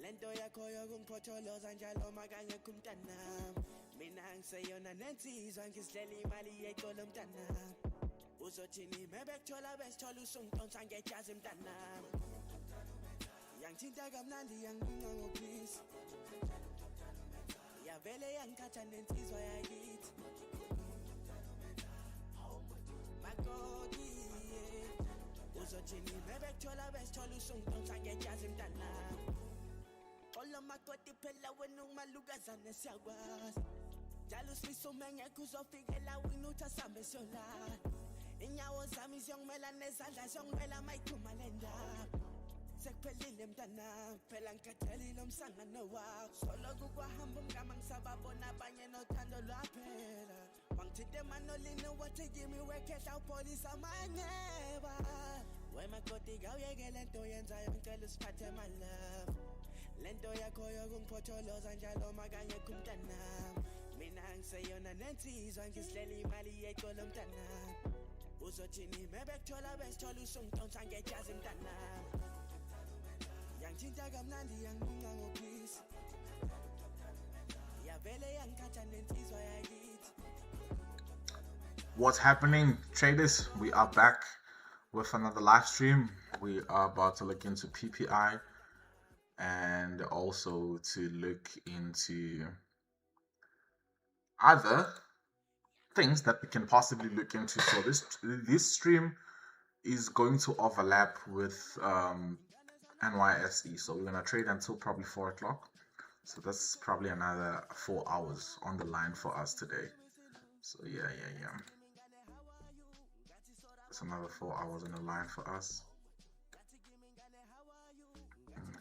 Lento yakho yokungiphotoloza njalo makanye kumntana mina ngiseyona nensizwa ngisihleli imali yecolo mntana uzothini mebekuthola besithola usungidonsa ngejazi mntana yangithinta kamnandi yanginqa ngophisi yavele yangikhatha nensizwa yakithi makoti uzothini mebekuthola besithola usungidonsa ngejazi mntana Olo makoti phela wena ungumalukazane siyakwazi Njalo usifiso mengekho uzofikela wini uthasambe siyolala Inyawo zami ziyongimela nezandla ziyongimela mayikhuma le ndaba Sekuphelile mntana phela ngikhathalile umsangano wakho Soloku kwahamba umngama ngisababona abanye nothando lwaphela Wangithinte manolini wathi kimi wekhehla upholisa manyeba Wemakoti kawuyeke lento yenzayo ngicela usiphathe my love Lento yakho yokungiphotoloza njalo makanye kumntana mina ngiseyona nensizwa ngisihleli imali yecolo mntana uzothini mebekuthola besithola usungidonsa ngejazi mntana yangithinta kamnandi yanginqa ngophisi yavele yangikhatha nensizwa yakithi. What's happening, traders? We are back with another live stream. We are about to look into PPI and also to look into other things that we can possibly look into. So this stream is going to overlap with NYSE. So we're gonna trade until probably 4 o'clock. So that's probably another 4 hours on the line for us today. So yeah. It's another 4 hours on the line for us.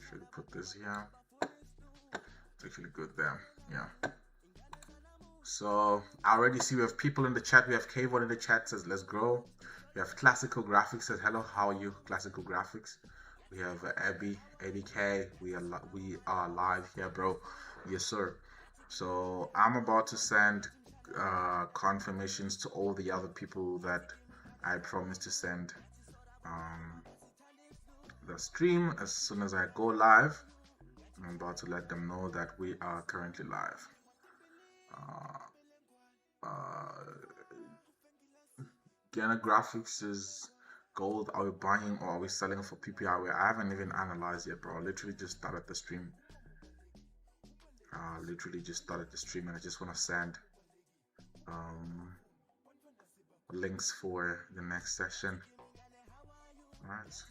Should put this here. It's actually good there. Yeah. So I already see we have people in the chat. We have Kayvon in the chat says let's grow. We have Classical Graphics says hello. How are you, Classical Graphics? We have Abby K. We are live here, bro. Yes, sir. So I'm about to send confirmations to all the other people that I promised to send the stream as soon as I go live. I'm about to let them know that we are currently live. Ghana Graphics is gold. Are we buying or are we selling for PPI? I haven't even analyzed yet, bro. I literally just started the stream. And I just want to send links for the next session. All right.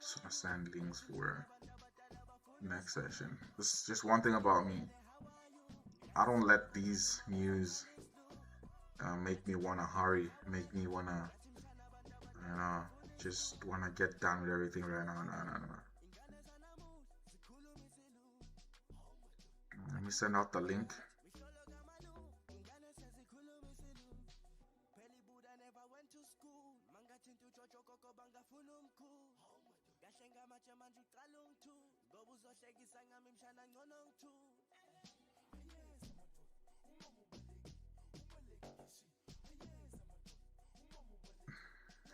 Just want to send links for next session. This is just one thing about me. I don't let these news make me want to hurry, make me want to, just want to get done with everything right now. No. Let me send out the link.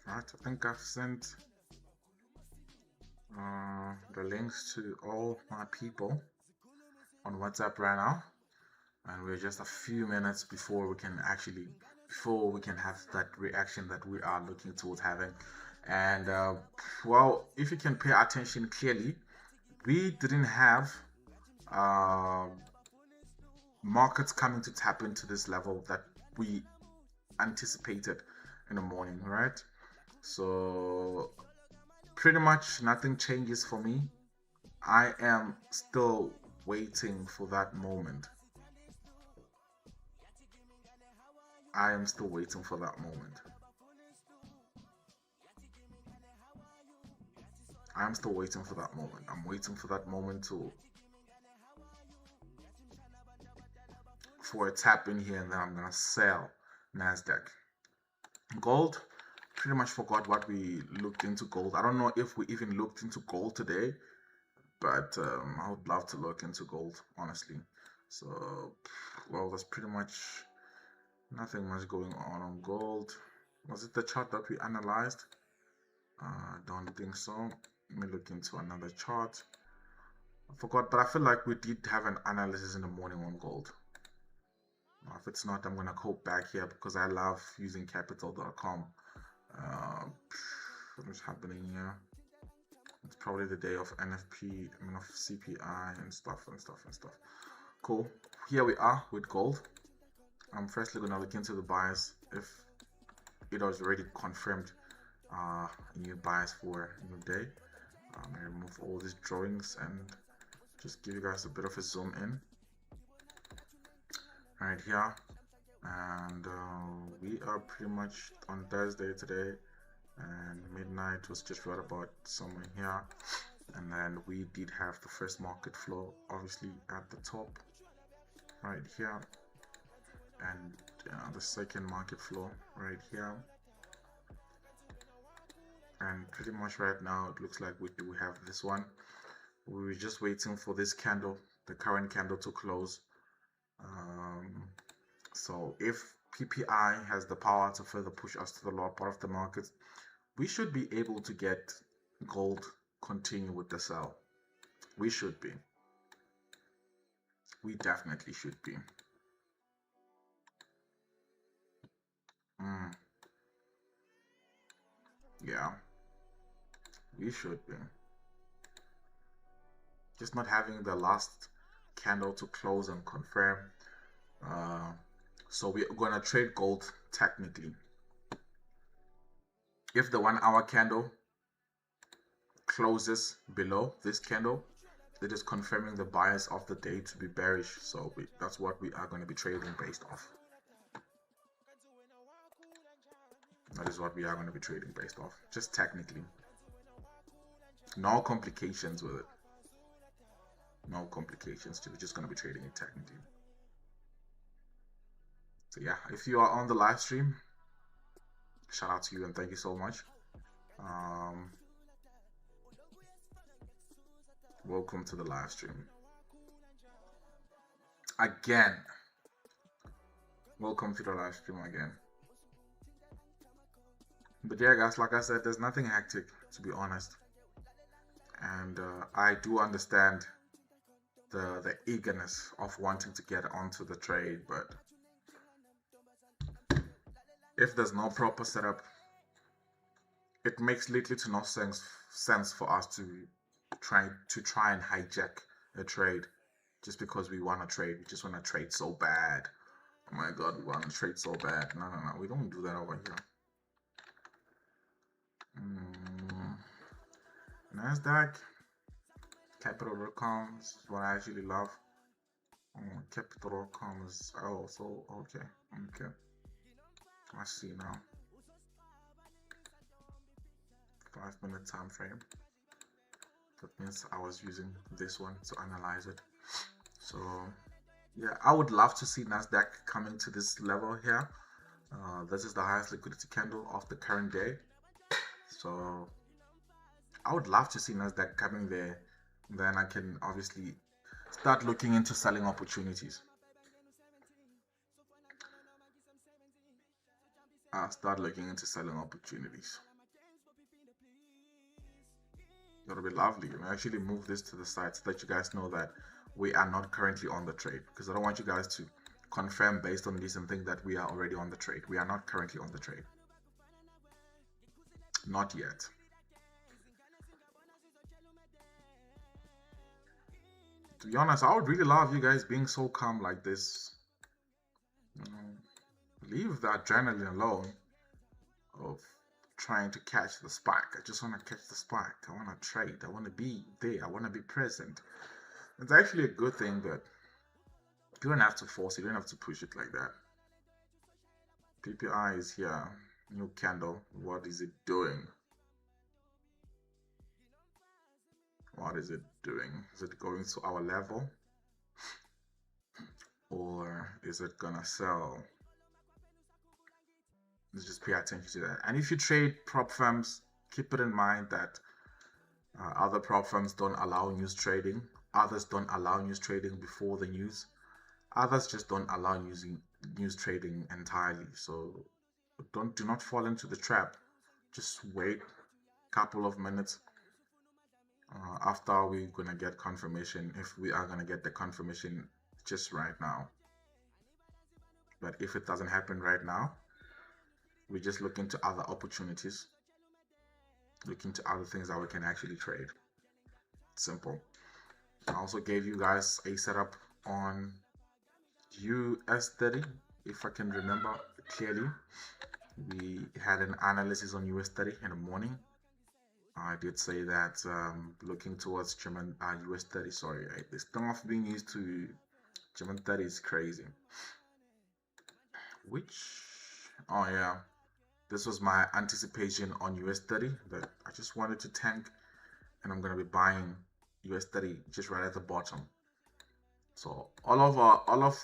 Right, I think I've sent the links to all my people on WhatsApp right now, and we're just a few minutes before we can have that reaction that we are looking towards having. And well, if you can pay attention clearly, we didn't have markets coming to tap into this level that we anticipated in the morning, right? So pretty much nothing changes for me. I am still waiting for that moment. I'm waiting for that moment I'm waiting for that moment for a tap in here, and then I'm gonna sell NASDAQ. Gold, pretty much forgot what we looked into gold. I don't know if we even looked into gold today, but I would love to look into gold, honestly. So, well, there's pretty much nothing much going on gold. Was it the chart that we analyzed? Don't think so. Let me look into another chart. I forgot, but I feel like we did have an analysis in the morning on gold. If it's not, I'm gonna go back here because I love using capital.com. What is happening here? It's probably the day of NFP, I mean of CPI and stuff. Cool. Here we are with gold. I'm firstly gonna look into the bias if it was already confirmed new bias for a new day. I'm gonna remove all these drawings and just give you guys a bit of a zoom in right here. And we are pretty much on Thursday today, and midnight was just right about somewhere here. And then we did have the first market flow obviously at the top right here, and the second market flow right here. And pretty much right now it looks like we do have this one. We were just waiting for this candle, the current candle, to close. So if PPI has the power to further push us to the lower part of the market, we should be able to get gold continue with the sell. We should be. We definitely should be. Yeah, we should be. Just not having the last candle to close and confirm. So we're gonna trade gold technically. If the 1 hour candle closes below this candle, it is confirming the bias of the day to be bearish. So that's what we are going to be trading based off. That is what we are going to be trading based off, just technically. No complications with it. No complications. We're just going to be trading it technically. So yeah, if you are on the live stream, shout out to you and thank you so much. Welcome to the live stream. Again. Welcome to the live stream again. But yeah, guys, like I said, there's nothing hectic, to be honest. And I do understand the eagerness of wanting to get onto the trade, but if there's no proper setup, it makes little to no sense for us to try and hijack a trade just because we want to trade. We just want to trade so bad. Oh my god, we want to trade so bad. No, we don't do that over here. NASDAQ, capital.com is what I actually love. Capital.com is so okay. I see now. 5-minute time frame. That means I was using this one to analyze it. So yeah, I would love to see NASDAQ coming to this level here. This is the highest liquidity candle of the current day. So I would love to see NASDAQ coming there. Then I can obviously start looking into selling opportunities. That'll be lovely. And actually move this to the side so that you guys know that we are not currently on the trade, because I don't want you guys to confirm based on this and think that we are already on the trade. We are not currently on the trade. Not yet. To be honest, I would really love you guys being so calm like this. Leave the adrenaline alone of trying to catch the spark. I just want to catch the spark. I want to trade. I want to be there. I want to be present. It's actually a good thing, but you don't have to force it. You don't have to push it like that. PPI is here. New candle. What is it doing? What is it doing? Is it going to our level? Or is it gonna sell? Let's just pay attention to that. And if you trade prop firms, keep it in mind that other prop firms don't allow news trading. Others don't allow news trading before the news. Others just don't allow news trading entirely. So do not fall into the trap. Just wait a couple of minutes. After we're gonna get confirmation, if we are gonna get the confirmation just right now. But if it doesn't happen right now, we just look into other opportunities, look into other things that we can actually trade. Simple. I also gave you guys a setup on US30, if I can remember clearly. We had an analysis on US30 in the morning. I did say that looking towards German US30, sorry, this thing of being used to German 30 is crazy. Oh yeah, this was my anticipation on US30, that I just wanted to tank, and I'm gonna be buying US30 just right at the bottom. So all of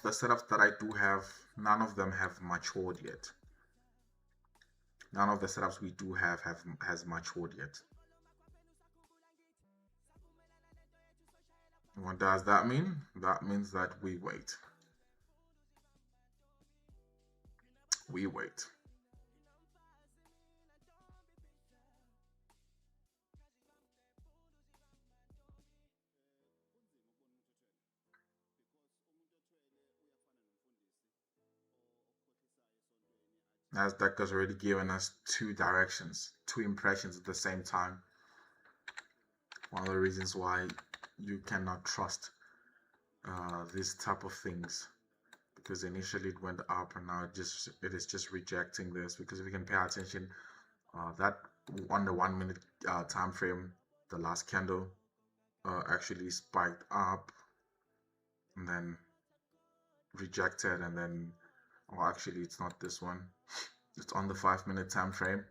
the setups that I do have, none of them have matured yet. None of the setups we do have has matured yet. What does that mean? That means that we wait. We wait. NASDAQ has already given us two directions, two impressions at the same time. One of the reasons why you cannot trust these type of things, because initially it went up and now it is just rejecting this. Because if you can pay attention, that on the 1 minute time frame, the last candle actually spiked up and then rejected, and then actually it's not this one, it's on the 5 minute time frame.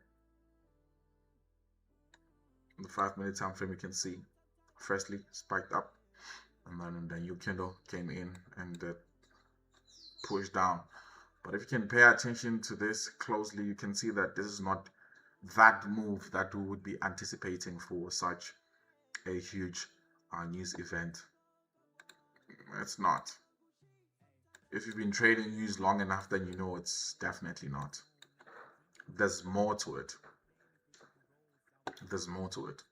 In the 5 minute time frame, you can see firstly spiked up, and then the new candle came in and pushed down. But if you can pay attention to this closely, you can see that this is not that move that we would be anticipating for such a huge news event. It's not. If you've been trading news long enough, then you know it's definitely not. There's more to it. There's more to it.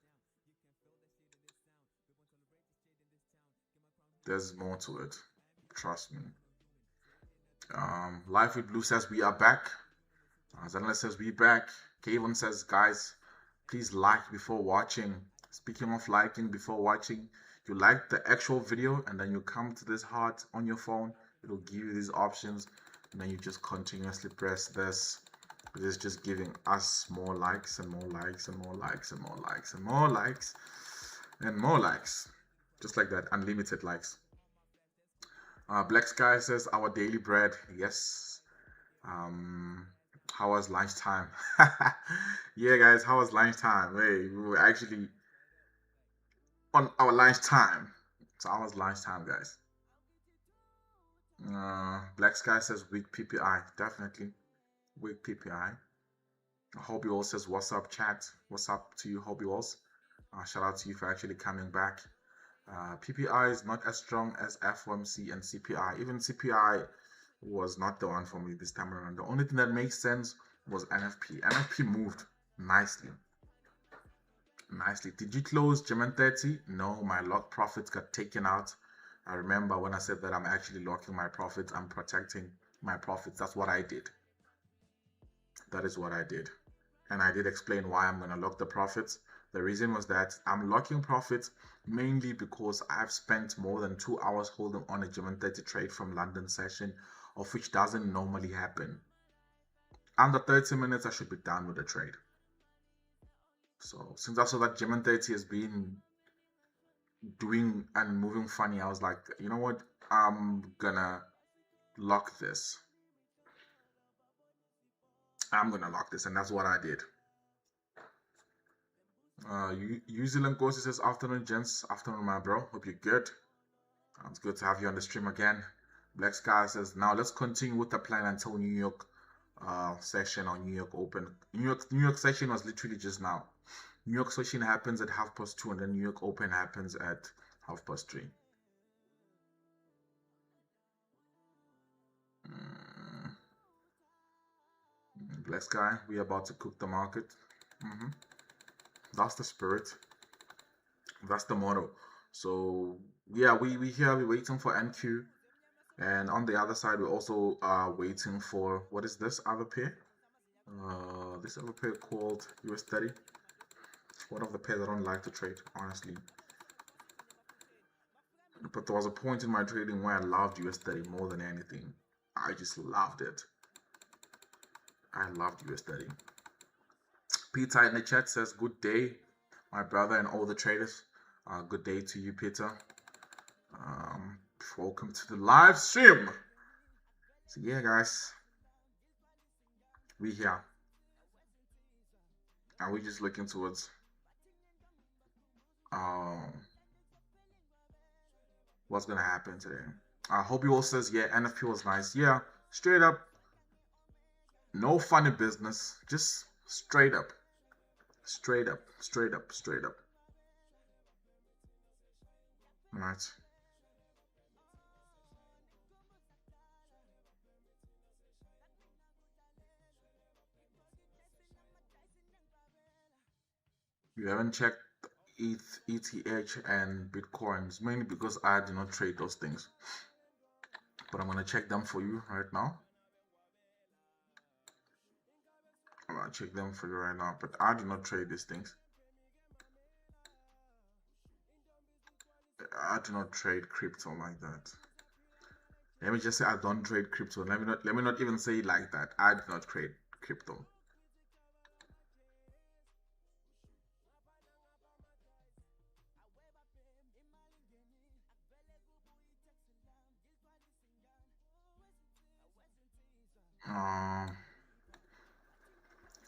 There's more to it. Trust me. Life with Blue says we are back. Zanella says we back. Kayvon says, guys, please like before watching. Speaking of liking before watching, you like the actual video and then you come to this heart on your phone. It'll give you these options, and then you just continuously press this. It is just giving us more likes and more likes and more likes and more likes and more likes and more likes. Just like that, unlimited likes. Black Sky says our daily bread. Yes. How was lunchtime? Yeah, guys, how was lunchtime? Hey, we were actually on our lunchtime. So how was lunchtime, guys? Black Sky says weak PPI. Definitely weak PPI. Hobby Walls says what's up, chat. What's up to you, Hobby Walls? Shout out to you for actually coming back. PPI is not as strong as FOMC and CPI. Even CPI was not the one for me this time around. The only thing that makes sense was NFP. NFP moved nicely. Did you close German 30? No, my lock profits got taken out. I remember when I said that I'm actually locking my profits, I'm protecting my profits. That's what I did. That is what I did. And I did explain why I'm going to lock the profits. The reason was that I'm locking profits mainly because I've spent more than 2 hours holding on a German 30 trade from London session, of which doesn't normally happen. Under 30 minutes, I should be done with the trade. So since I saw that German 30 has been doing and moving funny, I was like, you know what, I'm gonna lock this. And that's what I did. New Zealand Ghost says, afternoon gents, afternoon my bro, hope you're good. It's good to have you on the stream again. Black Sky says, now let's continue with the plan until New York session or New York Open. New York session was literally just now. New York session happens at 2:30, and then New York Open happens at 3:30. Bless guy, we about to cook the market. That's the spirit. That's the motto. So yeah, we here we're waiting for NQ, and on the other side we're also waiting for, what is this other pair? This other pair called US30. One of the pairs I don't like to trade, honestly. But there was a point in my trading where I loved US30 more than anything. I just loved it. I loved US30. Peter in the chat says, good day, my brother and all the traders. Good day to you, Peter. Welcome to the live stream. So yeah, guys, we here. And we're just looking towards what's gonna happen today. I hope you all says, yeah, NFP was nice. Yeah, straight up. No funny business. Just straight up. Straight up. Straight up. Straight up. Alright. You haven't checked ETH and Bitcoins, mainly because I do not trade those things. But I'm gonna check them for you right now. I'm gonna check them for you right now, but I do not trade these things. I do not trade crypto like that. Let me just say I don't trade crypto. Let me not even say it like that. I do not trade crypto.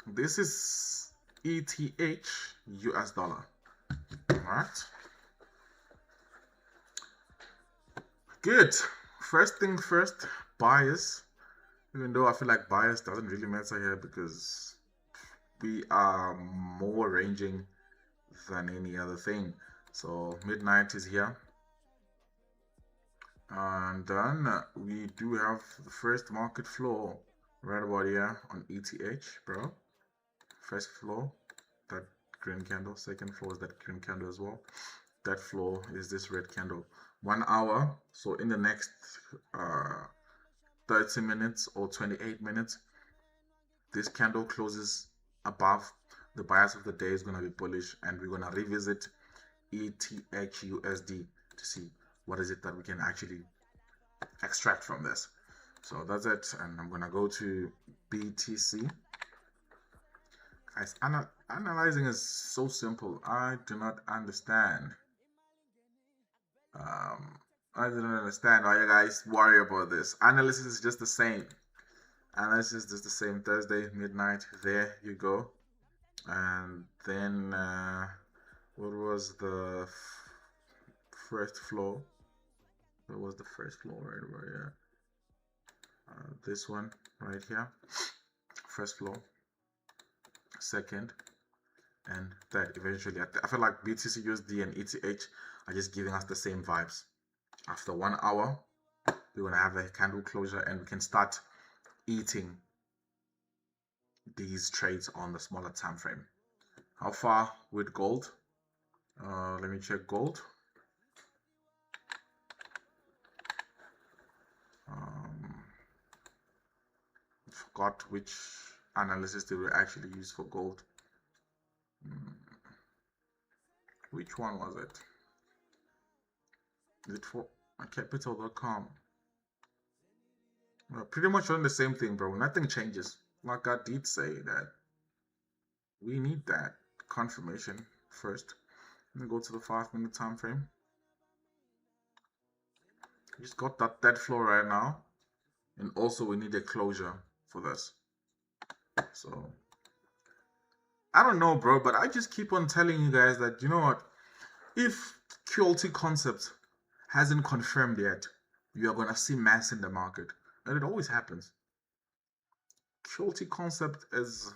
This is ETH US dollar. Alright. Good. First thing first, bias. Even though I feel like bias doesn't really matter here because we are more ranging than any other thing. So midnight is here. And then we do have the first market floor right about here on ETH, bro. First floor, that green candle. Second floor is that green candle as well. That floor is this red candle. 1 hour. So in the next 30 minutes or 28 minutes, this candle closes above. The bias of the day is going to be bullish, and we're going to revisit ETHUSD to see what is it that we can actually extract from this. So that's it, and I'm going to go to BTC. Guys, analyzing is so simple. I do not understand. I don't understand why you guys worry about this. Analysis is just the same. Analysis is the same. Thursday, midnight. There you go. And then, what was the first floor? What was the first floor right here? This one right here. First floor. Second. And third. Eventually, I feel like BTC USD and ETH are just giving us the same vibes. After 1 hour, we're gonna have a candle closure, and we can start eating these trades on the smaller time frame. How far with gold? Let me check gold. Forgot which analysis did we actually use for gold. Which one was it? Is it for capital.com? Pretty much on the same thing, bro. Nothing changes. Like I did say that we need that confirmation first. Let me go to the 5-minute time frame. We just got that floor right now, and also we need a closure for this. So I don't know, bro, but I just keep on telling you guys that, you know what, if QLT concept hasn't confirmed yet, you are gonna see mass in the market, and it always happens. QLT concept is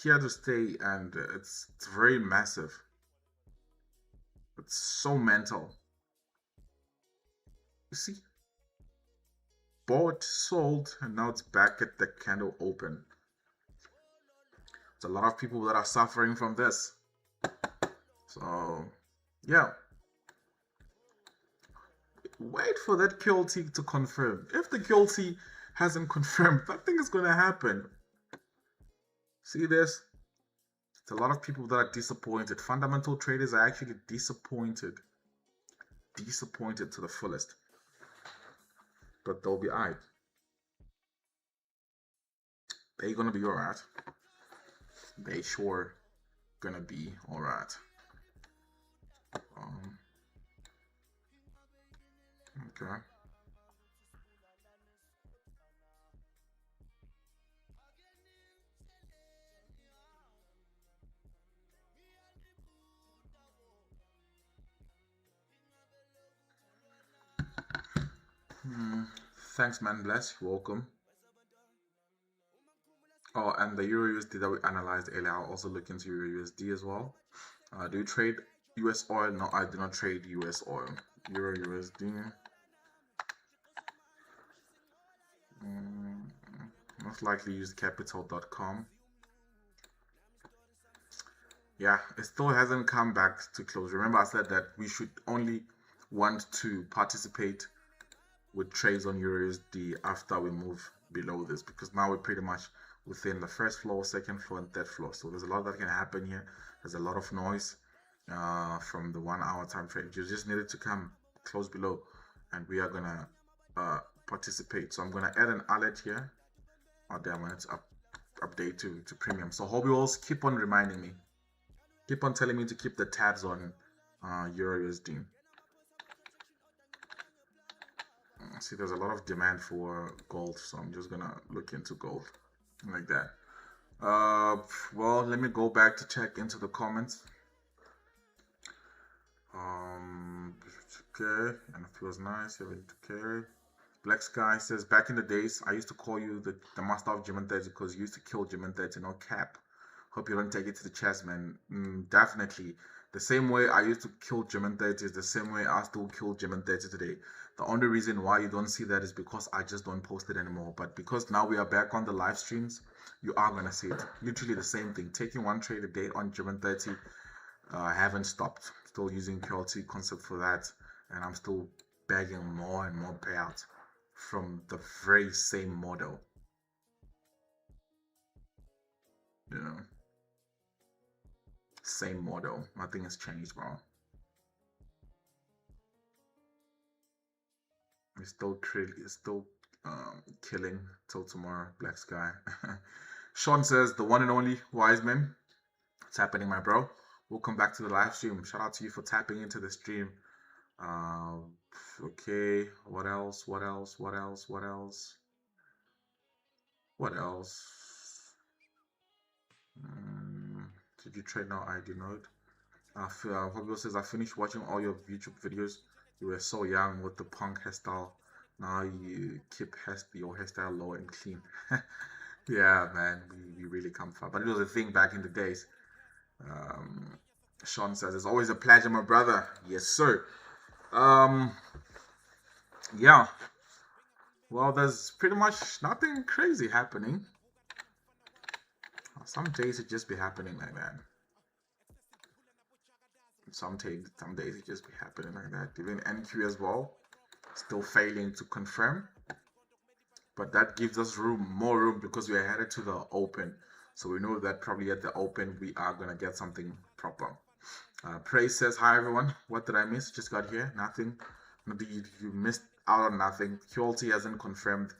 here to stay, and it's very massive. It's so mental. You see, bought, sold, and now it's back at the candle open. There's a lot of people that are suffering from this. So, yeah. Wait for that QLT to confirm. If the QLT hasn't confirmed, nothing is going to happen. See this? There's a lot of people that are disappointed. Fundamental traders are actually disappointed. Disappointed to the fullest. But they'll be alright. They're going to be alright. They sure gonna be alright. Okay. Thanks, man. Bless. Welcome. Oh, and the Euro USD that we analyzed earlier, I'll also look into Euro USD as well. Do you trade US oil? No, I do not trade US oil. Euro USD. Most likely use capital.com. Yeah, it still hasn't come back to close. Remember I said that we should only want to participate with trades on USD after we move below this, because now we're pretty much within the first floor, second floor, and third floor. So there's a lot that can happen here. There's a lot of noise from the 1 hour time frame. You just needed to come close below, and we are gonna participate. So I'm gonna add an alert here. Oh damn, I need to update to premium. So hope you all keep on reminding me. Keep on telling me to keep the tabs on Euro USD. See, there's a lot of demand for gold, so I'm just gonna look into gold like that. Well, let me go back to check into the comments. Okay, and it feels nice. 72K. Black Sky says, back in the days, I used to call you the master of G30 because you used to kill G30, no cap. Hope you don't take it to the chest, man. Definitely. The same way I used to kill G30 is the same way I still kill G30 today. The only reason why you don't see that is because I just don't post it anymore. But because now we are back on the live streams, you are going to see it. Literally the same thing. Taking one trade a day on G30. I haven't stopped. Still using QLT concept for that. And I'm still bagging more and more payouts from the very same model. You know, same model. Nothing has changed, bro. It's still killing till tomorrow. Black Sky. Sean says, the one and only Wiseman. What's happening, my bro? Welcome back to the live stream. Shout out to you for tapping into the stream. Okay, what else? What else? What else? What else? What else? Did you trade now? I did not. Fabio says, I finished watching all your YouTube videos. You were so young with the punk hairstyle. Now you keep your hairstyle low and clean. Yeah, man, we really come far. But it was a thing back in the days. Sean says, it's always a pleasure, my brother. Yes, sir. Yeah. Well, there's pretty much nothing crazy happening. Some days it just be happening like that. Some days it just be happening like that. Even NQ as well, still failing to confirm. But that gives us more room because we are headed to the open. So we know that probably at the open we are gonna get something proper. Praise says, hi everyone. What did I miss? Just got here. Nothing. You missed out on nothing. QLT hasn't confirmed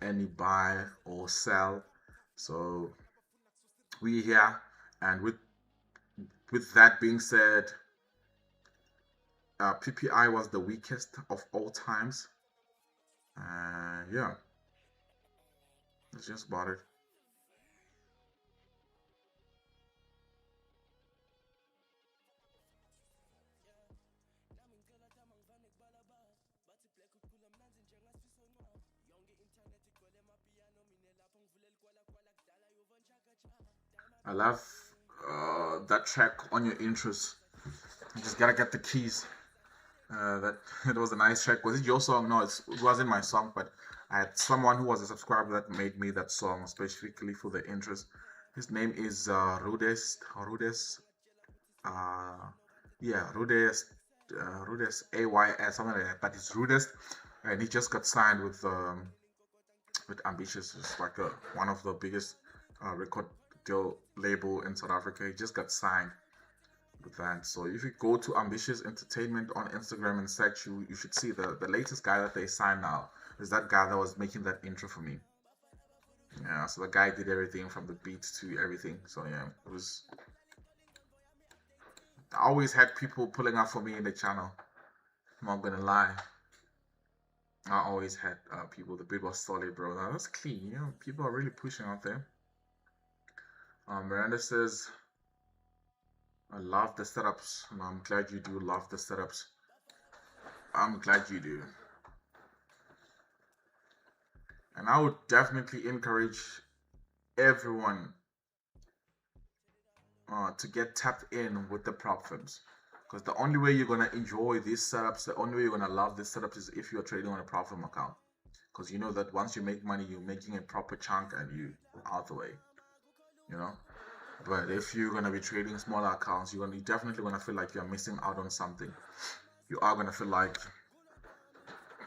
any buy or sell. So we here, and with that being said, PPI was the weakest of all times. Yeah, that's just about it. I love that track On Your Interest. You just gotta get the keys. That it was a nice track. Was it your song? No, it wasn't my song, but I had someone who was a subscriber that made me that song specifically for the interest, His name is Rudes, yeah, Rudes AYS, something like that. But it's Rudes, and he just got signed with Ambitious. It's like one of the biggest record deal label in South Africa. He just got signed with that. So if you go to Ambitious Entertainment on Instagram and search, you should see the latest guy that they signed now is that guy that was making that intro for me. Yeah, so the guy did everything from the beats to everything. So yeah, it was. I always had people pulling up for me in the channel. I'm not gonna lie. I always had people. The beat was solid, bro. That was clean. You know, people are really pushing out there. Miranda says, "I love the setups." And I'm glad you do love the setups. I'm glad you do. And I would definitely encourage everyone to get tapped in with the prop firms, because the only way you're gonna enjoy these setups, the only way you're gonna love these setups is if you're trading on a prop firm account, because you know that once you make money, you're making a proper chunk and you out the way, you know. But if you're gonna be trading smaller accounts, you're definitely gonna feel like you're missing out on something. You are gonna feel like,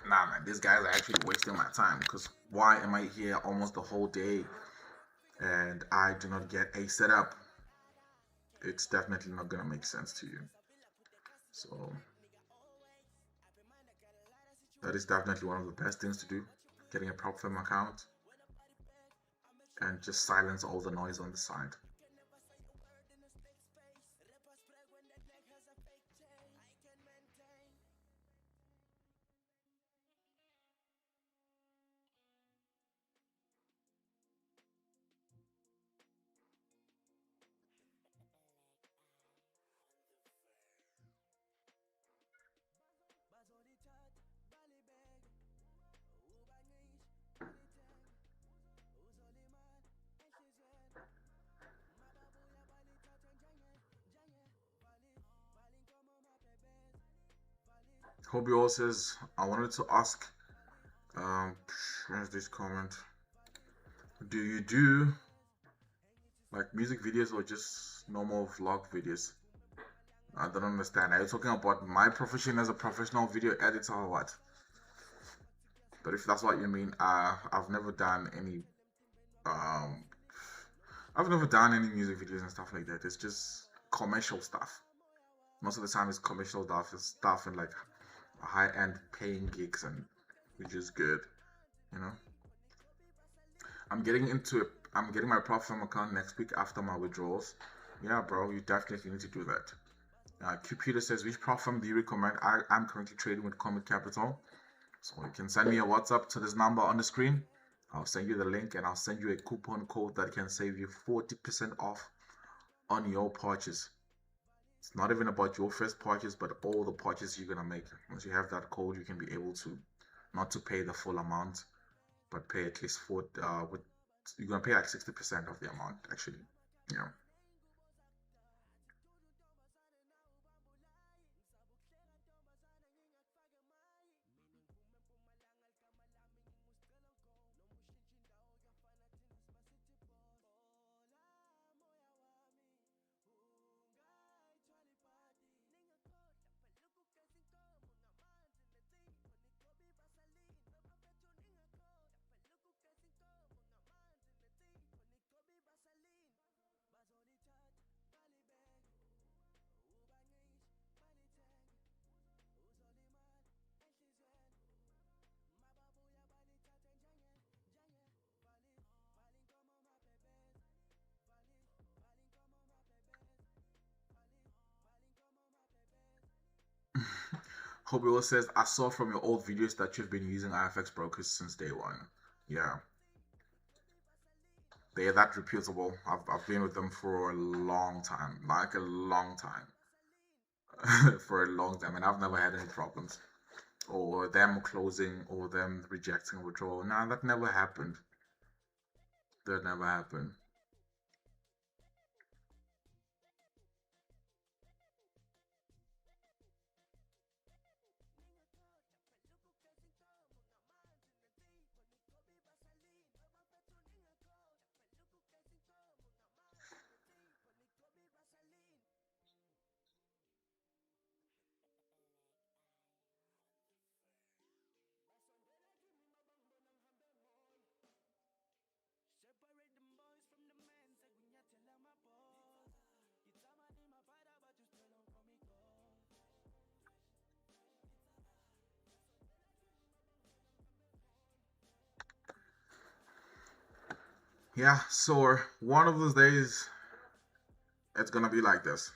nah, man, these guys are actually wasting my time, because why am I here almost the whole day and I do not get a setup? It's definitely not gonna make sense to you. So that is definitely one of the best things to do, getting a prop firm account and just silence all the noise on the side. Hobby also says, I wanted to ask, where's this comment? Do you do like music videos or just normal vlog videos? I don't understand. Are you talking about my profession as a professional video editor or what? But if that's what you mean, I've never done any um I've never done any music videos and stuff like that. It's just commercial stuff. Most of the time it's commercial stuff, it's stuff in like high-end paying gigs, and which is good, you know. I'm getting into it. I'm getting my prop firm account next week after my withdrawals. Yeah, bro, you definitely need to do that. Computer says, which prop firm do you recommend? I'm currently trading with Comet Capital. So you can send me a WhatsApp to this number on the screen. I'll send you the link and I'll send you a coupon code that can save you 40% off on your purchase. It's not even about your first purchase, but all the purchases you're gonna make. Once you have that code, you can be able to not to pay the full amount, but pay at least you're gonna pay like 60% of the amount actually. Yeah. Hobio says, I saw from your old videos that you've been using IFX brokers since day one. Yeah. They're that reputable. I've been with them for a long time. Like a long time. For a long time. And I've never had any problems. Or them closing or them rejecting a withdrawal. Nah, that never happened. That never happened. Yeah, so one of those days it's gonna be like this.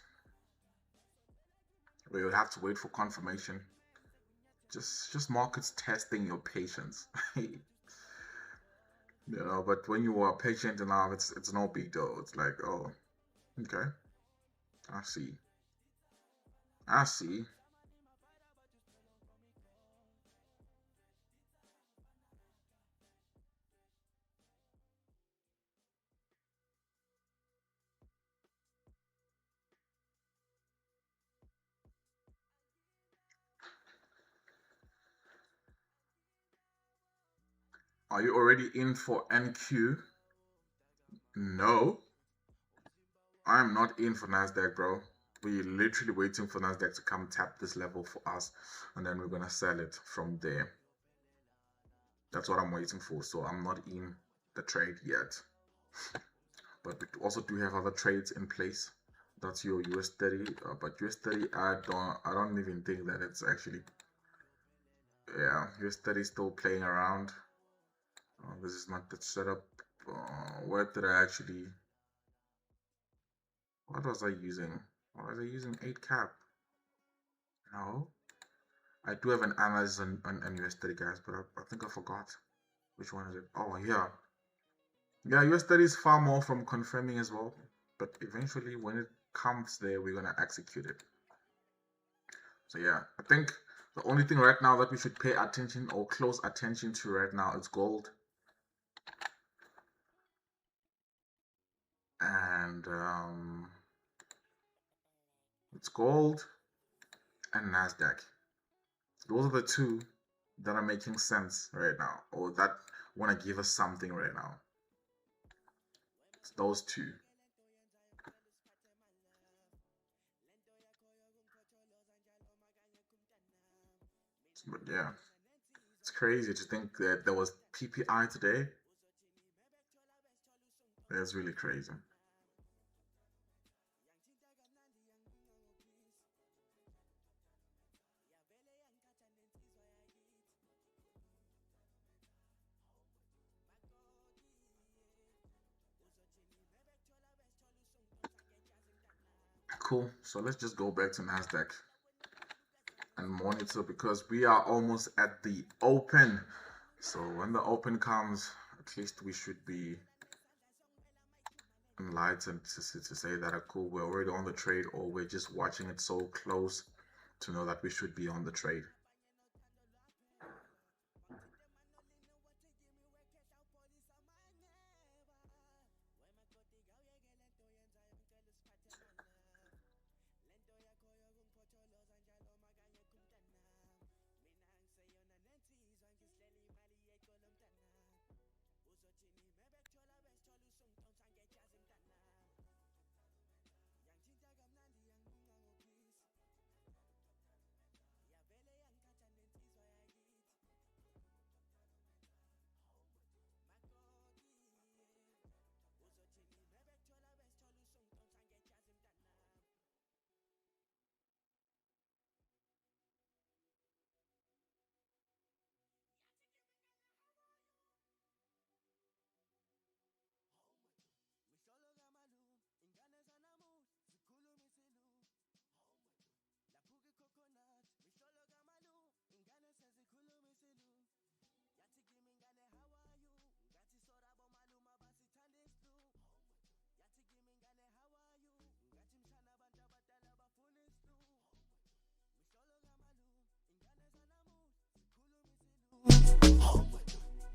We will have to wait for confirmation. Just markets testing your patience. But when you are patient enough, it's no big deal. It's like, oh, okay, I see. I see. Are you already in for NQ? No, I'm not in for NASDAQ, bro. We're literally waiting for NASDAQ to come tap this level for us, and then we're gonna sell it from there. That's what I'm waiting for. So I'm not in the trade yet. But we also do have other trades in place. That's your US30, but US30 I don't even think that it's actually, yeah, US30 is still playing around. This is not the setup. What did I actually, what was I using? Was I using 8 cap? No, I do have an analysis on US30, guys, but I think I forgot which one is it. Oh yeah, US30 is far more from confirming as well, but eventually when it comes there, we're gonna execute it. So yeah, I think the only thing right now that we should pay attention or close attention to right now is gold. And it's gold and NASDAQ. Those are the two that are making sense right now, or that want to give us something right now. It's those two. But yeah, it's crazy to think that there was PPI today. That's really crazy. Cool. So let's just go back to NASDAQ and monitor, because we are almost at the open. So when the open comes, at least we should be enlightened to say that, cool, we're already on the trade, or we're just watching it so close to know that we should be on the trade.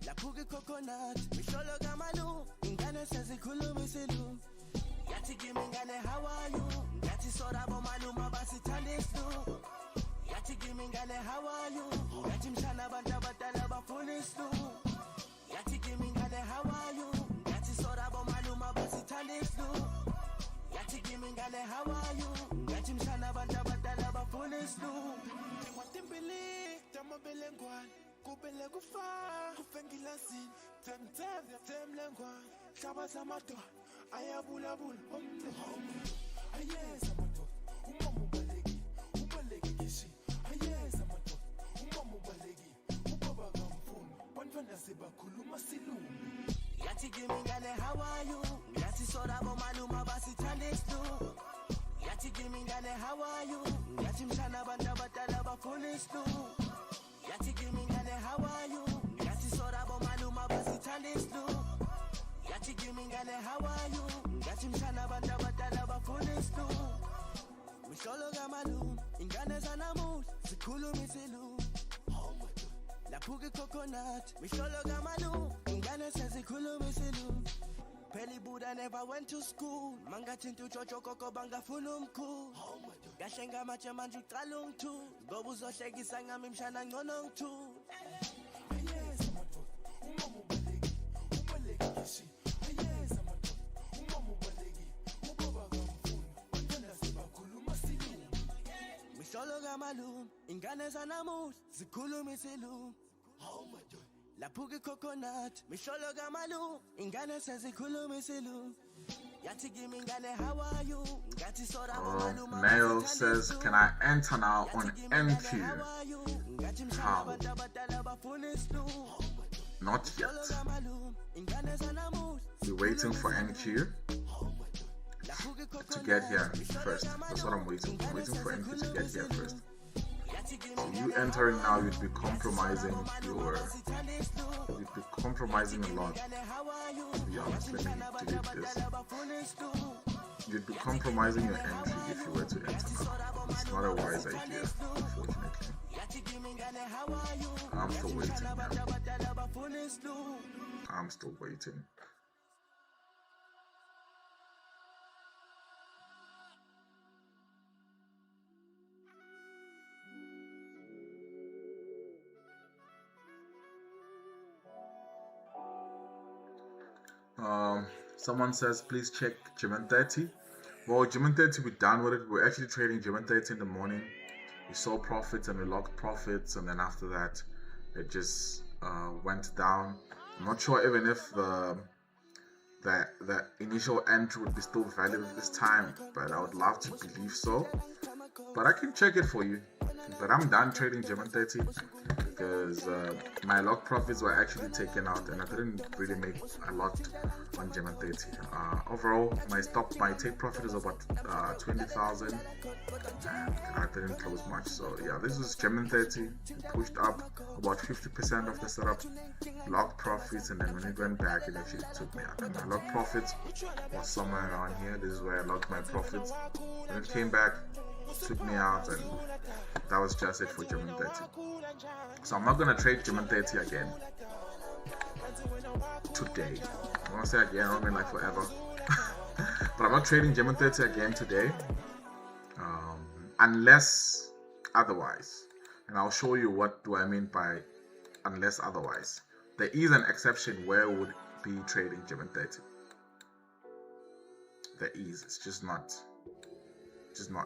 Lapuke coconut, misholo gamalu, ingane sezikhuluma isilu. Yathi kimi ngane how are you? Yathi sorabo maluma basithanda isilu. Yathi kimi ngane how are you? Yathi mshana abantu abadala bafuna isilu. Yathi kimi ngane how are you? Yathi sorabo maluma basithanda isilu. Yathi kimi ngane how are you? Yathi mshana abantu abadala bafuna isilu. Watimbili, tamabelengwane. Kubele kufa, kufengilazini, temlengwane, hlaba zamadoda, ayabulabula, ayeza madoda, umama ubaleki kishi, ayeza madoda, umama ubaleki, ubaba kamfuni, bantwana sebakhuluma silungu. Yati gimingane, how are you? Yati sorabo maluma basi talistu. Yati gimingane, how are you? Yati mshana banda batala bafunistu. Yati gimingane, how are you? Yati sorabo maluma basi talistu. Yati gimingane, how are you? Yati mshana banda batala bafunistu. Misholo gamalu, ingane zanamu, sikulu misilu. La puge coconut, Misholo gamalu, ingane sikulu misilu. Peli Buddha never went to school. Manga tintu chocho koko banga fulum ku. Gashenga macha manju talung tu. Gobu zo shegi sanga mimshana ngonong tu. Misholo gamalu, ingane zanamu, zikulu misilu. La puge coconut, Misholo gamalu, ingane zikulu misilu. Yati gimingane, how are you? Gati sora malu. Nail says, can I enter now on NQ? How? Not yet. We're waiting for NQ to get here first. That's what I'm waiting for. I'm waiting for NQ to get here first. So you entering now, you'd be compromising your, you'd be compromising a lot. To be honest, let me delete this. You'd be compromising your entry if you were to enter now. It's not a wise idea, unfortunately. I'm still waiting, man. I'm still waiting. Someone says, please check USDXXX. Well, USDXXX, we're done with it. We're actually trading USDXXX in the morning. We saw profits and we locked profits, and then after that, it just went down. I'm not sure even if the initial entry would be still valid at this time, but I would love to believe so. But I can check it for you. But I'm done trading USDXXX because my lock profits were actually taken out, and I didn't really make a lot on USDXXX. Overall, my take profit is about 20,000, and I didn't close much. So yeah, this is USDXXX. It pushed up about 50% of the setup, lock profits, and then when it went back, it actually took me out. And my lock profits was somewhere around here. This is where I locked my profits. When it came back, took me out, and that was just it for USDXXX. So I'm not gonna trade USDXXX again today. I want to say again, I don't mean like forever. But I'm not trading USDXXX again today, unless otherwise. And I'll show you what do I mean by unless otherwise. There is an exception where we would be trading USDXXX. There is. It's just not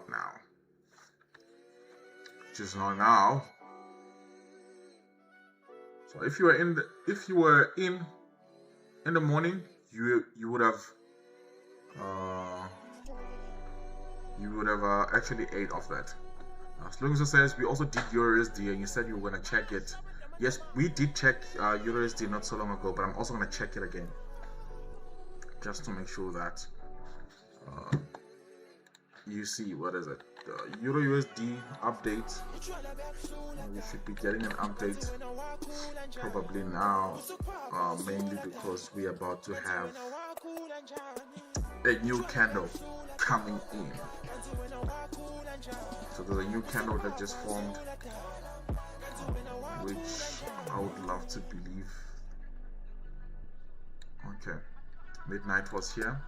now. Just not now. So if you were in the morning, you would have actually ate off that. Slungso says we also did USD, and you said you were gonna check it. Yes, we did check USD not so long ago, but I'm also gonna check it again just to make sure that you see, what is it? Euro USD update. We should be getting an update probably now, mainly because we are about to have a new candle coming in. So there's a new candle that just formed, which I would love to believe. Okay, midnight was here.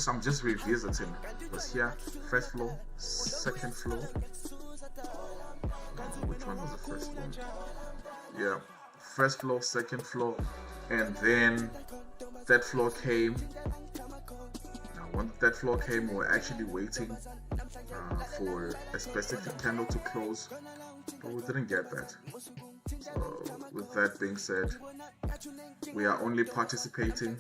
I'm just revisiting. It was here, first floor, second floor. Which one was the first floor? Yeah, first floor, second floor, and then third floor came. Now, when the third floor came, we were actually waiting for a specific candle to close, but we didn't get that. So, with that being said, we are only participating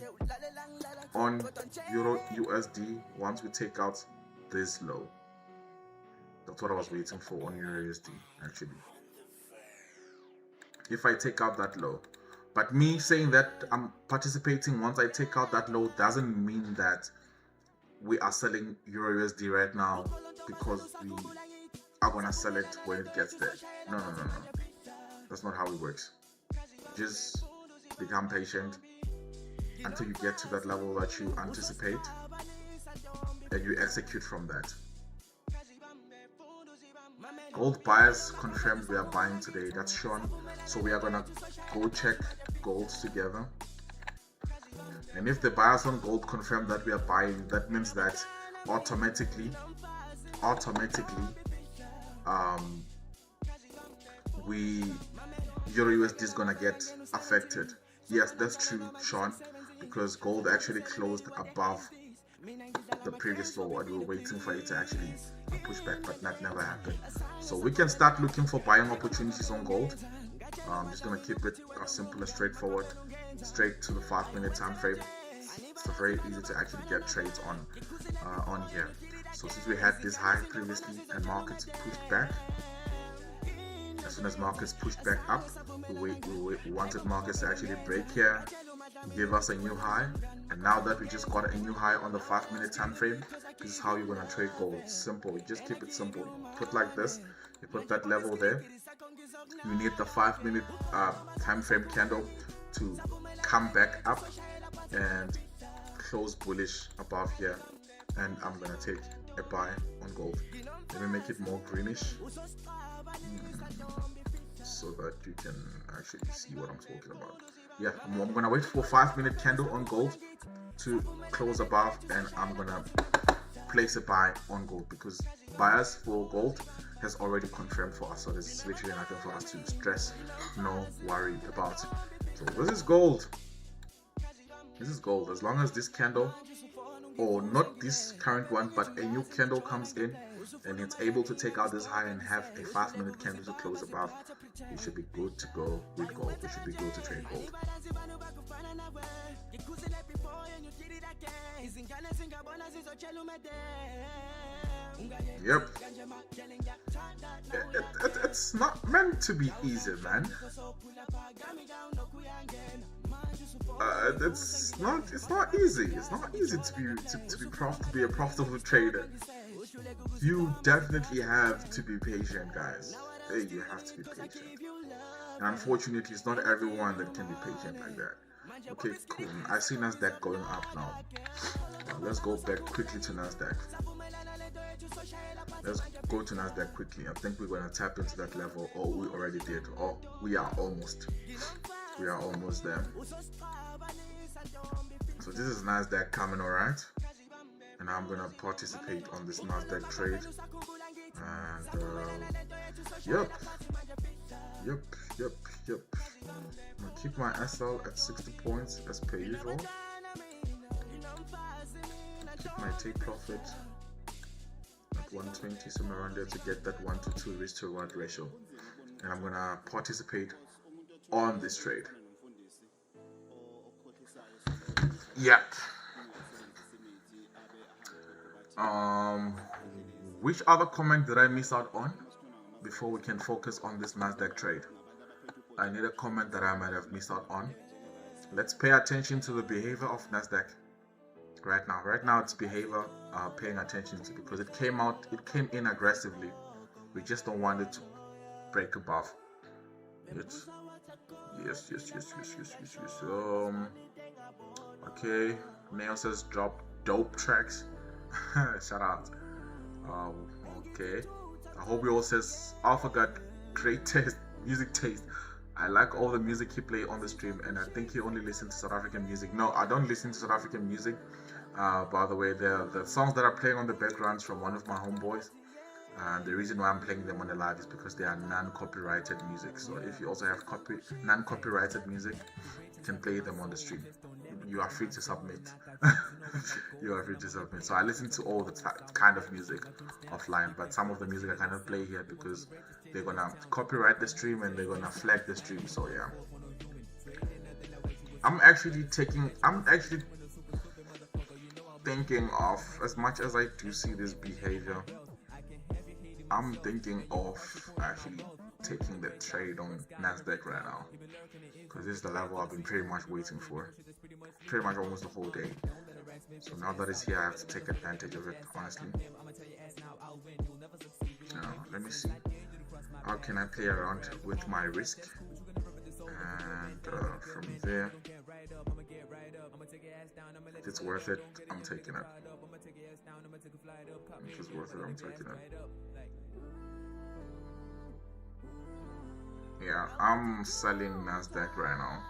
on Euro USD once we take out this low. That's what I was waiting for on Euro USD, actually. If I take out that low, But me saying that I'm participating once I take out that low doesn't mean that we are selling Euro USD right now because we are gonna sell it when it gets there. No. That's not how it works. Just become patient until you get to that level that you anticipate, and you execute from that. Gold buyers confirmed we are buying today. That's Sean. So we are gonna go check gold together. And if the buyers on gold confirm that we are buying, that means that automatically Euro USD is gonna get affected. Yes, that's true, Sean, because gold actually closed above the previous low and we were waiting for it to actually push back, but that never happened. So we can start looking for buying opportunities on gold. I'm just gonna keep it as simple and straightforward, straight to the 5-minute time frame. It's very easy to actually get trades on here. So since we had this high previously and markets pushed back, as soon as markets pushed back up, we wanted markets to actually break here, give us a new high. And now that we just got a new high on the 5-minute time frame, this is how you're gonna trade gold. Simple. You just keep it simple. You put like this. You put that level there. You need the 5-minute time frame candle to come back up and close bullish above here. And I'm gonna take a buy on gold. Let me make it more greenish so that you can actually see what I'm talking about. Yeah, I'm gonna wait for 5-minute candle on gold to close above, and I'm gonna place a buy on gold because buyers for gold has already confirmed for us, so there's literally nothing for us to stress, no worry about it. So this is gold. This is gold. As long as this candle, or not this current one, but a new candle comes in and it's able to take out this high and have a 5-minute candle to close above, you should be good to go with gold. You should be good to trade gold. Yep. It's not meant to be easy, man. It's not easy. It's not easy to be a profitable trader. You definitely have to be patient, guys. Hey, you have to be patient. And unfortunately, it's not everyone that can be patient like that. Okay, cool. I see NASDAQ going up now. Let's go back quickly to NASDAQ. Let's go to NASDAQ quickly. I think we're going to tap into that level. Oh, we already did. Oh, we are almost there. So this is NASDAQ coming, alright? And I'm going to participate on this NASDAQ trade. And yep. I'm going to keep my SL at 60 points as per usual. Keep my take profit at 120, somewhere around there, to get that 1 to 2 risk to reward ratio. And I'm going to participate on this trade. Yep. Which other comment did I miss out on before we can focus on this NASDAQ trade? I need a comment that I might have missed out on. Let's pay attention to the behavior of NASDAQ right now. Right now, it's behavior paying attention to, because it came in aggressively. We just don't want it to break above. Yes. Okay. Nail says drop dope tracks. Shout out. Okay. I hope you all says Alpha got great taste, music taste. I like all the music he play on the stream, and I think he only listens to South African music. No, I don't listen to South African music. By the way, the songs that are playing on the backgrounds from one of my homeboys. The reason why I'm playing them on the live is because they are non-copyrighted music. So if you also have non-copyrighted music, you can play them on the stream. You are free to submit. You are free to submit. So I listen to all the kind of music offline, but some of the music I cannot play here because they're gonna copyright the stream and they're gonna flag the stream. So yeah, I'm actually thinking of, as much as I do see this behavior, I'm thinking of actually taking the trade on NASDAQ right now, because this is the level I've been pretty much waiting for, pretty much almost the whole day. So now that it's here, I have to take advantage of it, honestly. Let me see, how can I play around with my risk, and from there, if it's worth it, I'm taking it. If it's worth it, I'm taking it. Yeah, I'm selling NASDAQ right now.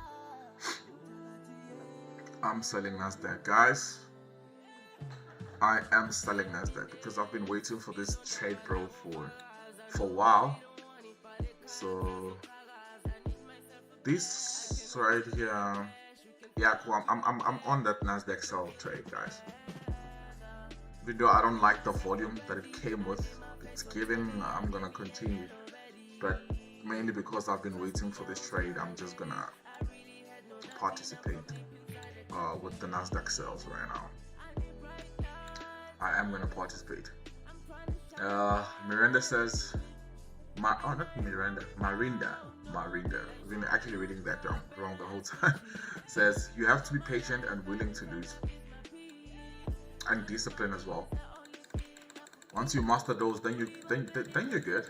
I'm selling NASDAQ, guys. I am selling NASDAQ because I've been waiting for this trade, bro, for a while. So this right here, yeah, cool. I'm on that NASDAQ sell trade, guys. Even though I don't like the volume that it came with, it's giving. I'm gonna continue, but mainly because I've been waiting for this trade, I'm just gonna participate with the NASDAQ sales right now. I am gonna participate. Miranda says, Marinda. I've been actually reading that wrong the whole time. Says you have to be patient and willing to lose, and discipline as well. Once you master those, then you're good. Then you're good.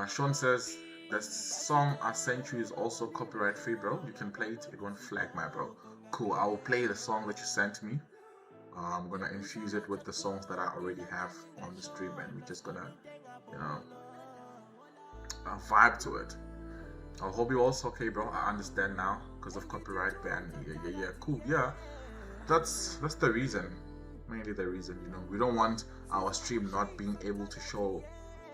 Sean says the song I sent you is also copyright free, bro. You can play it. It won't flag my bro. Cool. I will play the song that you sent me. I'm gonna infuse it with the songs that I already have on the stream, and we're just gonna, vibe to it. I hope you also okay, bro. I understand now because of copyright ban. Yeah. Cool. Yeah, that's the reason. Mainly the reason. We don't want our stream not being able to show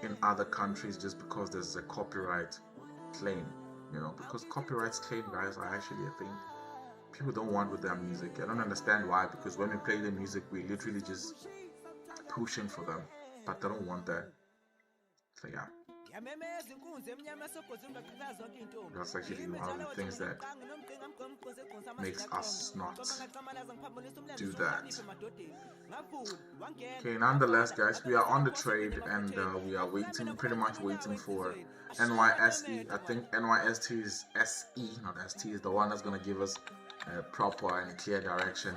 in other countries just because there's a copyright claim. Because copyrights claim, guys, are actually a thing people don't want with their music. I don't understand why, because when we play the music, we literally just pushing for them, but they don't want that. So yeah, that's actually one of the things that makes us not do that. Okay, nonetheless, guys, we are on the trade, and we are pretty much waiting for NYSE. I think NYSE is SE, not ST, is the one that's going to give us a proper and clear direction.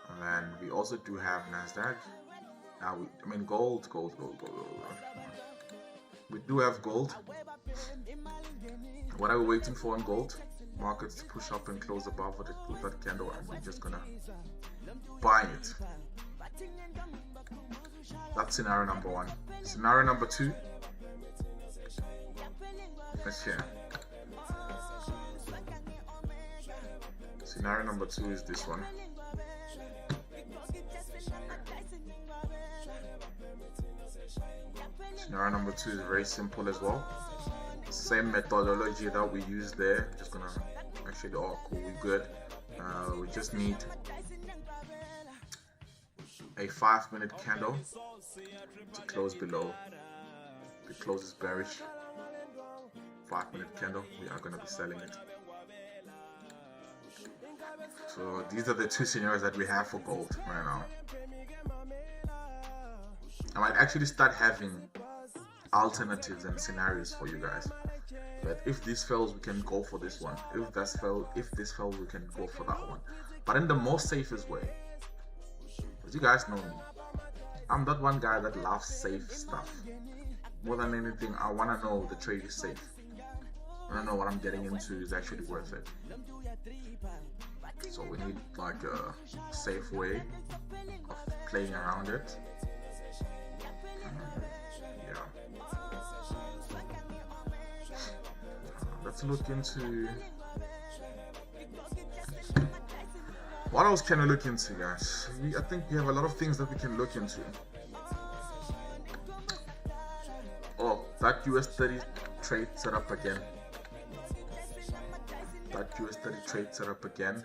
And then we also do have NASDAQ. Gold. We do have gold. What are we waiting for on gold? Markets to push up and close above with that candle, and we're just gonna buy it. That's scenario number one. Scenario number two. Let's hear. Scenario number two is this one. Scenario number two is very simple as well. Same methodology that we use there. Just gonna actually, cool, we're good. We just need a 5-minute candle to close below. The close is bearish. 5-minute candle. We are gonna be selling it. So these are the two scenarios that we have for gold right now. I might actually start having alternatives and scenarios for you guys. But if this fails, we can go for this one. If this fails, we can go for that one. But in the most safest way, as you guys know me, I'm that one guy that loves safe stuff. More than anything, I want to know the trade is safe. I want to know what I'm getting into is actually worth it. So we need like a safe way of playing around it. Let's look into what else can we look into, guys? I think we have a lot of things that we can look into. Oh, that US30 trade set up again. That US30 trade set up again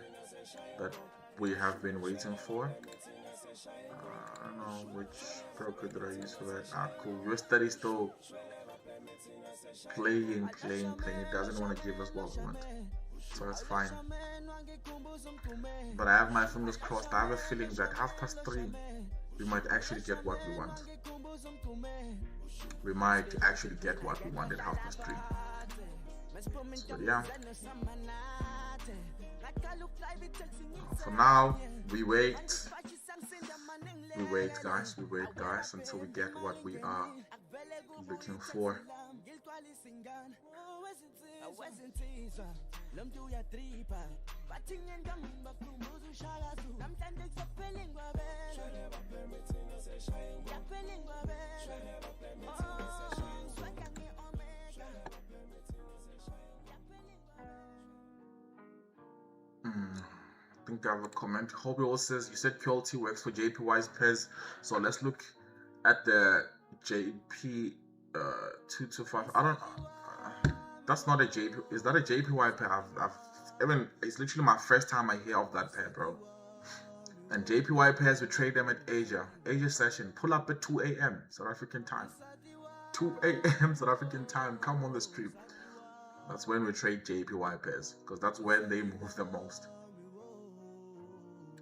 that we have been waiting for. I don't know which broker did I use for that. Cool. US30 still playing. It doesn't want to give us what we want, so it's fine. But I have my fingers crossed. I have a feeling that 3:30 we might actually get what we want. We might actually get what we want at 3:30. So yeah. For now, we wait. We wait, guys. We wait, guys, until we get what we are looking for. I think I have a comment. Hobby says, you said QLT works for JPY's pairs, so let's look at the JP 225. I don't. That's not a JP. Is that a JPY pair? It's literally my first time I hear of that pair, bro. And JPY pairs, we trade them at Asia session. Pull up at 2 a.m. South African time. 2 a.m. South African time. Come on the stream. That's when we trade JPY pairs, because that's when they move the most.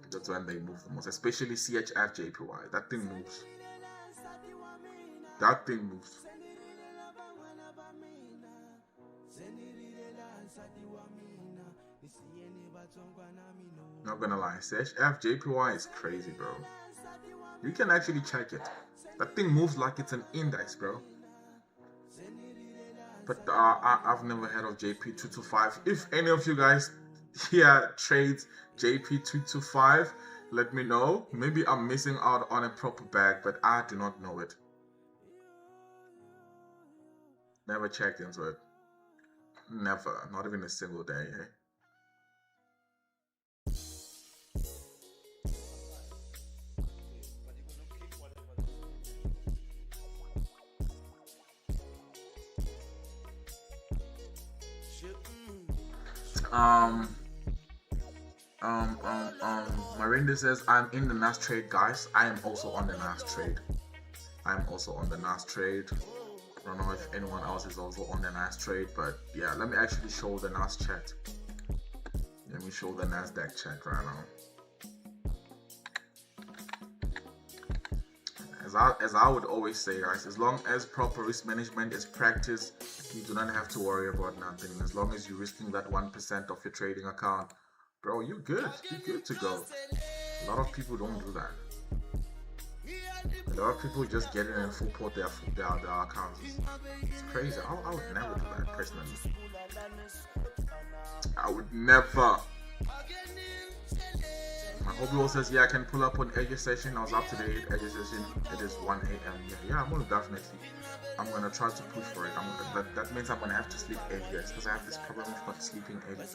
That's when they move the most, especially CHF JPY. That thing moves. That thing moves. Not gonna lie, CHF JPY is crazy, bro. You can actually check it. That thing moves like it's an index, bro. But I've never heard of JP225. If any of you guys here trades JP225, let me know. Maybe I'm missing out on a proper bag, but I do not know it. Never checked into it. Never. Not even a single day. Eh? Marinda says, I'm in the NAS trade, guys. I am also on the NAS trade. I don't know if anyone else is also on the NAS trade, but yeah, let me actually show the NAS chat. Let me show the NASDAQ chat right now. As I would always say, guys, as long as proper risk management is practiced, you do not have to worry about nothing. As long as you're risking that 1% of your trading account, bro, you're good. You're good to go. A lot of people don't do that. A lot of people just get in and full port their accounts. It's crazy. I would never do that personally. I would never. My hobby also says, yeah, I can pull up on Asia session. I was up today at Asia session. It is 1 a.m. Yeah, I'm gonna definitely. I'm gonna try to push for it. That means I'm gonna have to sleep earlier because I have this problem with not sleeping early.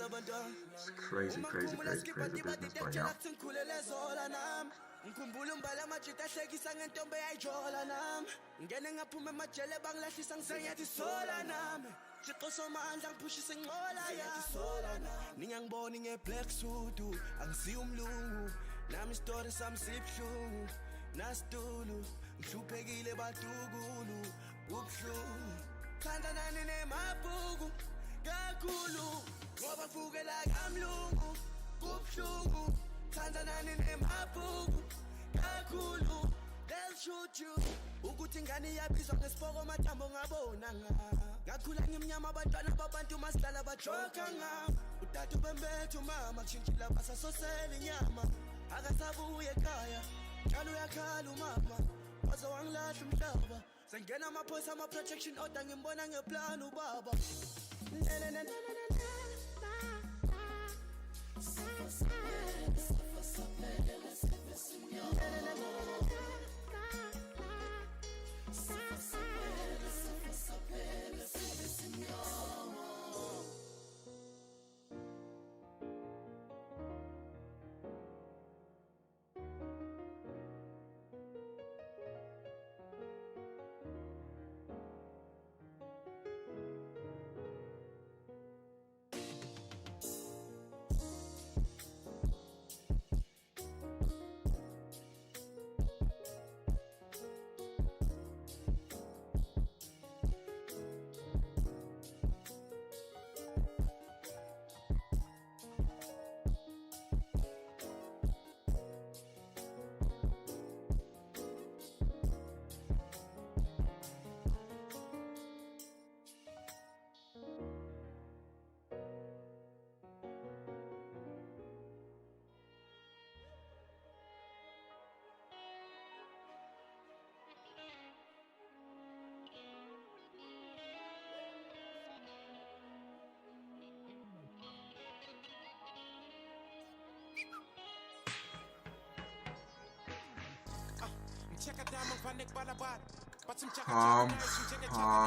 It's crazy business, but yeah. Ngikhumbula umbala amajita ahlekisa ngentombe yayijola nami ngene ngaphume emajele bangilahlisa ngisengiyathi sola nami Thixo somandla ngiphushise ngqola yami ningangiboni ngeblack suit angisiyi umlungu nami story sami sibhlungu nasitulu ngihluphekile badukulu ubhlungu khanda nani nemabhuku kakhulu ngoba fukela kamlungu ubhlungu khanda nani nemabhuku kakhulu they'll shoot you ukuthi ingane iyabizwa ngesipoko matambo ngabona ngakhula ngimnyama abantwana babantu masihlala bajoka ngam utata ubembethe umama kushintshila basasosela inyama akasabuye ekhaya njalo uyakhala umama waze wangilahla umhlaba sengena amaphoyisa ama-protection order ngimbona ngeplan ubaba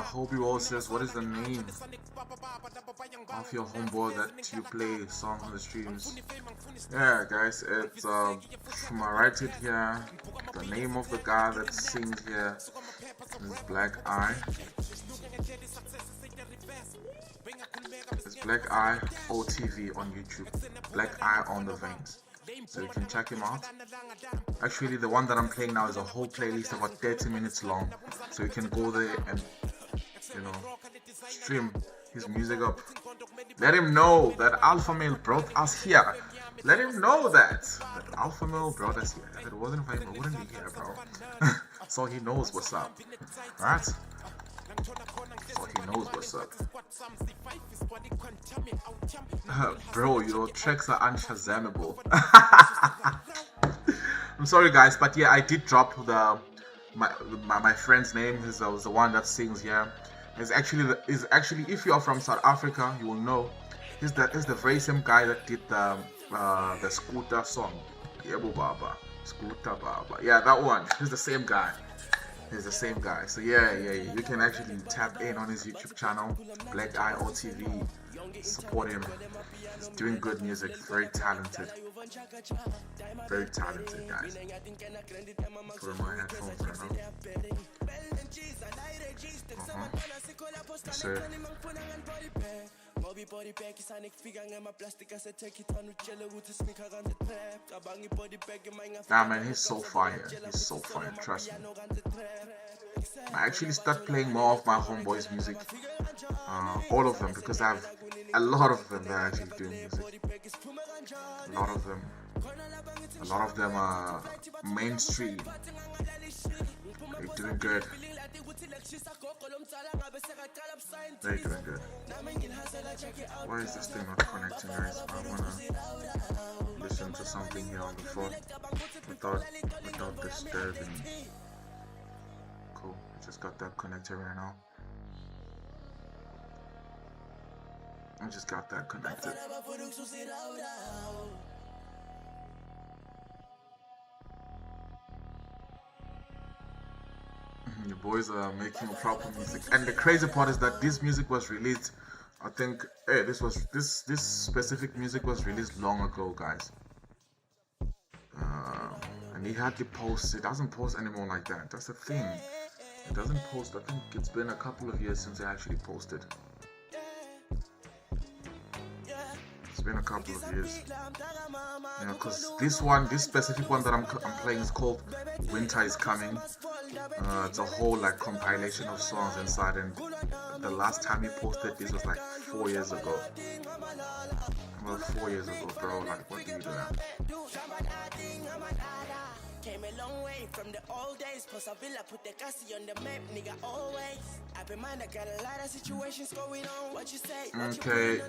Hobie Wall says, what is the name of your homeboy that you play songs on the streams? Yeah, guys, it's from I write it here. The name of the guy that sings here is Black Eye. It's Black Eye OTV on YouTube. Black Eye on the Veins. So you can check him out. Actually, the one that I'm playing now is a whole playlist about 30 minutes long. So you can go there and, you know, stream his music up. Let him know that alphaamaale brought us here. Let him know that alphaamaale brought us here. If it wasn't for him, I wouldn't be here, bro. So he knows what's up. Right? So he knows what's up. Bro, your tracks are unshazamable. I'm sorry guys, but yeah, I did drop my friend's name. He was the one that sings here. Is actually if you are from South Africa, you will know he's the very same guy that did the Scooter song. Yebo Baba, Scooter Baba. Yeah, that one. He's the same guy. He's the same guy. So yeah, you can actually tap in on his YouTube channel, Black Eye OTV. Support him. He's doing good music. Very talented. Very talented, guys. Put on my headphones right now. Yes, sir. Nah, man, he's so fire. He's so fire, trust me. I actually start playing more of my homeboys' music. All of them, because I have a lot of them that are actually doing music. A lot of them are mainstream. They're doing good. They're doing good. Why is this thing not connecting, guys? I wanna listen to something here on the phone without disturbing. Cool. I just got that connected right now. I just got that connected. Your boys are making proper music, and the crazy part is that this music was released. I think this specific music was released long ago, guys. And he hardly posts. It doesn't post anymore like that. That's the thing. It doesn't post. I think it's been a couple of years since I actually posted. It's been a couple of years. You know, because this specific one that I'm playing is called Winter is Coming. It's a whole like compilation of songs inside, and the last time he posted this was like 4 years ago. Well, 4 years ago, bro. Like, what do you do now? Came a long way from the old days. Plus I will put the Cassie on the map, nigga, always. I be mind, I got a lot of situations going on. What you say? Okay,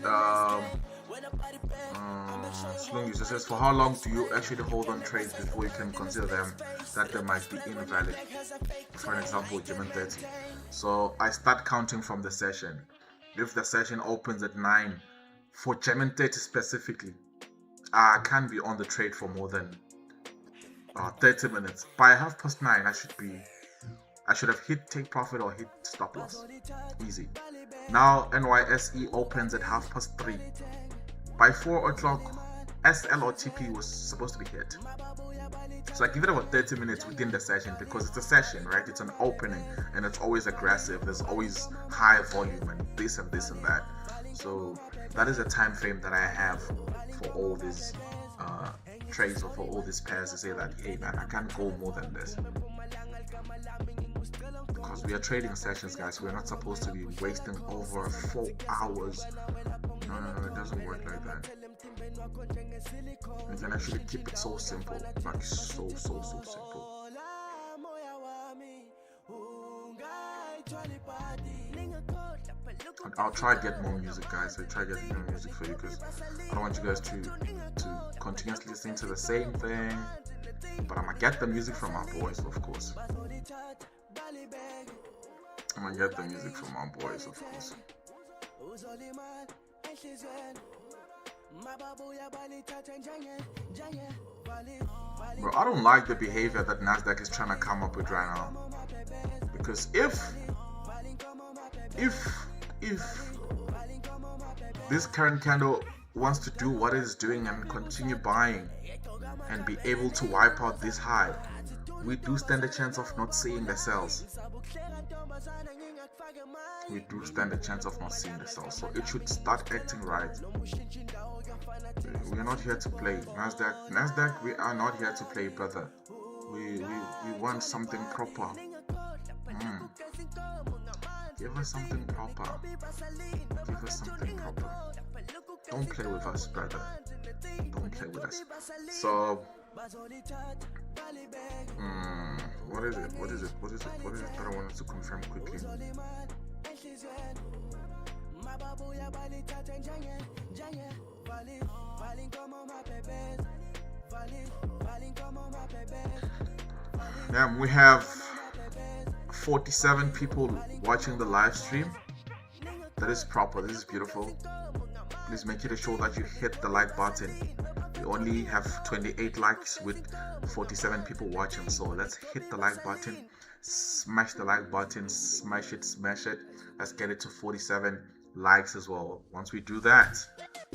Slungy says, for how long do you actually hold on trades before you can consider them that they might be invalid? For an example, USDXXX. So I start counting from the session. If the session opens at 9, for USDXXX specifically, I can't be on the trade for more than 30 minutes. By 9:30, I should have hit take profit or hit stop loss. Easy. Now NYSE opens at 3:30. By 4 o'clock, SL or TP was supposed to be hit. So I give it about 30 minutes within the session, because it's a session, right? It's an opening, and it's always aggressive. There's always high volume and this and this and that. So that is a time frame that I have for all these trades, or for all these pairs, to say that, hey man, I can't go more than this, because we are trading sessions, guys. We're not supposed to be wasting over 4 hours. No, it doesn't work like that. You can actually keep it so simple, like so simple. I'll try to get more music, guys. I'll try to get more music for you, because I don't want you guys to continuously listen to the same thing. But I'm gonna get the music from our boys, of course. I'm gonna get the music from our boys, of course. Bro, I don't like the behavior that NASDAQ is trying to come up with right now. Because if this current candle wants to do what it is doing and continue buying and be able to wipe out this high, we do stand a chance of not seeing the sells. We do stand a chance of not seeing the sells. So it should start acting right. We are not here to play. NASDAQ, we are not here to play, brother. We want something proper. Give us something proper. Give us something proper. Don't play with us, brother. Don't play with us. So, what is it that I wanted to confirm quickly? Yeah, we have 47 people watching the live stream. That is proper. This is beautiful. Please make sure that you hit the like button. We only have 28 likes with 47 people watching, so let's hit the like button. Smash the like button. Smash it. Let's get it to 47 likes as well. Once we do that,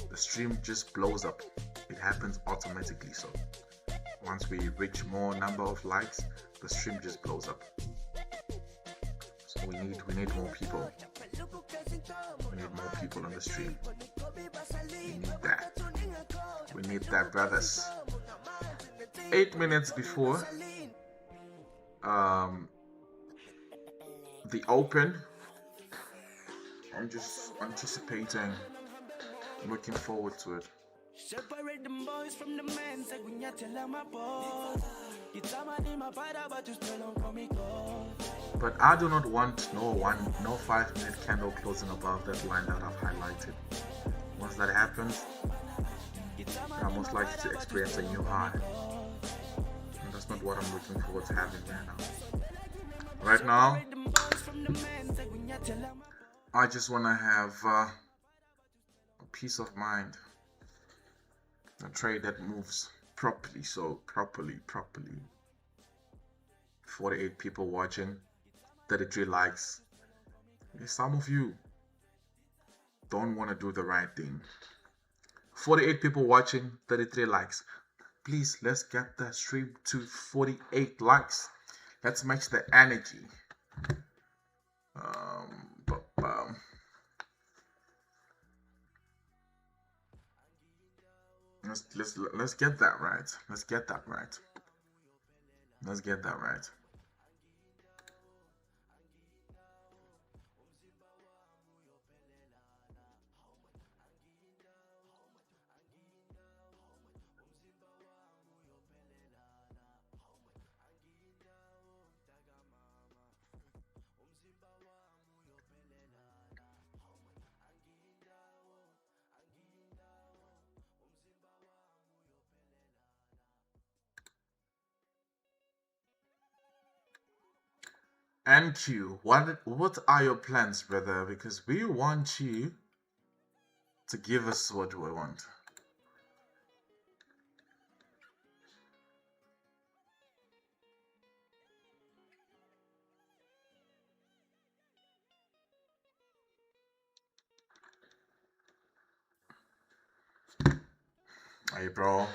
the stream just blows up. It happens automatically. So once we reach more number of likes, the stream just blows up. So we need more people. We need more people on the stream. We need that, brothers. 8 minutes before the open, I'm just anticipating, looking forward to it. Separate them boys from the men, say when you tell my boss. But I do not want no 5-minute candle closing above that line that I've highlighted. Once that happens, I'm most likely to experience a new high. And that's not what I'm looking forward to having right now. I just want to have a peace of mind. A trade that moves properly. 48 people watching, 33 likes. Some of you don't want to do the right thing. 48 people watching, 33 likes. Please, let's get the stream to 48 likes. Let's match the energy. Let's get that right. Let's get that right. NQ, what are your plans, brother? Because we want you to give us what we want. Hey, bro.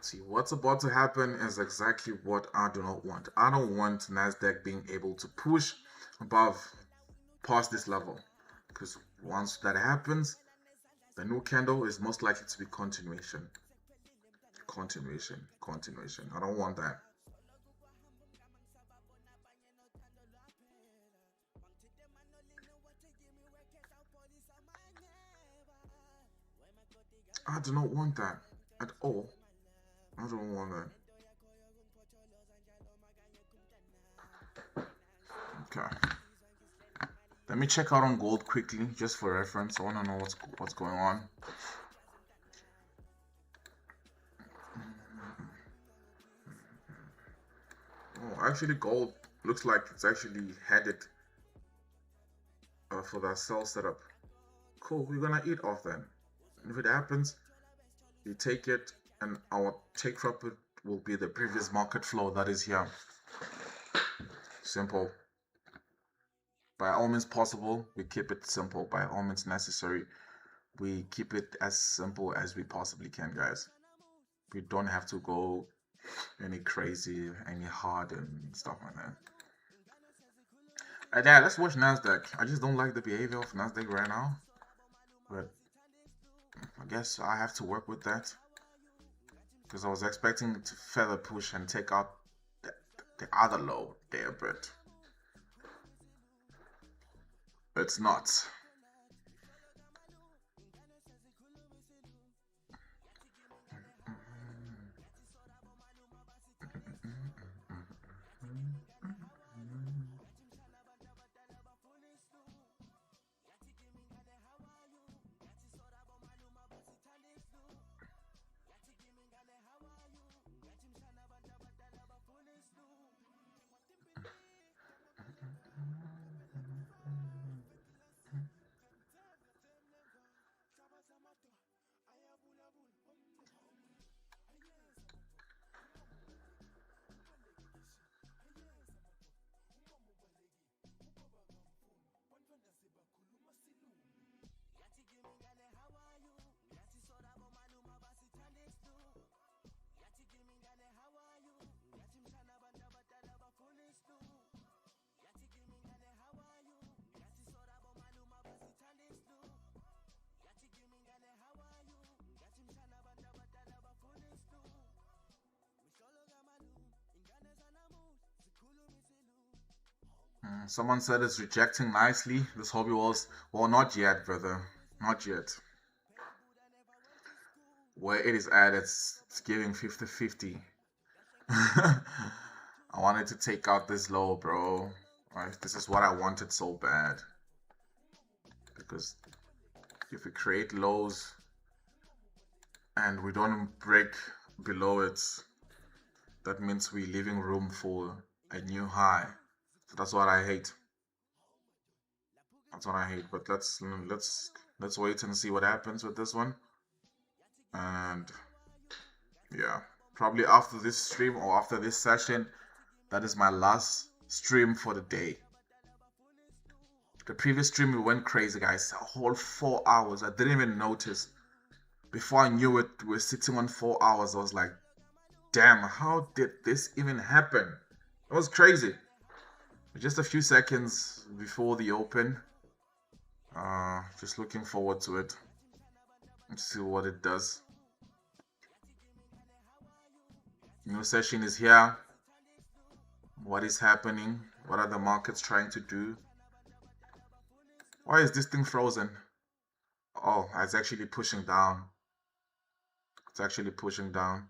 See, what's about to happen is exactly what I do not want. I don't want NASDAQ being able to push past this level, because once that happens, the new candle is most likely to be continuation. continuation. I don't want that. I do not want that at all. I don't want that. Okay. Let me check out on gold quickly, just for reference. I want to know what's going on. Oh, actually, gold looks like it's actually headed for that sell setup. Cool. We're gonna eat off then. If it happens, you take it, and our take profit will be the previous market flow that is here. Simple. By all means possible, we keep it simple. By all means necessary, we keep it as simple as we possibly can, guys. We don't have to go any crazy, any hard and stuff like that. Yeah, let's watch NASDAQ. I just don't like the behavior of NASDAQ right now, but I guess I have to work with that, because I was expecting to further push and take out the other low there, but it's not. Someone said it's rejecting nicely. This hobby was, well, not yet, brother. Not yet. Where it is at, it's giving 50-50. I wanted to take out this low, bro. Right, this is what I wanted so bad. Because if we create lows and we don't break below it, that means we're leaving room for a new high. So that's what I hate. That's what I hate. But let's wait and see what happens with this one. And yeah, probably after this stream or after this session, that is my last stream for the day. The previous stream we went crazy, guys. A whole 4 hours. I didn't even notice. Before I knew it, we were sitting on 4 hours. I was like, damn, how did this even happen? It was crazy. Just a few seconds before the open. Just looking forward to it. Let's see what it does. New session is here. What is happening? What are the markets trying to do? Why is this thing frozen? Oh, it's actually pushing down. It's actually pushing down.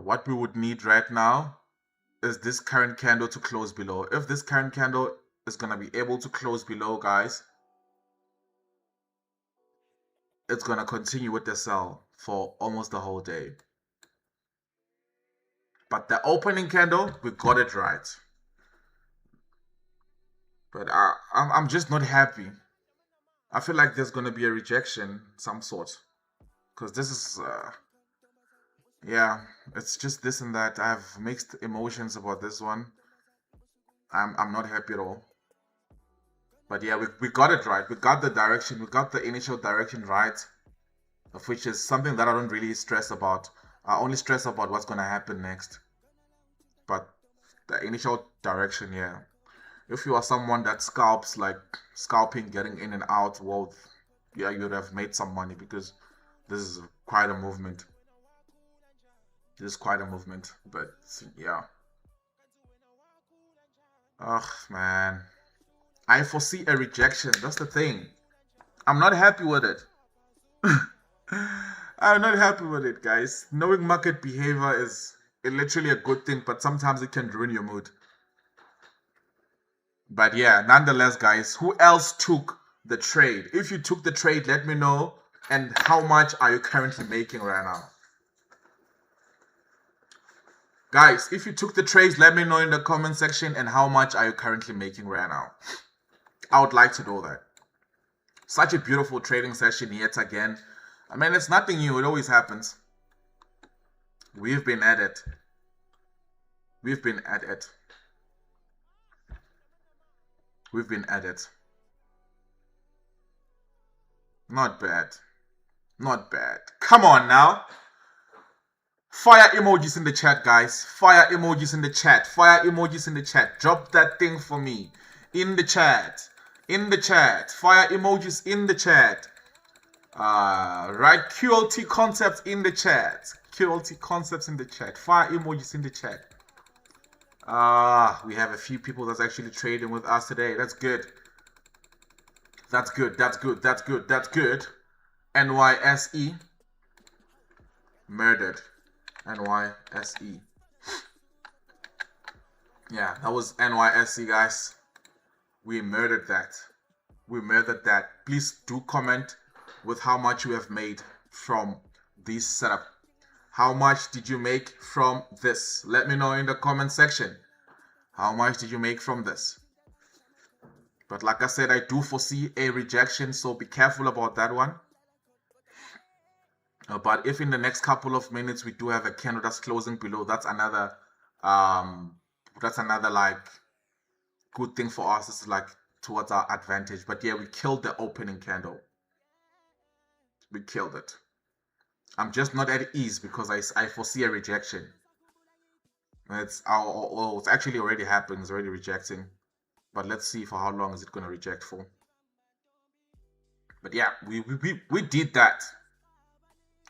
What we would need right now is this current candle to close below. If this current candle is going to be able to close below, guys, it's going to continue with the sell for almost the whole day. But the opening candle, we got it right. But I'm just not happy. I feel like there's going to be a rejection, some sort. Because this is, yeah, it's just this and that. I have mixed emotions about this one. I'm not happy at all. But yeah, we got it right. We got the direction. We got the initial direction right. Of which is something that I don't really stress about. I only stress about what's going to happen next. But the initial direction, yeah. If you are someone that scalps, like scalping, getting in and out, well, yeah, you'd have made some money, because this is quite a movement. It is quite a movement, but yeah. Oh man, I foresee a rejection. That's the thing. I'm not happy with it. I'm not happy with it, guys. Knowing market behavior is literally a good thing, but sometimes it can ruin your mood. But yeah, nonetheless, guys, who else took the trade? If you took the trade, let me know. And how much are you currently making right now? Guys, if you took the trades, let me know in the comment section. And how much are you currently making right now? I would like to know that. Such a beautiful trading session yet again. I mean, it's nothing new. It always happens. We've been at it. We've been at it. We've been at it. Not bad. Not bad. Come on now. Fire emojis in the chat, guys. Fire emojis in the chat. Fire emojis in the chat. Drop that thing for me. In the chat. In the chat. Fire emojis in the chat. Right. QLT concepts in the chat. QLT concepts in the chat. Fire emojis in the chat. We have a few people that's actually trading with us today. That's good. That's good. That's good. That's good. That's good. NYSE. Murdered. NYSE. Yeah, that was NYSE, guys. We murdered that. We murdered that. Please do comment with how much you have made from this setup. How much did you make from this? Let me know in the comment section. How much did you make from this? But like I said, I do foresee a rejection, so be careful about that one. But if in the next couple of minutes we do have a candle that's closing below, that's another like good thing for us. This is like towards our advantage. But yeah, we killed the opening candle. We killed it. I'm just not at ease because I foresee a rejection. It's actually already happened. It's already rejecting. But let's see for how long is it going to reject for. But yeah, we did that.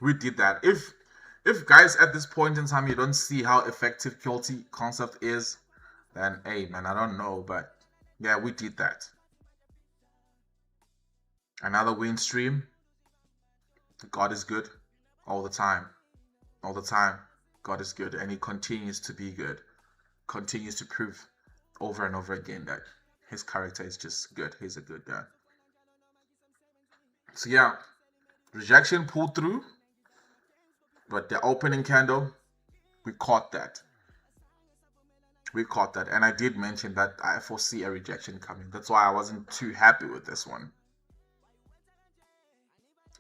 We did that. If guys at this point in time you don't see how effective QLT concept is, then hey man, I don't know. But yeah, we did that. Another win stream. God is good all the time. All the time. God is good, and he continues to be good. Continues to prove over and over again that his character is just good. He's a good guy. So yeah, rejection pulled through, but the opening candle, we caught that. We caught that, and I did mention that I foresee a rejection coming. That's why I wasn't too happy with this one.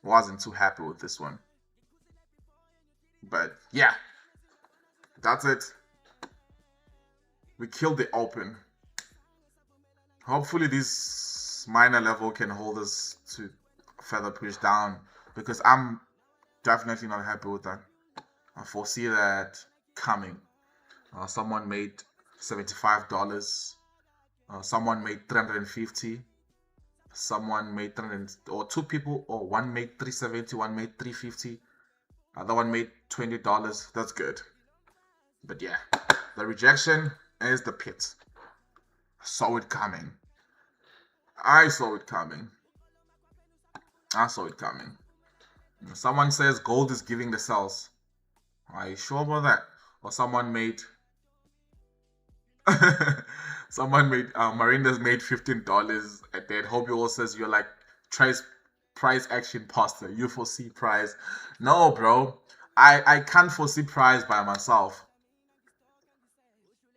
Wasn't too happy with this one. But yeah, that's it. We killed the open. Hopefully this minor level can hold us to further push down, because I'm definitely not happy with that. I foresee that coming. Someone made $75. Someone made $350. Someone made 300, or two people, or one made $370, one made $350. Other one made $20. That's good. But yeah, the rejection is the pit. Saw it coming. I saw it coming. I saw it coming. Someone says gold is giving the sells. Are you sure about that? Or someone made Marinda's made $15, and then Hobby all says you're like price action pasta. You foresee price. No, bro. I can't foresee price by myself.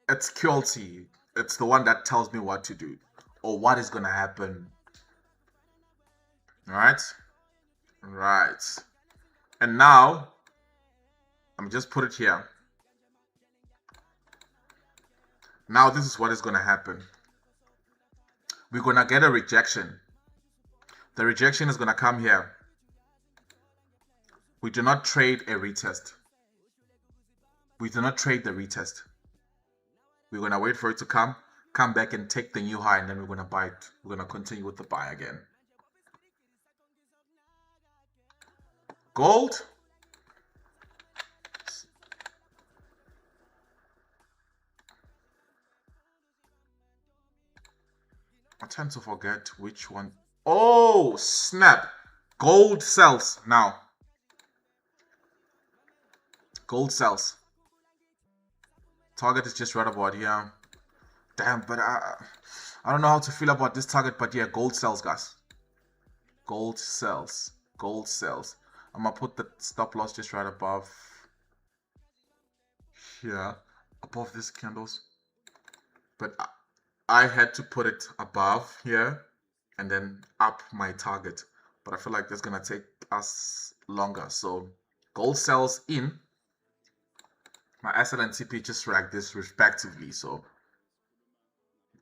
It's QLT. It's the one that tells me what to do or what is gonna happen. Alright? Right. And now I'm just put it here. Now this is what is gonna happen. We're gonna get a rejection. The rejection is gonna come here. We do not trade a retest. We do not trade the retest. We're gonna wait for it to come back and take the new high, and then we're gonna buy it. We're gonna continue with the buy again. Gold. I tend to forget which one. Oh, snap. Gold sells now. Gold sells. Target is just right about here. Damn, but I don't know how to feel about this target, but yeah, gold sells, guys. Gold sells. Gold sells. I'm gonna put the stop loss just right above here, above these candles. But I had to put it above here and then up my target. But I feel like that's gonna take us longer. So gold sells in. My asset and TP just react this respectively. So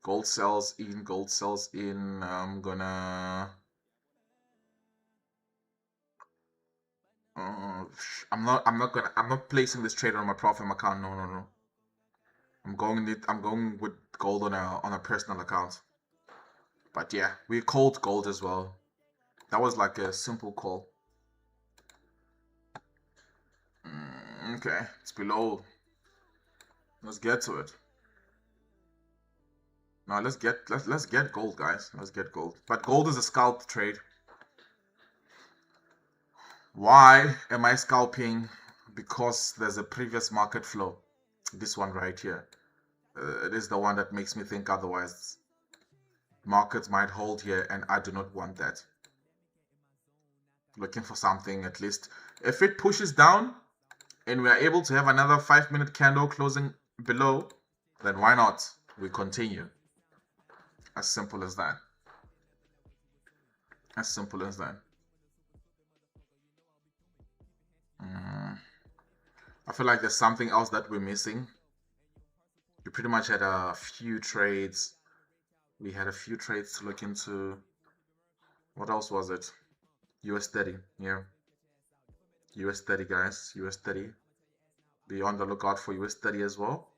gold sells in, gold sells in. I'm not placing this trade on my profit account. No, no, no. I'm going with gold on a personal account. But yeah, we called gold as well. That was like a simple call. Okay, it's below. Let's get to it. Now let's get gold, guys. Let's get gold. But gold is a scalp trade. Why am I scalping? Because there's a previous market flow. This one right here. It is the one that makes me think otherwise. Markets might hold here, and I do not want that. Looking for something at least. If it pushes down and we are able to have another 5-minute candle closing below, then why not? We continue. As simple as that. As simple as that. I feel like there's something else that we're missing. We pretty much had a few trades. We had a few trades to look into. What else was it? US30, yeah. US30, guys. US30. Be on the lookout for US30 as well.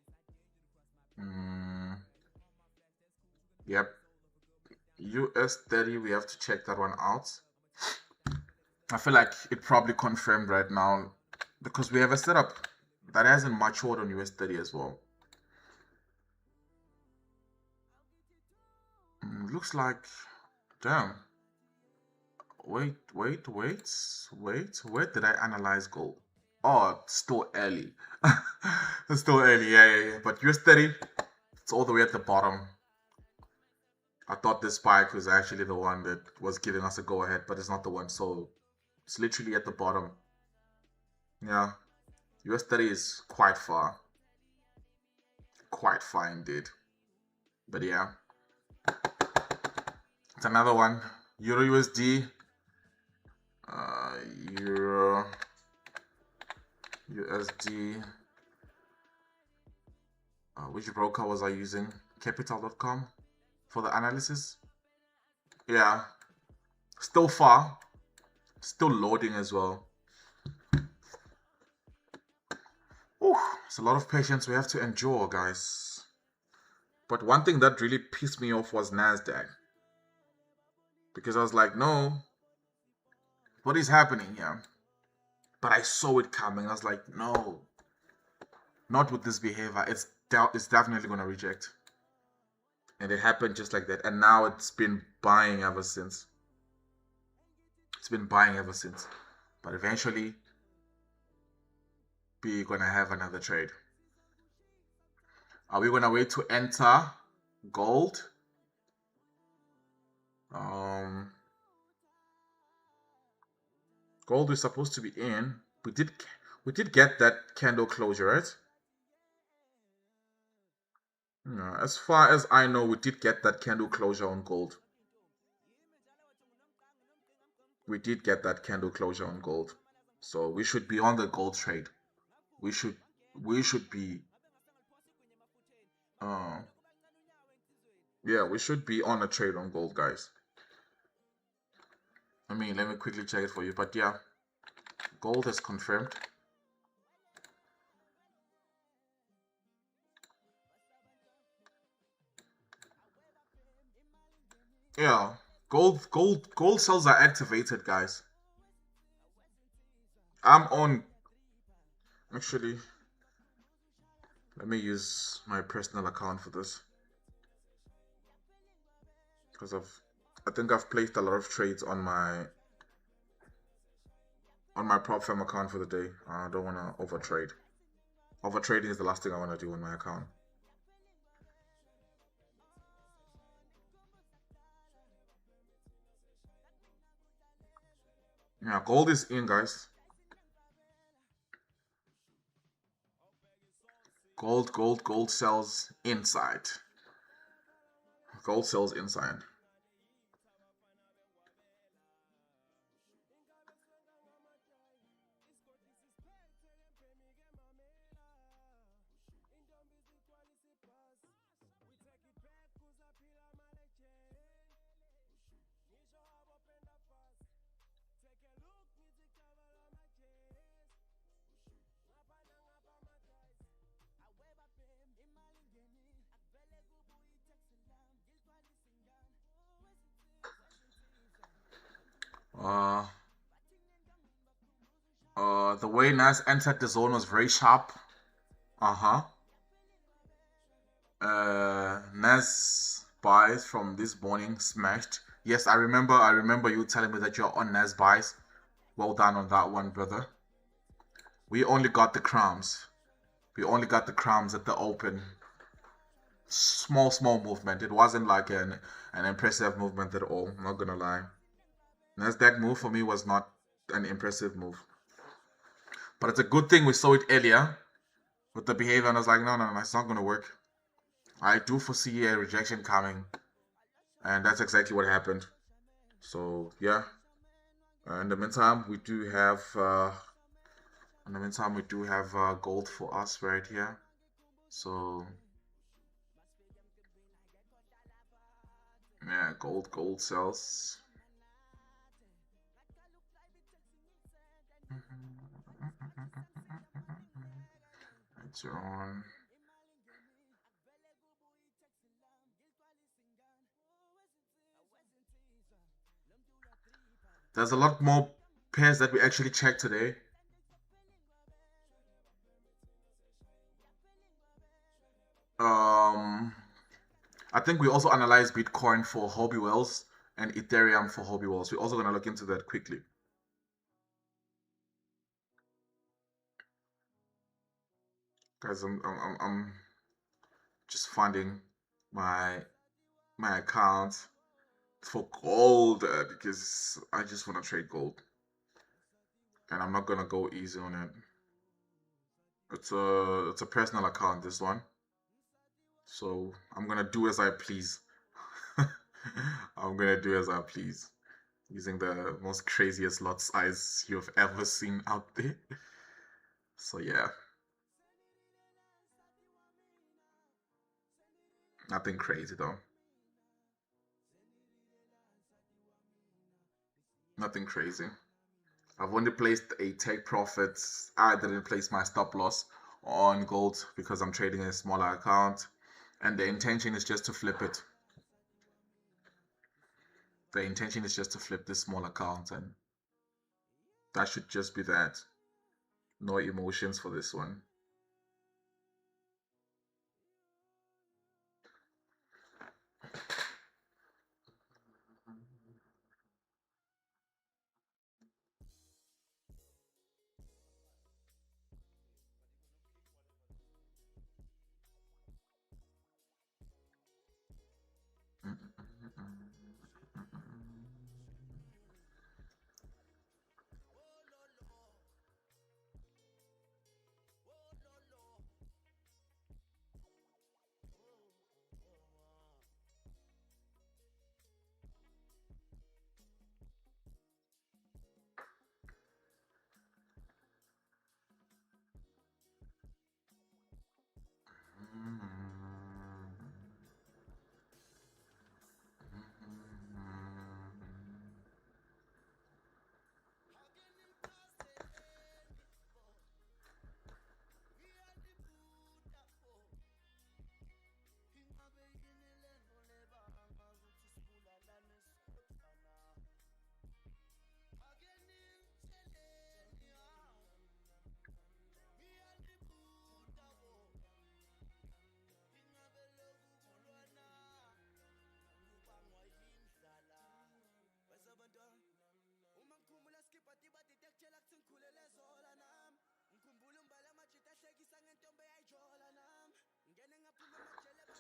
Yep. US30, we have to check that one out. I feel like it probably confirmed right now because we have a setup that hasn't matured on US30 as well. Looks like, damn. Wait. Where did I analyze gold? Oh, it's still early. It's still early, yeah. But US30, it's all the way at the bottom. I thought this spike was actually the one that was giving us a go ahead, but it's not the one. So it's literally at the bottom. Yeah, US30 is quite far. Quite far indeed. But yeah, it's another one. Euro USD. Euro USD. Which broker was I using? Capital.com for the analysis. Yeah, still far. Still loading as well. Ooh, it's a lot of patience we have to endure, guys. But one thing that really pissed me off was NASDAQ. Because I was like, no, what is happening here? But I saw it coming. I was like, no, not with this behavior. It's definitely going to reject. And it happened just like that. And now it's been buying ever since. It's been buying ever since. But eventually, we're going to have another trade. Are we going to wait to enter gold? Gold is supposed to be in. We did get that candle closure, right? No, as far as I know, we did get that candle closure on gold. We did get that candle closure on gold. So we should be on the gold trade. We should be yeah, we should be on a trade on gold, guys. I mean, let me quickly check it for you, but yeah, gold is confirmed. Yeah, gold cells are activated, guys. I'm on. Actually, let me use my personal account for this. because I think I've placed a lot of trades on my prop firm account for the day. I don't want to overtrade. Overtrading is the last thing I want to do on my account. Yeah, gold is in, guys. Gold sells inside. Gold sells inside. The way NAS entered the zone was very sharp. NAS buys from this morning smashed. Yes, I remember you telling me that you're on NAS buys. Well done on that one, brother. We only got the crumbs. We only got the crumbs at the open. Small movement. It wasn't like an impressive movement at all. I'm not gonna lie. Nasdaq move for me was not an impressive move. But it's a good thing we saw it earlier with the behavior, and I was like, no, it's not gonna work. I do foresee a rejection coming, and that's exactly what happened. So yeah. In the meantime, we do have gold for us right here. So yeah, gold sells. It's on. There's a lot more pairs that we actually checked today. I think we also analyzed Bitcoin for hobby wells and Ethereum for hobby wells. We're also gonna look into that quickly. Guys, I'm just finding my account for gold because I just want to trade gold, and I'm not gonna go easy on it. It's a personal account, this one, so I'm gonna do as I please. I'm gonna do as I please, using the most craziest lot size you've ever seen out there. So yeah, nothing crazy though. Nothing crazy. I've only placed a take profit. I didn't place my stop loss on gold because I'm trading a smaller account, and the intention is just to flip it. The intention is just to flip this small account, and that should just be that. No emotions for this one.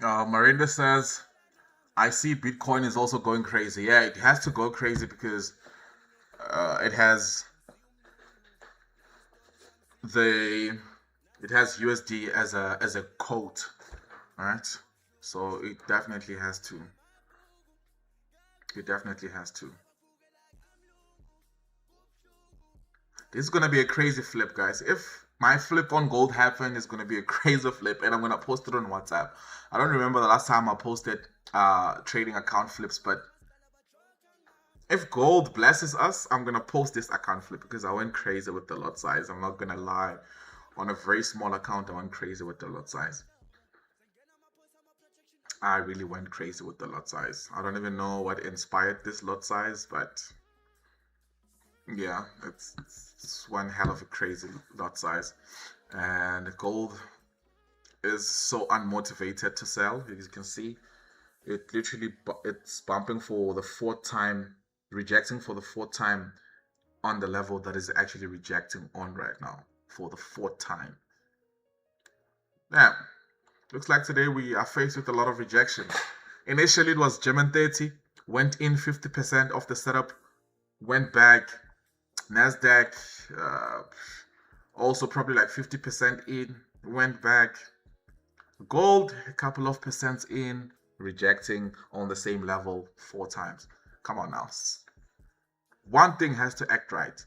Marinda says, I see Bitcoin is also going crazy. Yeah, it has to go crazy because it has USD as a quote, right? So it definitely has to. It definitely has to. This is gonna be a crazy flip, guys. If my flip on gold happen, it's gonna be a crazy flip, and I'm gonna post it on WhatsApp. I don't remember the last time I posted trading account flips, but if gold blesses us, I'm gonna post this account flip because I went crazy with the lot size. I'm not gonna lie. On a very small account, I went crazy with the lot size. I really went crazy with the lot size. I don't even know what inspired this lot size, but yeah, it's one hell of a crazy lot size. And gold is so unmotivated to sell. As you can see, it's bumping for the fourth time, rejecting for the fourth time on the level that is actually rejecting on right now for the fourth time. Yeah, looks like today we are faced with a lot of rejection. Initially it was German 30, went in 50% of the setup, went back. NASDAQ also probably like 50% in, went back. Gold, a couple of percent in, rejecting on the same level 4 times. Come on now. One thing has to act right.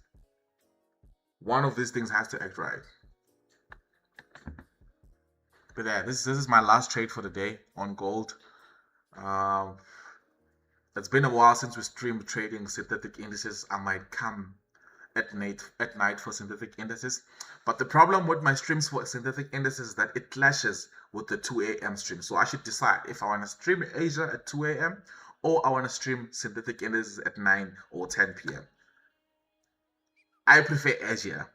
One of these things has to act right. But yeah, this is my last trade for the day on gold. It's been a while since we streamed trading synthetic indices. I might come at night for synthetic indices. But the problem with my streams for synthetic indices is that it clashes with the 2 a.m. stream. So I should decide if I want to stream Asia at 2 a.m. or I want to stream synthetic indices at 9 or 10 p.m. I prefer Asia.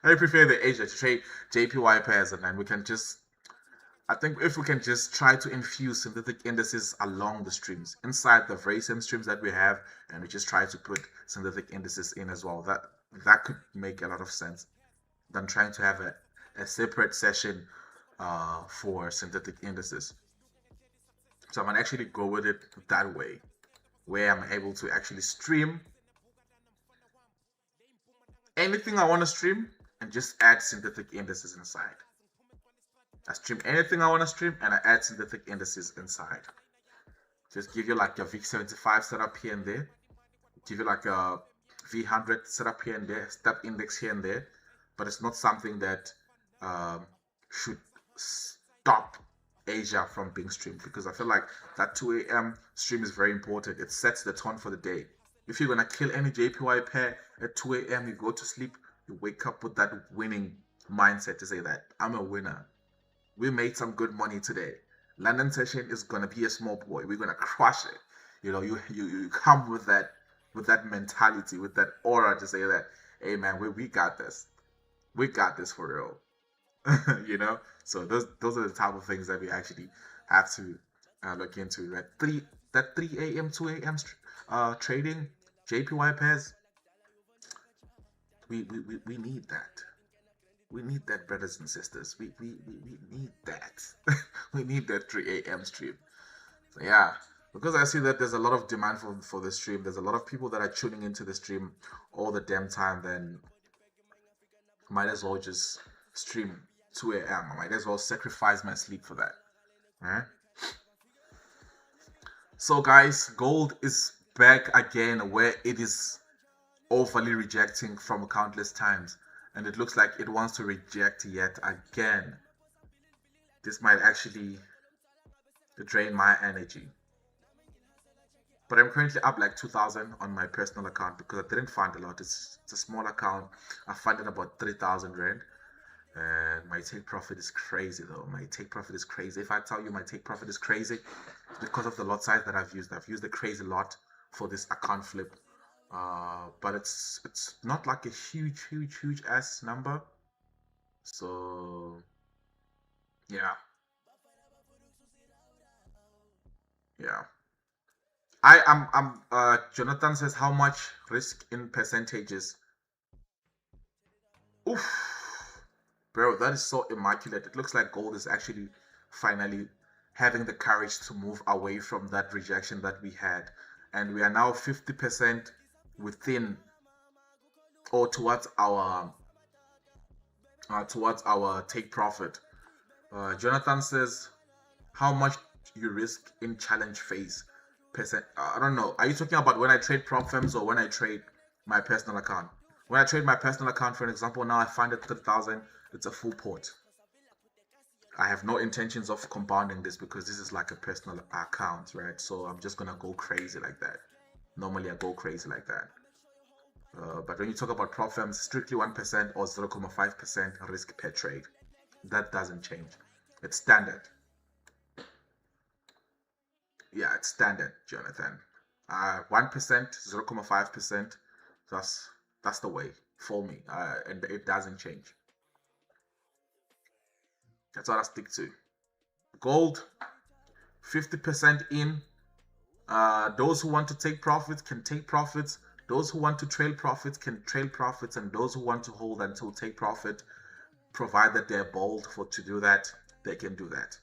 I prefer the Asia to trade JPY pairs, and then we can just, I think if we can just try to infuse synthetic indices along the streams, inside the very same streams that we have, and we just try to put synthetic indices in as well. That could make a lot of sense than trying to have a separate session for synthetic indices. So I'm gonna actually go with it that way, where I'm able to actually stream anything I want to stream and just add synthetic indices inside. I stream anything I want to stream and I add synthetic indices inside. Just give you like a V75 setup here and there. Give you like a V100 setup here and there, step index here and there. But it's not something that should stop Asia from being streamed, because I feel like that 2 a.m. stream is very important. It sets the tone for the day. If you're gonna kill any JPY pair at 2 a.m., you go to sleep, you wake up with that winning mindset to say that I'm a winner. We made some good money today. London session is gonna be a small boy. We're gonna crush it. You know, you come with that mentality, with that aura to say that, hey man, we got this. We got this for real. You know? So those are the type of things that we actually have to look into. That 3 a.m., 2 a.m. Trading, JPY pairs, we need that. We need that, brothers and sisters. We need that. We need that 3 a.m. stream. So yeah, because I see that there's a lot of demand for the stream. There's a lot of people that are tuning into the stream all the damn time. Then might as well just stream 2 a.m. I might as well sacrifice my sleep for that. Alright. So guys, gold is back again where it is overly rejecting from countless times. And it looks like it wants to reject yet again. This might actually drain my energy. But I'm currently up like 2,000 on my personal account because I didn't fund a lot. It's a small account. I funded about 3,000 Rand. And my take profit is crazy though. My take profit is crazy. If I tell you my take profit is crazy, it's because of the lot size that I've used. I've used a crazy lot for this account flip. But it's not like a huge ass number. So yeah. Jonathan says how much risk in percentages. Oof. Bro, that is so immaculate. It looks like gold is actually finally having the courage to move away from that rejection that we had, and we are now 50% within or towards our take profit. Jonathan says, how much you risk in challenge phase percent? I don't know. Are you talking about when I trade prop firms or when I trade my personal account? When I trade my personal account, for an example, now I find it 3,000. It's a full port. I have no intentions of compounding this because this is like a personal account, right? So I'm just gonna go crazy like that. Normally I go crazy like that. But when you talk about prop firms, strictly 1% or 0.5% risk per trade. That doesn't change. It's standard. Yeah, it's standard, Jonathan. 1%, 0.5%. That's the way for me, and it doesn't change. That's what I stick to. Gold, 50% in. Those who want to take profits can take profits. Those who want to trail profits can trail profits, and those who want to hold until take profit, provided they're bold to do that, they can do that.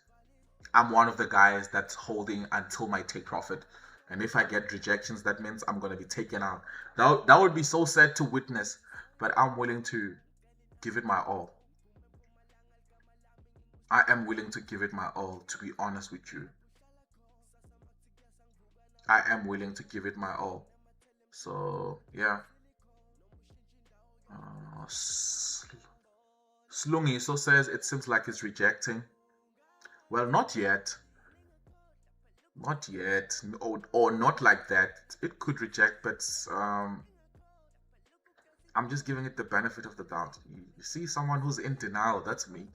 I'm one of the guys that's holding until my take profit, and if I get rejections, that means I'm going to be taken out. That would be so sad to witness, but I'm willing to give it my all. I am willing to give it my all, to be honest with you. I am willing to give it my all. So yeah. Slungy so says it seems like it's rejecting. Well, not yet. Not yet. Or not like that. It could reject, but I'm just giving it the benefit of the doubt. You see someone who's in denial, that's me.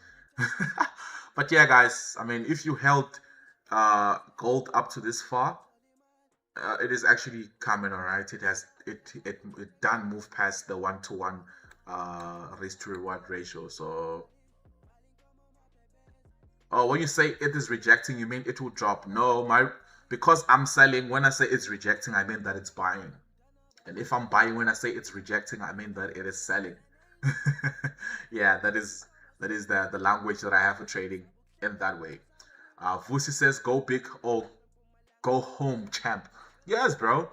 But yeah, guys, I mean, if you held gold up to this far, it is actually coming, all right. It done move past the 1-to-1 risk to reward ratio. So when you say it is rejecting, you mean it will drop? No, because I'm selling, when I say it's rejecting, I mean that it's buying. And if I'm buying, when I say it's rejecting, I mean that it is selling. Yeah, that is the language that I have for trading in that way. Vusi says, go big or go home, champ. Yes, bro.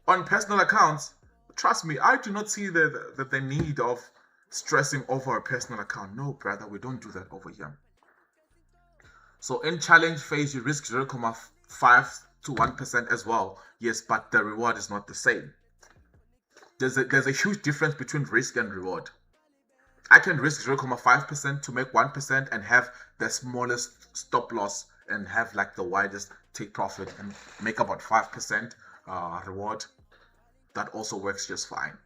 On personal accounts, trust me, I do not see the need of stressing over a personal account. No, brother, we don't do that over here. So in challenge phase, you risk 0.5 to 1% as well. Yes, but the reward is not the same. There's a huge difference between risk and reward. I can risk 0.5% to make 1% and have the smallest stop loss and have like the widest take profit and make about 5% reward. That also works just fine.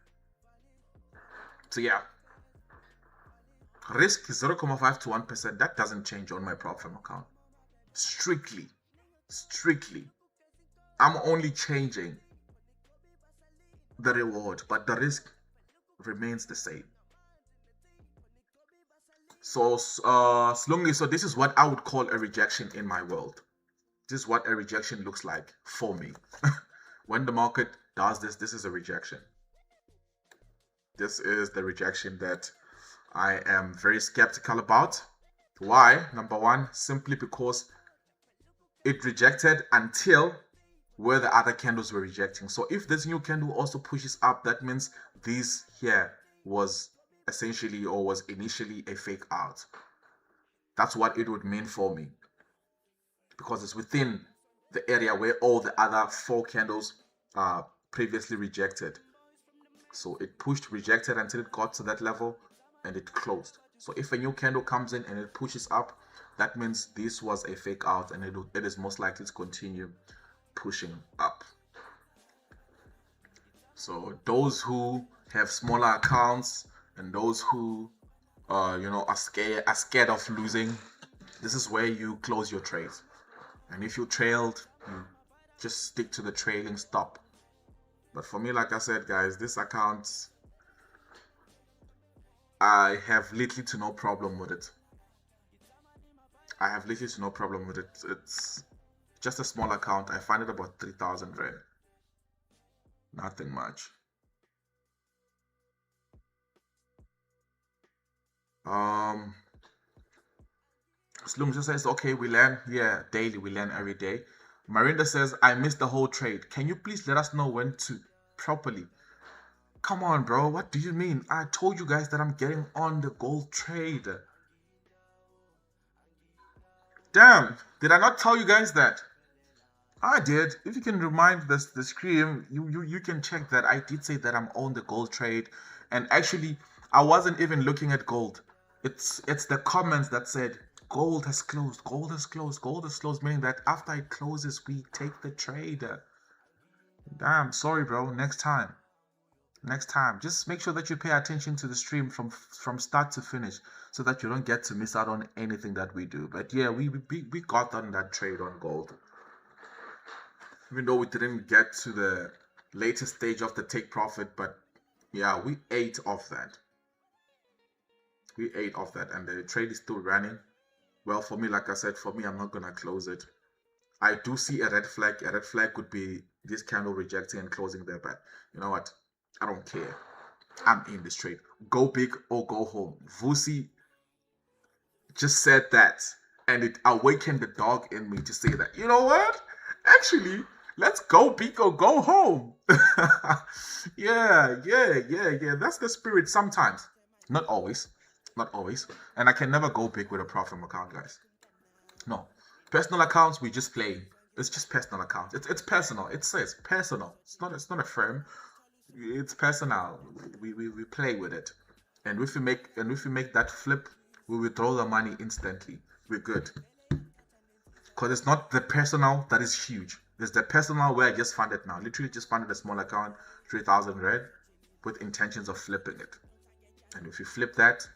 So yeah, risk 0.5 to 1%. That doesn't change on my prop firm account. Strictly, I'm only changing the reward, but the risk remains the same. So Slungy, so this is what I would call a rejection in my world. This is what a rejection looks like for me. When the market does this is a rejection. This is the rejection that I am very skeptical about. Why? Number one, simply because it rejected until where the other candles were rejecting. So if this new candle also pushes up, that means this here was essentially or was initially a fake out. That's what it would mean for me, because it's within the area where all the other 4 candles previously rejected. So it pushed, rejected until it got to that level and it closed. So if a new candle comes in and it pushes up, that means this was a fake out, and it is most likely to continue pushing up. So those who have smaller accounts and those who are scared of losing, this is where you close your trades. And if you trailed, you just stick to the trailing stop. But for me, like I said, guys, this account, I have little to no problem with it. It's just a small account. I find it about 3,000 rand. Nothing much. Sloom just says, okay, we learn. Yeah, daily. We learn every day. Marinda says, I missed the whole trade. Can you please let us know when to properly? Come on, bro. What do you mean? I told you guys that I'm getting on the gold trade. Damn. Did I not tell you guys that? I did. If you can remind the screen, you can check that I did say that I'm on the gold trade. And actually, I wasn't even looking at gold. It's the comments that said gold has closed, gold has closed, gold has closed, meaning that after it closes, we take the trade. Damn, sorry, bro. Next time. Next time. Just make sure that you pay attention to the stream from start to finish so that you don't get to miss out on anything that we do. But yeah, we got on that trade on gold. Even though we didn't get to the latest stage of the take profit, but yeah, we ate off that. We ate off that, and the trade is still running. Well, for me, like I said, for me, I'm not gonna close it. I do see a red flag. A red flag could be this candle rejecting and closing there, but you know what? I don't care. I'm in this trade. Go big or go home. Vusi just said that, and it awakened the dog in me to say that. You know what? Actually, let's go big or go home. Yeah. That's the spirit sometimes. Not always. Not always. And I can never go big with a profit account, guys. No. Personal accounts, we just play. It's just personal accounts. It's personal. It says personal. It's not a firm. It's personal. We play with it. And if we make that flip, we withdraw the money instantly. We're good. Because it's not the personal that is huge. There's the personal where I just funded now. Literally just funded a small account, 3,000 red, with intentions of flipping it. And if you flip that,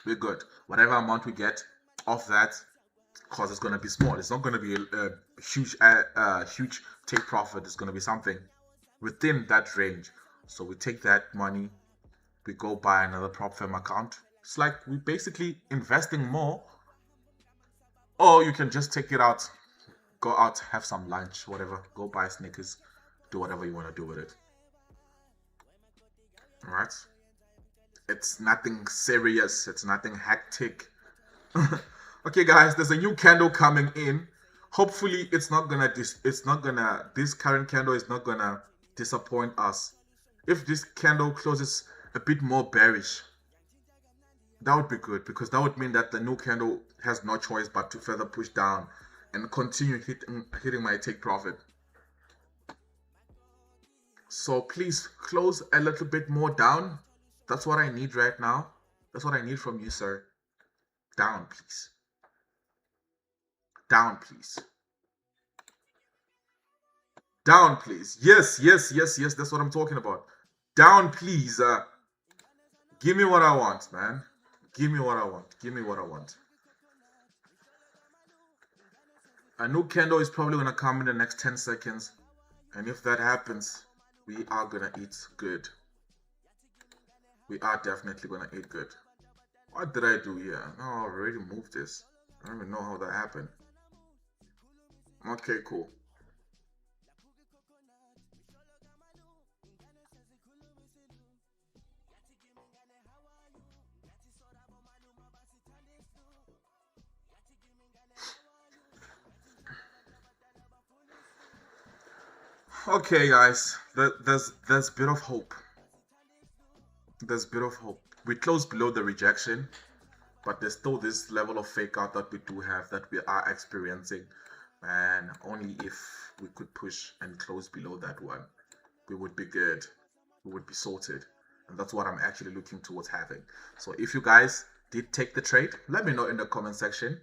we're good. Whatever amount we get off that, because it's going to be small. It's not going to be a huge take profit. It's going to be something within that range. So we take that money, we go buy another prop firm account. It's like we're basically investing more. Or you can just take it out, go out, have some lunch, whatever. Go buy Snickers, do whatever you want to do with it. Alright? It's nothing serious. It's nothing hectic. Okay, guys, there's a new candle coming in. Hopefully, this current candle is not gonna disappoint us. If this candle closes a bit more bearish, that would be good, because that would mean that the new candle has no choice but to further push down and continue hitting my take profit. So please close a little bit more down. That's what I need right now. That's what I need from you, sir. Down, please. Down, please. Down, please. Yes. That's what I'm talking about. Down, please. Give me what I want, man. Give me what I want. Give me what I want. A new candle is probably going to come in the next 10 seconds. And if that happens, we are going to eat good. We are definitely going to eat good. What did I do here? No, I already moved this. I don't even know how that happened. Okay, cool. Okay, guys, there's a bit of hope. There's a bit of hope. We closed below the rejection, but there's still this level of fake out that we do have, that we are experiencing. And only if we could push and close below that one, we would be good. We would be sorted. And that's what I'm actually looking towards having. So if you guys did take the trade, let me know in the comment section.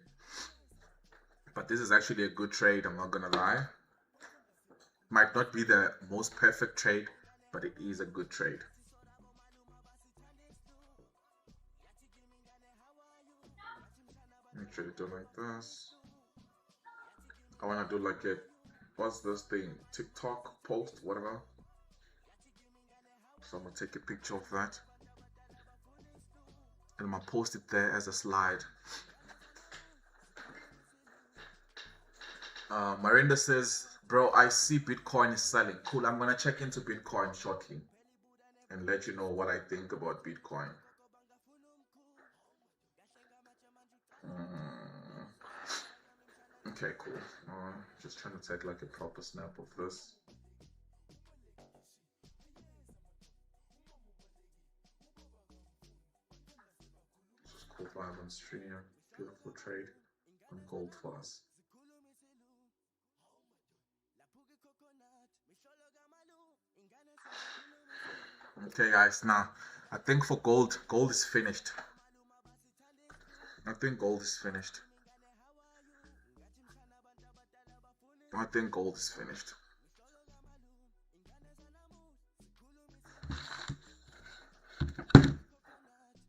But this is actually a good trade, I'm not gonna lie. Might not be the most perfect trade, but it is a good trade. Actually do like this. I want to do like a, what's this thing, TikTok post, whatever. So I'm gonna take a picture of that and I'm gonna post it there as a slide. Marinda says, bro, I see Bitcoin is selling. Cool, I'm gonna check into Bitcoin shortly and let you know what I think about Bitcoin. Okay, cool. Just trying to take like a proper snap of this. This is cool vibe on stream. Beautiful trade on gold for us. Okay, guys. Now, I think for gold is finished. I think gold is finished. I think gold is finished.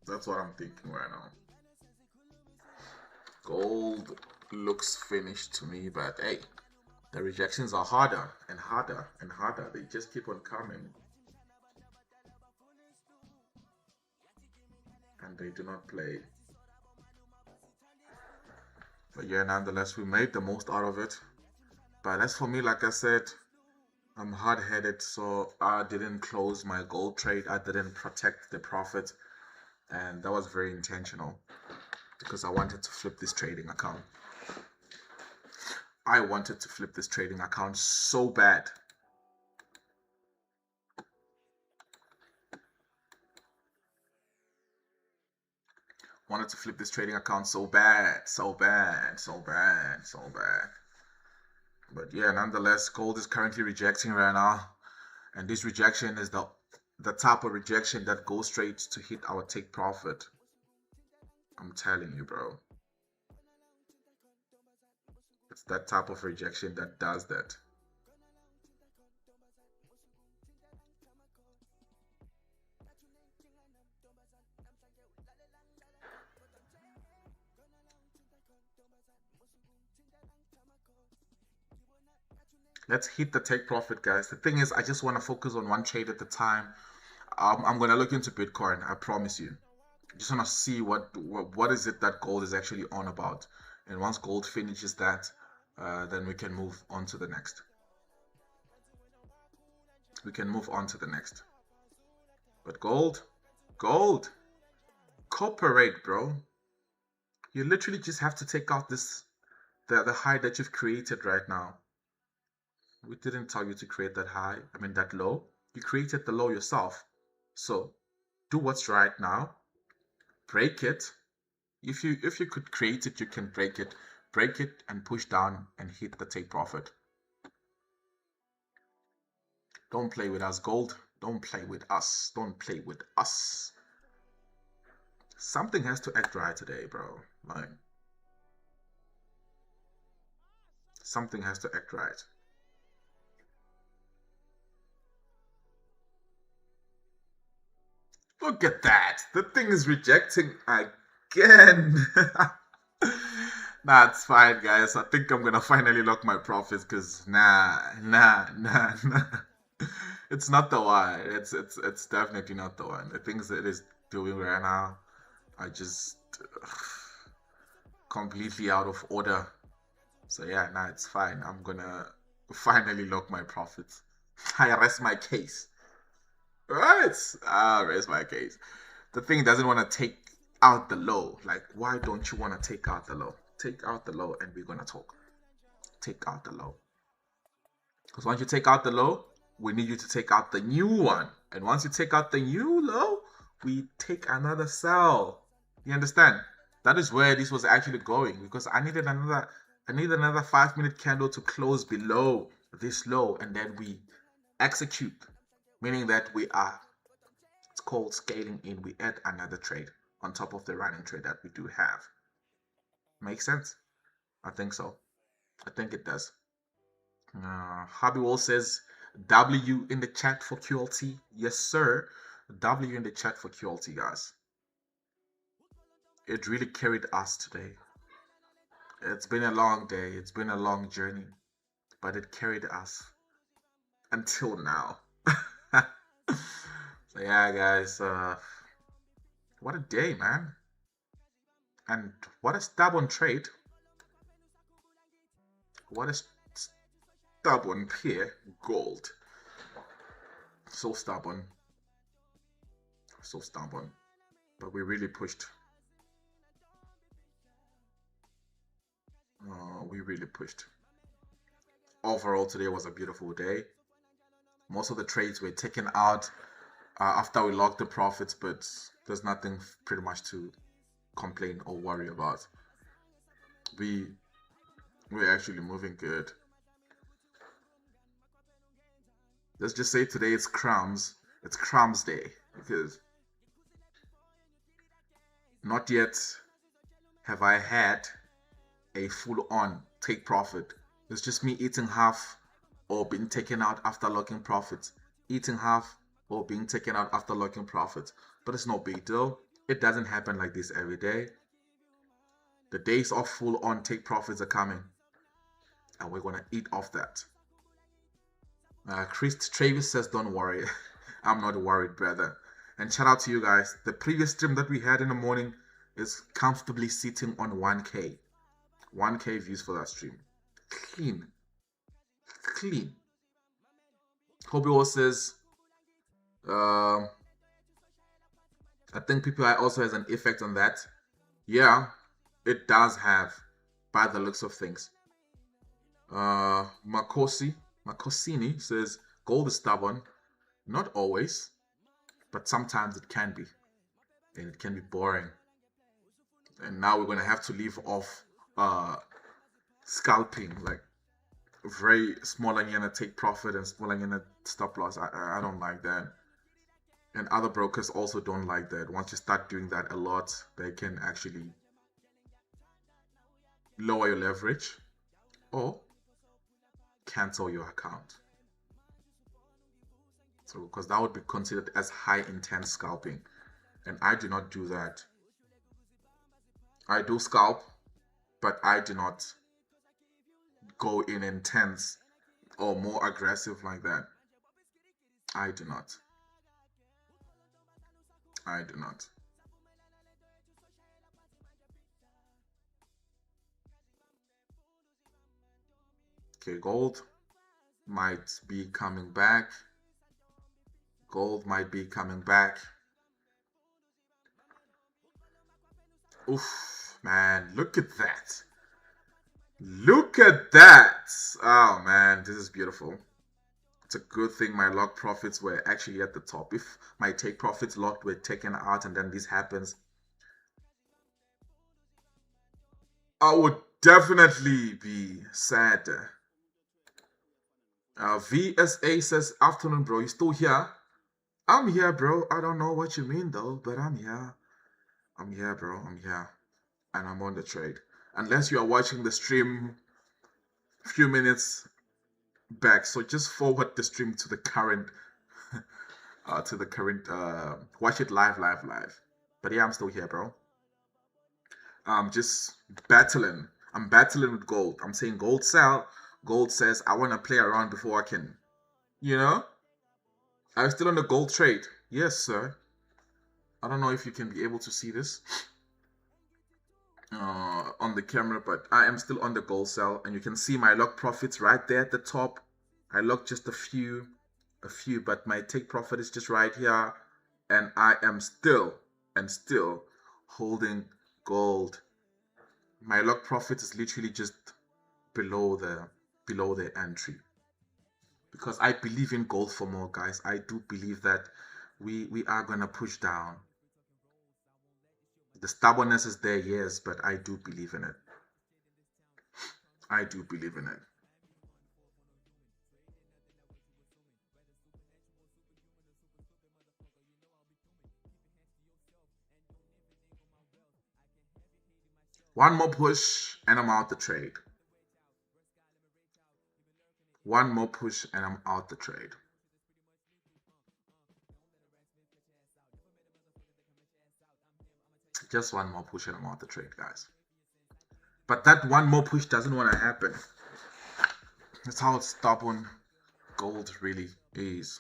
That's what I'm thinking right now. Gold looks finished to me, but hey, the rejections are harder and harder and harder. They just keep on coming. And they do not play. But yeah, nonetheless, we made the most out of it. But as for me, like I said, I'm hard-headed, so I didn't close my gold trade. I didn't protect the profit, and that was very intentional because I wanted to flip this trading account. I wanted to flip this trading account so bad. Wanted to flip this trading account so bad, so bad, so bad, so bad. But yeah, nonetheless, gold is currently rejecting right now. And this rejection is the type of rejection that goes straight to hit our take profit. I'm telling you, bro. It's that type of rejection that does that. Let's hit the take profit, guys. The thing is, I just want to focus on one trade at a time. I'm going to look into Bitcoin, I promise you. I just want to see what is it that gold is actually on about. And once gold finishes that, then we can move on to the next. We can move on to the next. But gold, cooperate, bro. You literally just have to take out this, the high that you've created right now. We didn't tell you to create that high, that low. You created the low yourself. So do what's right now. Break it. If you could create it, you can break it. Break it and push down and hit the take profit. Don't play with us, gold. Don't play with us. Don't play with us. Something has to act right today, bro. Like, something has to act right. Look at that. The thing is rejecting again. Nah, it's fine, guys. I think I'm gonna finally lock my profits because nah. It's not the one. It's definitely not the one. The things that it is doing right now are just completely out of order. So yeah, nah, it's fine. I'm gonna finally lock my profits. I rest my case. Right? I rest my case. The thing doesn't want to take out the low. Like, why don't you want to take out the low? Take out the low and we're gonna talk. Take out the low. Because once you take out the low, we need you to take out the new one. And once you take out the new low, we take another sell. You understand? That is where this was actually going, because I needed another 5-minute candle to close below this low, and then we execute, meaning that it's called scaling in. We add another trade on top of the running trade that we do have. Make sense? I think so. I think it does. Hobby Wall says W in the chat for QLT. Yes, sir. W in the chat for QLT, guys. It really carried us today. It's been a long day. It's been a long journey, but it carried us until now. So yeah, guys. What a day, man. And what a stubborn trade. What a stubborn pair. Gold. So stubborn. So stubborn. But we really pushed. we really pushed. Overall, today was a beautiful day. Most of the trades were taken out after we locked the profits, but there's nothing pretty much to complain or worry about. We're actually moving good. Let's just say today it's crumbs. It's crumbs day, because not yet have I had a full-on take profit. It's just me eating half or being taken out after locking profits. Eating half or being taken out after locking profits. But it's no big deal. It doesn't happen like this every day. The days of full-on take profits are coming, and we're gonna eat off that. Chris Travis says, don't worry. I'm not worried, brother. And shout out to you guys. The previous stream that we had in the morning is comfortably sitting on 1K. 1K views for that stream. Clean. Clean. Hobby also says, I think PPI also has an effect on that. Yeah, it does have, by the looks of things. Makosini says, gold is stubborn. Not always, but sometimes it can be. And it can be boring. And now we're going to have to leave off scalping. Like, very small and gonna take profit and small and gonna stop loss. I don't like that. And other brokers also don't like that. Once you start doing that a lot, they can actually lower your leverage or cancel your account. So, because that would be considered as high intense scalping, and I do not do that. I do scalp, but I do not go in intense or more aggressive like that. I do not. I do not. Okay, gold might be coming back. Gold might be coming back. Oof, man, look at that. Look at that. Oh, man, this is beautiful. It's a good thing my lock profits were actually at the top. If my take profits locked were taken out and then this happens, I would definitely be sad. VSA says, afternoon, bro. You still here? I'm here, bro. I don't know what you mean, though, but I'm here. I'm here, bro. I'm here. And I'm on the trade. Unless you are watching the stream a few minutes back. So just forward the stream to the current, watch it live. But yeah, I'm still here, bro. I'm just battling. I'm battling with gold. I'm saying gold sell. Gold says, I want to play around before I can, you know? I'm still on the gold trade. Yes, sir. I don't know if you can be able to see this on the camera, but I am still on the gold sell, and you can see my lock profits right there at the top. I locked just a few, but my take profit is just right here, and I am still holding gold. My lock profit is literally just below the entry, because I believe in gold for more, guys. I do believe that we are gonna push down. The stubbornness is there, yes, but I do believe in it. I do believe in it. One more push and I'm out the trade. One more push and I'm out the trade. Just one more push and I'm out the trade, guys. But that one more push doesn't want to happen. That's how stubborn gold really is.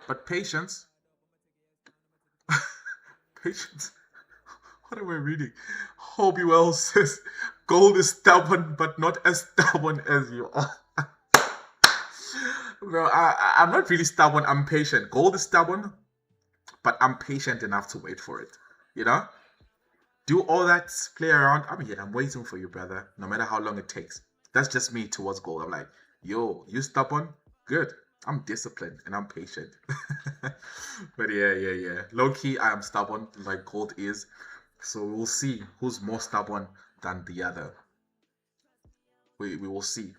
But patience. Patience. What am I reading? Hobby Wells says, gold is stubborn, but not as stubborn as you are. No, I'm not really stubborn. I'm patient. Gold is stubborn, but I'm patient enough to wait for it. You know? do all that, play around. I'm here. I'm waiting for you, brother. No matter how long it takes. That's just me towards gold. I'm like, yo, you stubborn? Good. I'm disciplined and I'm patient. But yeah. Low key, I am stubborn like gold is. So we'll see who's more stubborn than the other. We will see.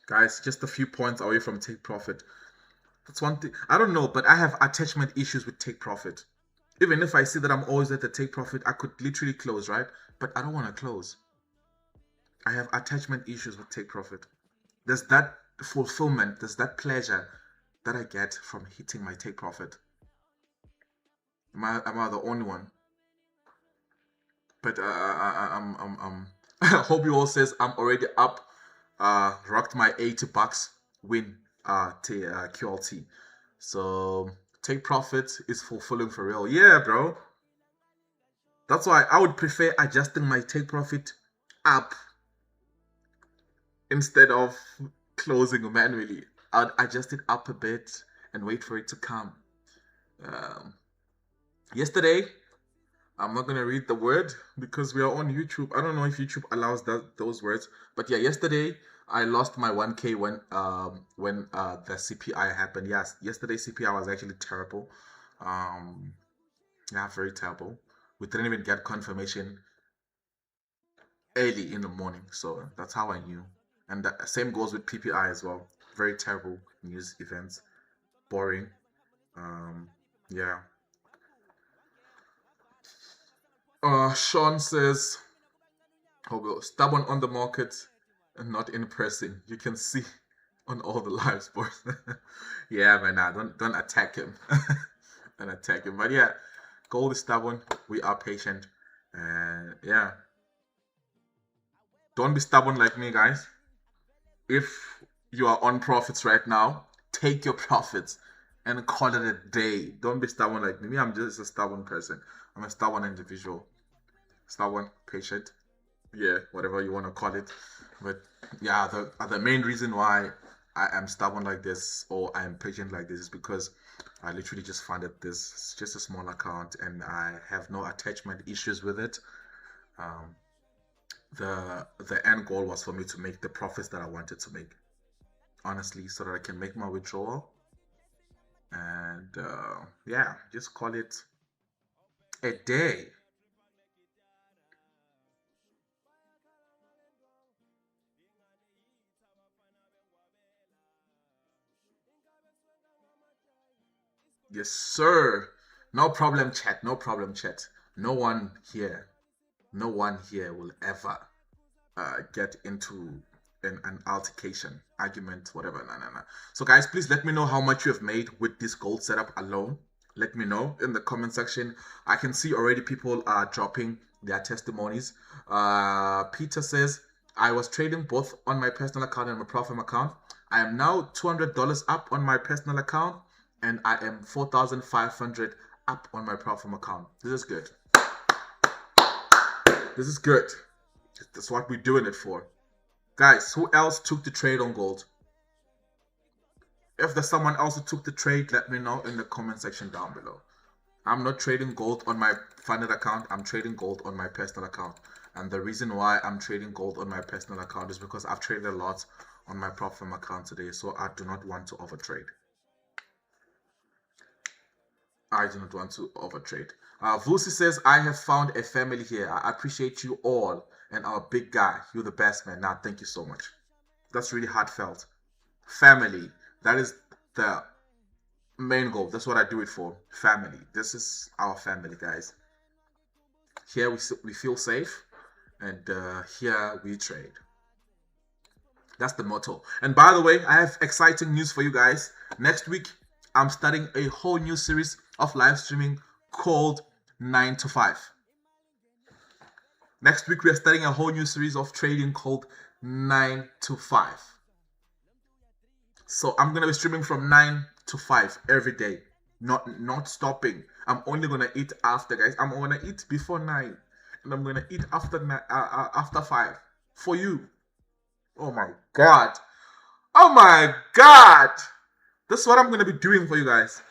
Guys, just a few points away from take profit. That's one thing. I don't know, but I have attachment issues with take profit. Even if I see that I'm always at the take profit, I could literally close, right? But I don't want to close. I have attachment issues with take profit. There's that fulfillment, there's that pleasure that I get from hitting my take profit. Am I the only one? But hope you all says I'm already up. Rocked my $80 win QLT. So take profit is fulfilling for real. Yeah, bro. That's why I would prefer adjusting my take profit up instead of closing manually. I'd adjust it up a bit and wait for it to come. Yesterday, I'm not gonna read the word because we are on YouTube. I don't know if YouTube allows those words, but yeah, yesterday I lost my 1K when the CPI happened. Yes, yesterday CPI was actually terrible. Yeah, very terrible. We didn't even get confirmation early in the morning, so that's how I knew. And the same goes with PPI as well. Very terrible news events, boring. Yeah. Sean says, "Oh, stubborn on the market and not in person. You can see on all the live sports." Yeah, man, nah, don't attack him. Don't attack him. But yeah, gold is stubborn. We are patient, and yeah, don't be stubborn like me, guys. If you are on profits right now, take your profits and call it a day. Don't be stubborn like me. I'm just a stubborn person. I'm a stubborn individual. Stubborn, patient. Yeah, whatever you want to call it. But yeah, the main reason why I am stubborn like this or I am patient like this is because I literally just funded this. It's just a small account and I have no attachment issues with it. The end goal was for me to make the profits that I wanted to make, honestly, so that I can make my withdrawal. And yeah, just call it a day. Yes, sir. No problem, chat. No problem, chat. No one here will ever get into an altercation, argument, whatever. No. So, guys, please let me know how much you have made with this gold setup alone. Let me know in the comment section. I can see already people are dropping their testimonies. Peter says, I was trading both on my personal account and my profit account. I am now $200 up on my personal account and I am 4,500 up on my profit account. This is good. This is good. That's what we're doing it for. Guys, who else took the trade on gold? If there's someone else who took the trade, let me know in the comment section down below. I'm not trading gold on my funded account. I'm trading gold on my personal account. And the reason why I'm trading gold on my personal account is because I've traded a lot on my profit account today. So I do not want to overtrade. I do not want to overtrade. Vusi says, I have found a family here. I appreciate you all. And our big guy, you're the best, man. Now, thank you so much. That's really heartfelt. Family. That is the main goal. That's what I do it for. Family. This is our family, guys. Here we feel safe. And here we trade. That's the motto. And by the way, I have exciting news for you guys. Next week, I'm starting a whole new series of live streaming called 9 to 5. Next week, we are starting a whole new series of trading called 9 to 5. So I'm going to be streaming from 9 to 5 every day. Not stopping. I'm only going to eat after, guys. I'm going to eat before 9. And I'm going to eat after 5. For you. Oh my God. Oh my God. This is what I'm going to be doing for you guys.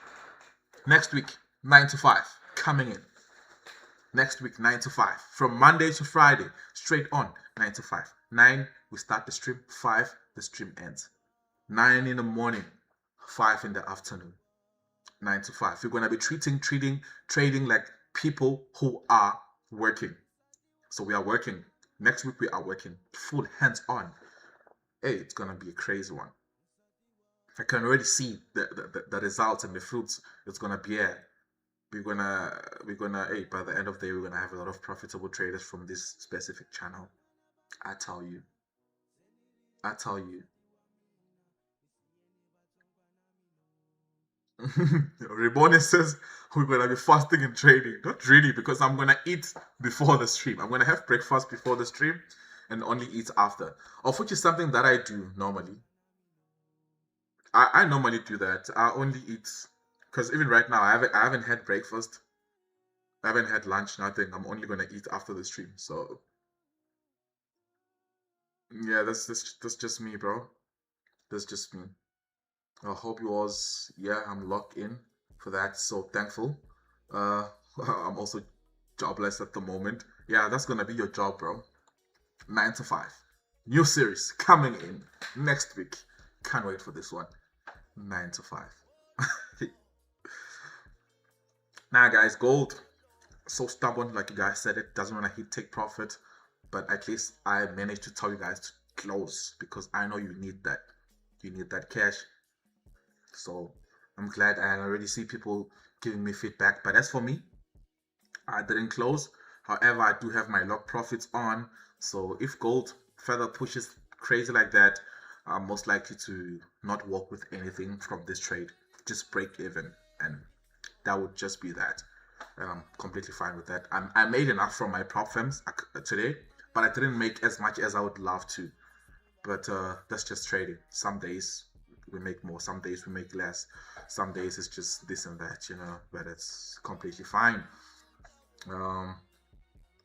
Next week, 9 to 5. Coming in. Next week, 9 to 5. From Monday to Friday, straight on, 9 to 5. 9, we start the stream. 5, the stream ends. 9 in the morning, 5 in the afternoon. 9 to 5. We're going to be trading like people who are working. So we are working. Next week, we are working full hands-on. Hey, it's going to be a crazy one. I can already see the results and the fruits it's going to be here. We're gonna hey, by the end of the day, we're gonna have a lot of profitable traders from this specific channel. I tell you. Rebone says we're gonna be fasting and trading. Not really, because I'm gonna eat before the stream. I'm gonna have breakfast before the stream and only eat after. Of which is something that I do normally. I normally do that. I only eat because even right now I haven't had breakfast. I haven't had lunch, nothing. I'm only gonna eat after the stream. So yeah, that's just me, bro. That's just me. I hope you all's I'm locked in for that. So thankful. I'm also jobless at the moment. Yeah, that's gonna be your job, bro. 9 to 5. New series coming in next week. Can't wait for this one. 9 to 5. Now, guys, gold. So stubborn, like you guys said, it doesn't want to hit take profit, but at least I managed to tell you guys to close because I know you need that. You need that cash. So I'm glad I already see people giving me feedback. But as for me, I didn't close. However, I do have my lock profits on. So if gold further pushes crazy like that, I'm most likely to not walk with anything from this trade. Just break even, and that would just be that. And I'm completely fine with that. I made enough from my prop firms today, but I didn't make as much as I would love to. But that's just trading. Some days we make more, some days we make less, some days it's just this and that, but it's completely fine.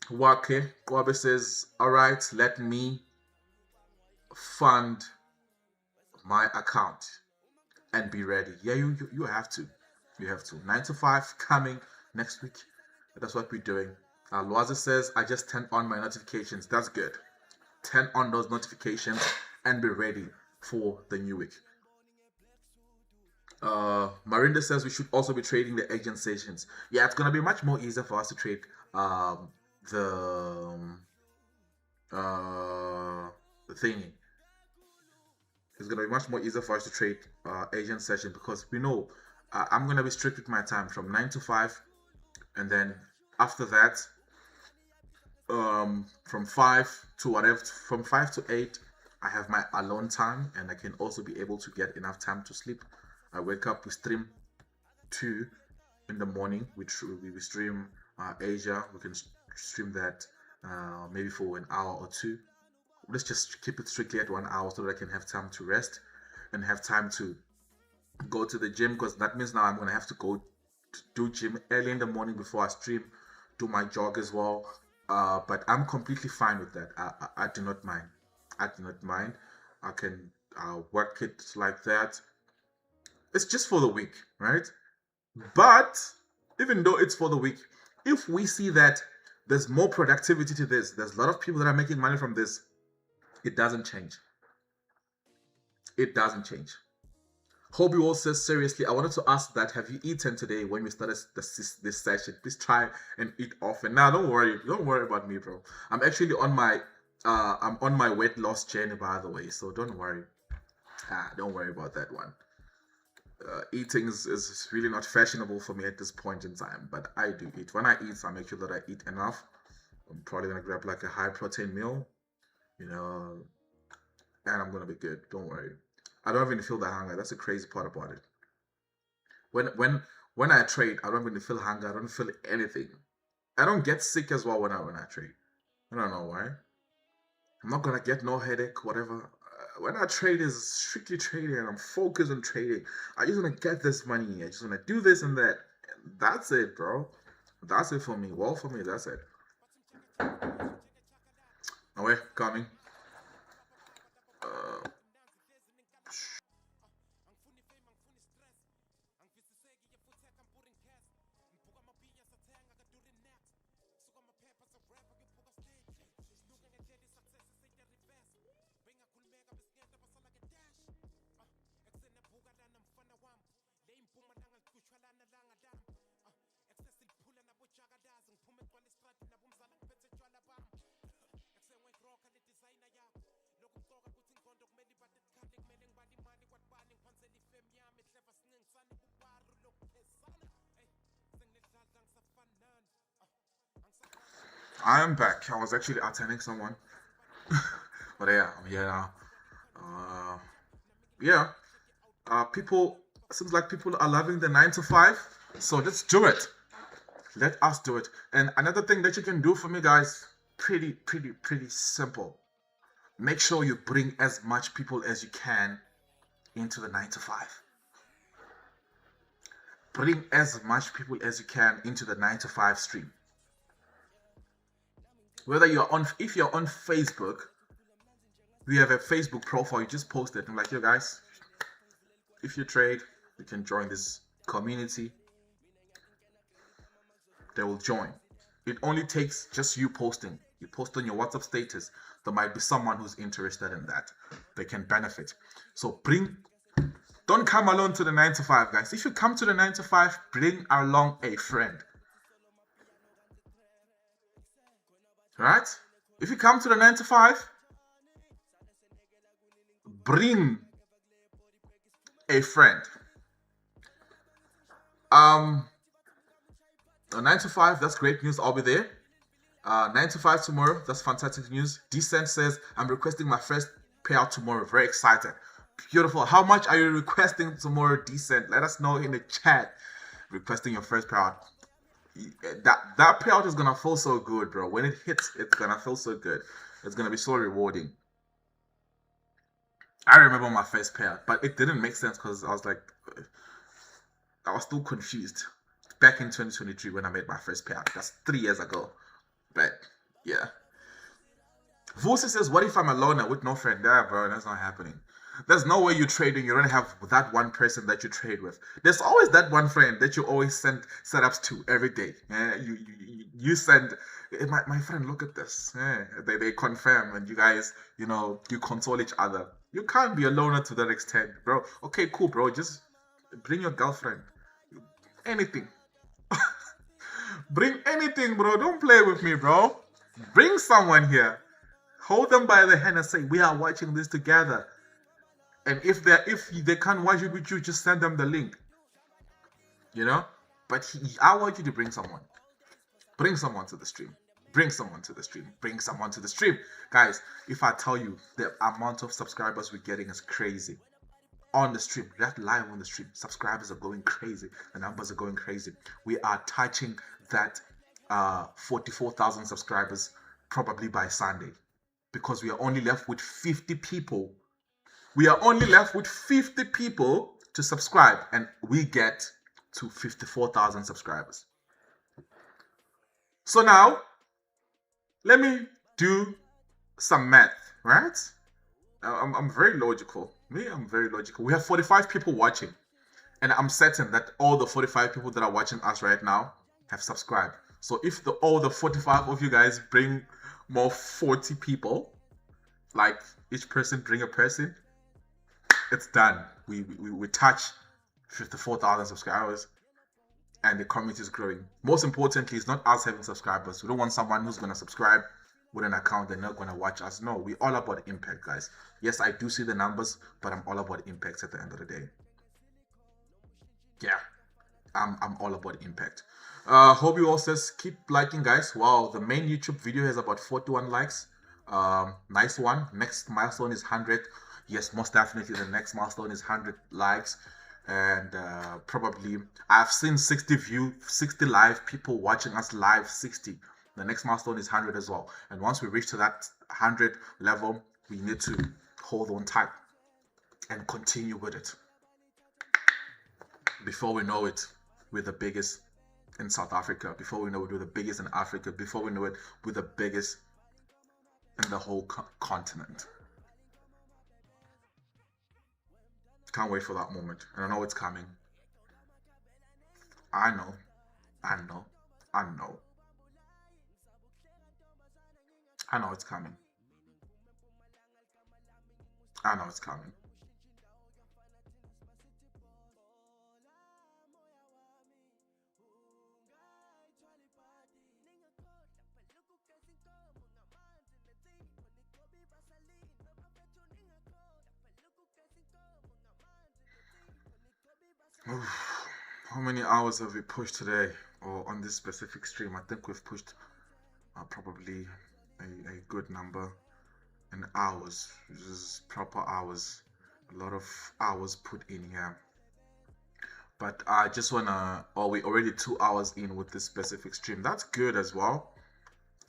Wake Wabe says, all right, let me fund my account and be ready. Yeah, you have to. You have to. 9 to 5 coming next week. That's what we're doing. Loaza says, I just turned on my notifications. That's good. Turn on those notifications and be ready for the new week. Marinda says we should also be trading the agent sessions. Yeah, it's gonna be much more easier for us to trade the thingy. It's gonna be much more easier for us to trade agent session because we know I'm gonna be strict with my time from 9 to 5, and then after that, from 5 to whatever, from 5 to 8, I have my alone time, and I can also be able to get enough time to sleep. I wake up, we stream 2 in the morning. We stream Asia. We can stream that maybe for an hour or 2. Let's just keep it strictly at 1 hour so that I can have time to rest and have time to go to the gym, because that means now I'm gonna have to go to do gym early in the morning before I stream, do my jog as well. But I'm completely fine with that. I do not mind. I do not mind. I can work it like that. It's just for the week, right? But even though it's for the week, if we see that there's more productivity to this, there's a lot of people that are making money from this, it doesn't change. It doesn't change. Hobie Wall says, seriously, I wanted to ask that, have you eaten today when we started this session? Please try and eat often. Now, don't worry about me, bro. I'm actually on my weight loss journey, by the way, so don't worry. Don't worry about that one. Eating is really not fashionable for me at this point in time, but I do eat. When I eat, I make sure that I eat enough. I'm probably gonna grab like a high protein meal, and I'm gonna be good. Don't worry. I don't even feel that hunger. That's the crazy part about it. When I trade, I don't really feel hunger. I don't feel anything. I don't get sick as well when I trade. I don't know why. I'm not gonna get no headache, whatever. When I trade, is strictly trading, and I'm focused on trading. I just wanna get this money. I just wanna do this and that. That's it, bro. That's it for me. Well, for me, that's it. Away, coming. I am back. I was actually attending someone. But yeah, I'm here now. Uh, yeah. People, seems like people are loving the 9 to 5. So let's do it. Let us do it. And another thing that you can do for me, guys, pretty simple. Make sure you bring as much people as you can into the 9 to 5. Bring as much people as you can into the 9 to 5 stream. Whether if you're on Facebook, we have a Facebook profile. You just post it. I'm like, yo guys, if you trade, you can join this community. They will join. It only takes just you posting. You post on your WhatsApp status. There might be someone who's interested in that. They can benefit. So don't come alone to the 9 to 5, guys. If you come to the 9 to 5, bring along a friend. Right? If you come to the 9 to 5, bring a friend. 9 to 5, that's great news. I'll be there. 9 to 5 tomorrow, that's fantastic news. Decent says, I'm requesting my first payout tomorrow. Very excited. Beautiful. How much are you requesting tomorrow, Decent? Let us know in the chat. Requesting your first payout. That payout is gonna feel so good, bro. When it hits, it's gonna feel so good. It's gonna be so rewarding. I remember my first payout, but it didn't make sense because I was still confused back in 2023 when I made my first payout. That's 3 years ago. But yeah. Vusi says, what if I'm a loner with no friend? Yeah, bro, that's not happening. There's no way you're trading. You don't have that one person that you trade with. There's always that one friend that you always send setups to every day. You send, my friend, look at this. They confirm, and you guys, you console each other. You can't be a loner to that extent, bro. Okay, cool, bro. Just bring your girlfriend. Anything. Bring anything, bro. Don't play with me, bro. Bring someone here. Hold them by the hand and say, we are watching this together. And if they can't watch it with you, just send them the link. But I want you to bring someone. Bring someone to the stream. Bring someone to the stream. Bring someone to the stream. Guys, if I tell you the amount of subscribers we're getting is crazy. On the stream, that live on the stream, subscribers are going crazy. The numbers are going crazy. We are touching that 44,000 subscribers probably by Sunday. Because we are only left with 50 people. We are only left with 50 people to subscribe, and we get to 54,000 subscribers. So now, let me do some math, right? I'm very logical. I'm very logical. We have 45 people watching, and I'm certain that all the 45 people that are watching us right now have subscribed. So if all the 45 of you guys bring more 40 people, like each person bring a person, it's done. We touch 54,000 subscribers, and the community is growing. Most importantly, it's not us having subscribers. We don't want someone who's gonna subscribe with an account they're not gonna watch us. No, we're all about impact, guys. Yes, I do see the numbers, but I'm all about impact at the end of the day. Yeah, I'm all about impact. Hope you all says keep liking, guys. Wow, the main YouTube video has about 41 likes. Nice one. Next milestone is 100. Yes, most definitely the next milestone is 100 likes. And probably I've seen 60 live people watching us live. 60. The next milestone is 100 as well. And once we reach to that 100 level, we need to hold on tight and continue with it. Before we know it, we're the biggest in South Africa. Before we know it, we're the biggest in Africa. Before we know it, we're the biggest in the whole continent. Can't wait for that moment. And I know it's coming. I know. I know it's coming. I know it's coming. How many hours have we pushed today, or on this specific stream? I think we've pushed probably a good number in hours. This is proper hours. A lot of hours put in here. But I just wanna, oh, we already 2 hours in with this specific stream. That's good as well.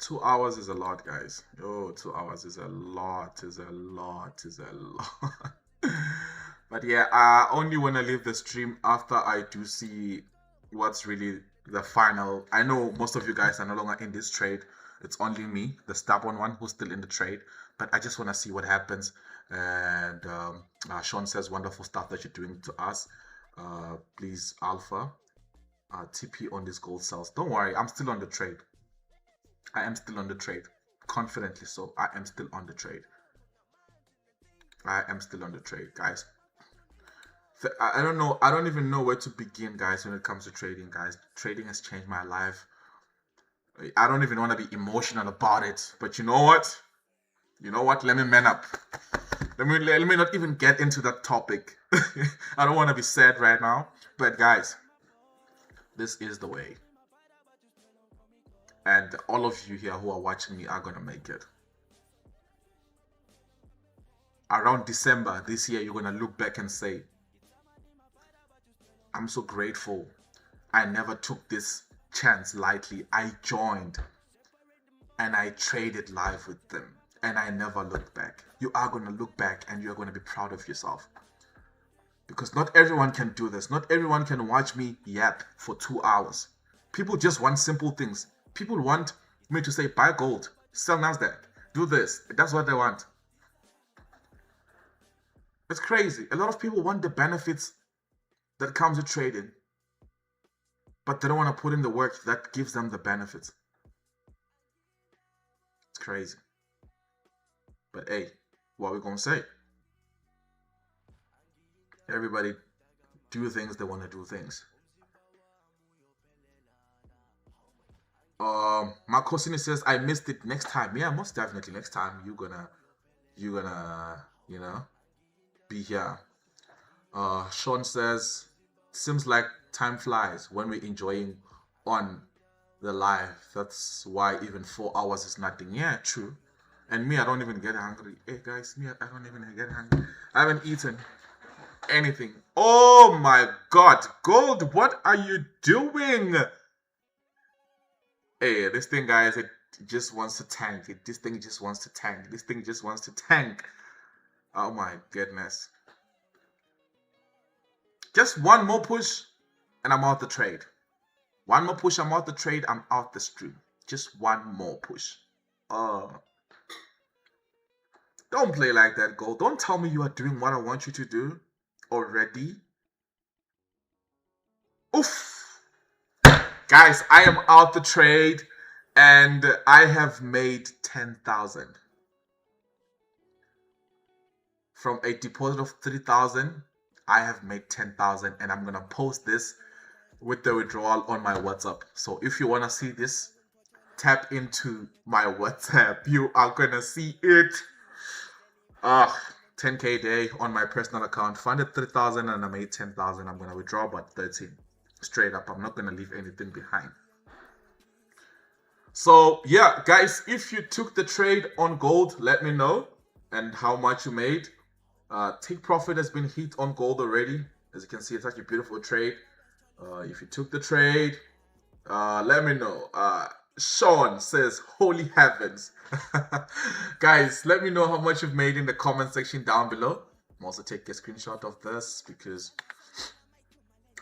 2 hours is a lot, guys. Oh, 2 hours is a lot, is a lot, is a lot. But yeah, I only want to leave the stream after I do see what's really the final. I know most of you guys are no longer in this trade. It's only me, the stubborn one, who's still in the trade. But I just want to see what happens. And Sean says wonderful stuff that you're doing to us. Please, Alpha, TP on these gold cells. Don't worry, I'm still on the trade. I am still on the trade. Confidently so. I am still on the trade. I am still on the trade, guys. I don't know. I don't even know where to begin, guys, when it comes to trading, guys. Trading has changed my life. I don't even want to be emotional about it. But you know what? You know what? Let me man up. Let me not even get into that topic. I don't want to be sad right now. But guys, this is the way. And all of you here who are watching me are going to make it. Around December this year, you're going to look back and say, I'm so grateful. I never took this chance lightly. I joined and I traded live with them and I never looked back. You are going to look back and you're going to be proud of yourself. Because not everyone can do this. Not everyone can watch me yap for 2 hours. People just want simple things. People want me to say, buy gold, sell NASDAQ, do this. That's what they want. It's crazy. A lot of people want the benefits that comes with trading, but they don't want to put in the work that gives them the benefits. It's crazy. But hey, what are we going to say? Everybody do things they want to do things. Marcosini says, I missed it. Next time. Yeah, most definitely. Next time you're gonna, you know, be here. Sean says, seems like time flies when we're enjoying on the live. That's why even 4 hours is nothing. Yeah, true. And me, I don't even get hungry. Hey guys, me, I don't even get hungry. I haven't eaten anything. Oh my god, gold, what are you doing? Hey, this thing, guys, it just wants to tank. This thing just wants to tank. This thing just wants to tank. Oh my goodness. Just one more push and I'm out the trade. One more push, I'm out the trade, I'm out the stream. Just one more push. Don't play like that, gold. Don't tell me you are doing what I want you to do already. Oof. Guys, I am out the trade and I have made 10,000. From a deposit of 3,000, I have made 10,000 and I'm going to post this with the withdrawal on my WhatsApp. So if you want to see this, tap into my WhatsApp. You are going to see it. 10K a day on my personal account. Funded 3,000 and I made 10,000. I'm going to withdraw about 13. Straight up. I'm not going to leave anything behind. So yeah, guys, if you took the trade on gold, let me know and how much you made. Take profit has been hit on gold already. As you can see, it's such a beautiful trade. If you took the trade, let me know. Sean says, holy heavens. Guys, let me know how much you've made in the comment section down below. I'm also taking a screenshot of this because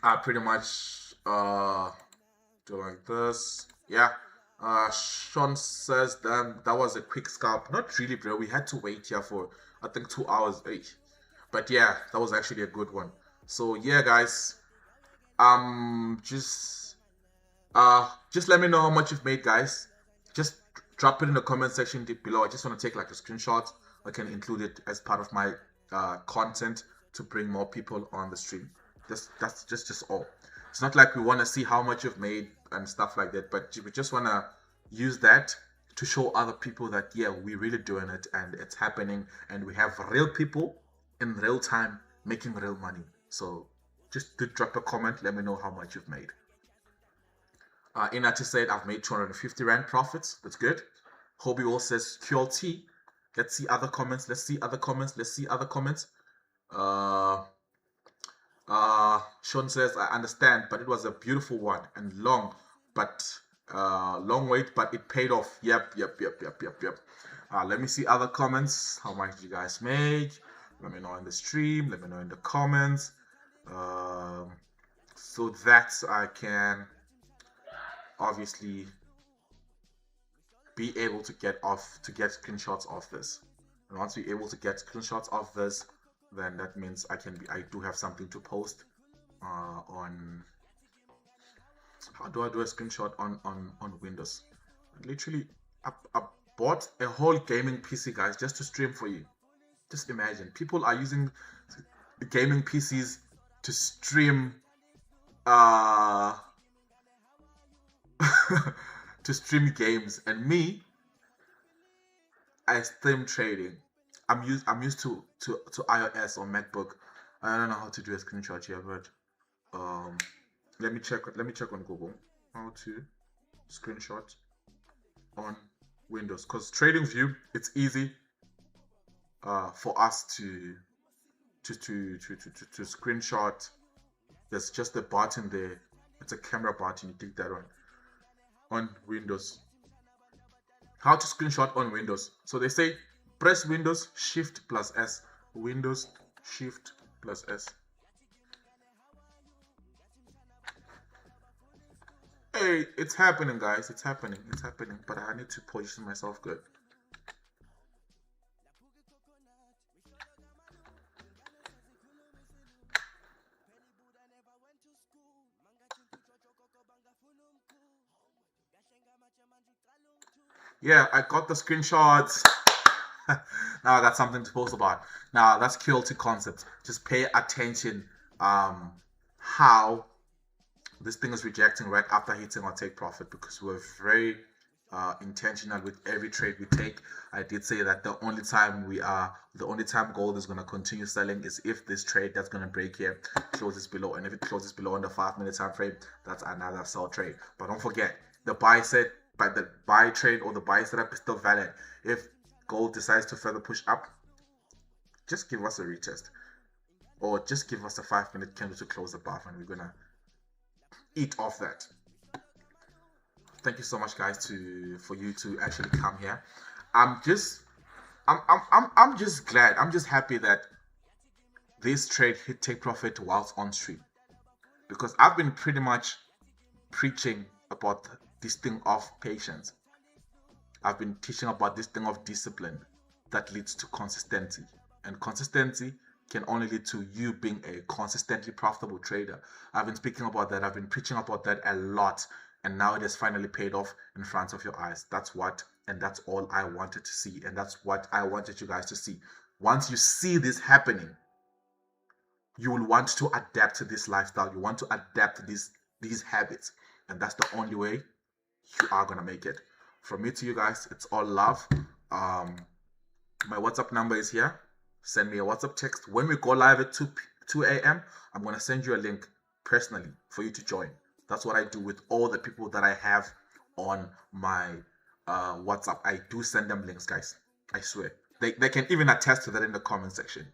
I pretty much do like this. Yeah. Sean says that was a quick scalp. Not really, bro. We had to wait here for, I think, 2 hours each. But yeah, that was actually a good one. So yeah, guys. Just let me know how much you've made, guys. Just drop it in the comment section deep below. I just want to take like a screenshot. I can include it as part of my content to bring more people on the stream. That's just all. It's not like we want to see how much you've made and stuff like that, but we just want to use that to show other people that, yeah, we're really doing it and it's happening and we have real people in real time making real money. So just drop a comment. Let me know how much you've made. Inati said, I've made 250 Rand profits. That's good. Hobie all says QLT. Let's see other comments. Let's see other comments. Let's see other comments. Sean says, I understand, but it was a beautiful one and long, but long wait, but it paid off. Yep. Let me see other comments. How much did you guys make? Let me know in the stream. Let me know in the comments. So that I can obviously be able to get screenshots of this. And once we're able to get screenshots of this, then that means I do have something to post on. How do I do a screenshot on Windows? Literally, I bought a whole gaming PC, guys, just to stream for you. Just imagine, people are using gaming PCs to stream to stream games, and me, I stream trading. I'm used to iOS or MacBook. I don't know how to do a screenshot here, but let me check on Google how to screenshot on Windows, because Trading View, it's easy for us to screenshot. There's just a button there. It's a camera button. You click that on Windows. How to screenshot on Windows. So they say press Windows Shift plus S. Windows Shift plus S. Hey, it's happening, guys. It's happening. But I need to position myself good. Yeah, I got the screenshots. Now I got something to post about. Now that's QLT concept. Just pay attention how this thing is rejecting right after hitting our take profit, because we're very intentional with every trade we take. I did say that the only time gold is going to continue selling is if this trade that's going to break here closes below, and if it closes below on the 5-minute time frame, that's another sell trade. But don't forget, the buy trade or the buy setup is still valid. If gold decides to further push up, just give us a retest, or just give us a 5-minute candle to close above, and we're gonna eat off that. Thank you so much, guys, for you to actually come here. I'm just glad. I'm just happy that this trade hit take profit whilst on stream, because I've been pretty much preaching about this thing of patience. I've been teaching about this thing of discipline that leads to consistency, and consistency can only lead to you being a consistently profitable trader. I've been speaking about that. I've been preaching about that a lot, and now it has finally paid off in front of your eyes. That's all I wanted to see, and that's what I wanted you guys to see. Once you see this happening, you will want to adapt to this lifestyle. You want to adapt to these habits, and that's the only way you are gonna make it. From me to you guys, it's all love. My WhatsApp number is here. Send me a WhatsApp text. When we go live at 2 a.m., I'm going to send you a link personally for you to join. That's what I do with all the people that I have on my WhatsApp. I do send them links, guys. I swear. They can even attest to that in the comment section.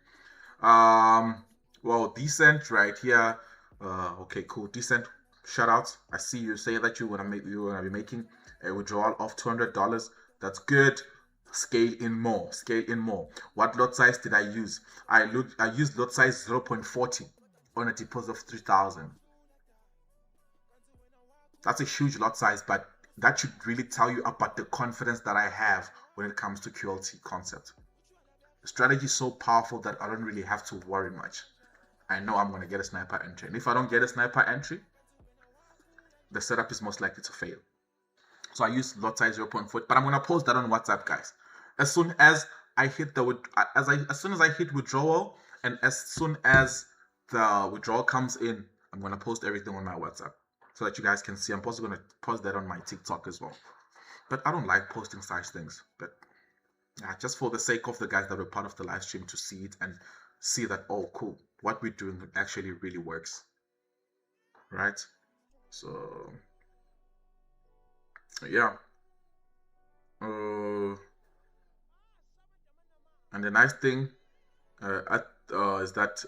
Well, Decent right here. Okay, cool. Decent, shout out. I see you say that you're gonna be making a withdrawal of $200. That's good. Scale in more. What lot size did I use? I used lot size 0.40 on a deposit of 3,000. That's a huge lot size, but that should really tell you about the confidence that I have when it comes to QLT concept. The strategy is so powerful that I don't really have to worry much. I know I'm going to get a sniper entry, and if I don't get a sniper entry, the setup is most likely to fail. So I use lot size 0.4, but I'm going to post that on WhatsApp, guys. As soon as I hit withdrawal, and as soon as the withdrawal comes in, I'm going to post everything on my WhatsApp so that you guys can see. I'm also going to post that on my TikTok as well. But I don't like posting such things. But yeah, just for the sake of the guys that were part of the live stream to see it and see that, oh, cool, what we're doing actually really works. Right? So Yeah. Uh, and the nice thing is that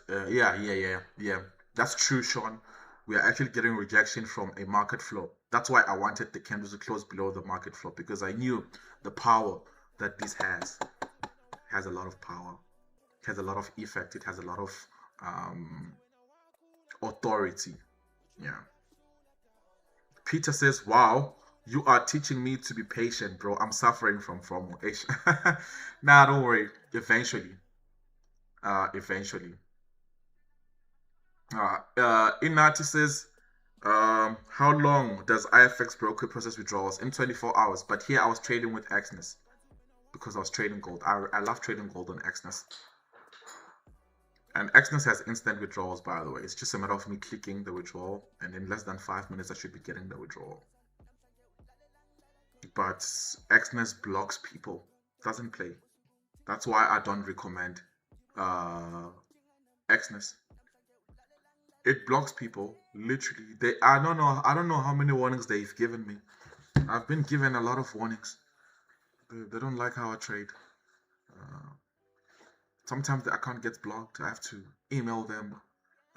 yeah. That's true, Sean. We are actually getting rejection from a market flow. That's why I wanted the candles to close below the market flow, because I knew the power that this has a lot of power, has a lot of effect, it has a lot of um, authority. Yeah. Peter says, "Wow, you are teaching me to be patient, bro. I'm suffering from formation." Nah, don't worry. Eventually. Inati says, how long does IFX broker process withdrawals? In 24 hours. But here I was trading with Exness because I was trading gold. I love trading gold on Exness. And Exness has instant withdrawals, by the way. It's just a matter of me clicking the withdrawal, and in less than 5 minutes, I should be getting the withdrawal. But Exness blocks people, doesn't play. That's why I don't recommend Exness. It blocks people, literally. I don't know how many warnings they've given me. I've been given a lot of warnings. They don't like how I trade. Sometimes the account gets blocked. I have to email them.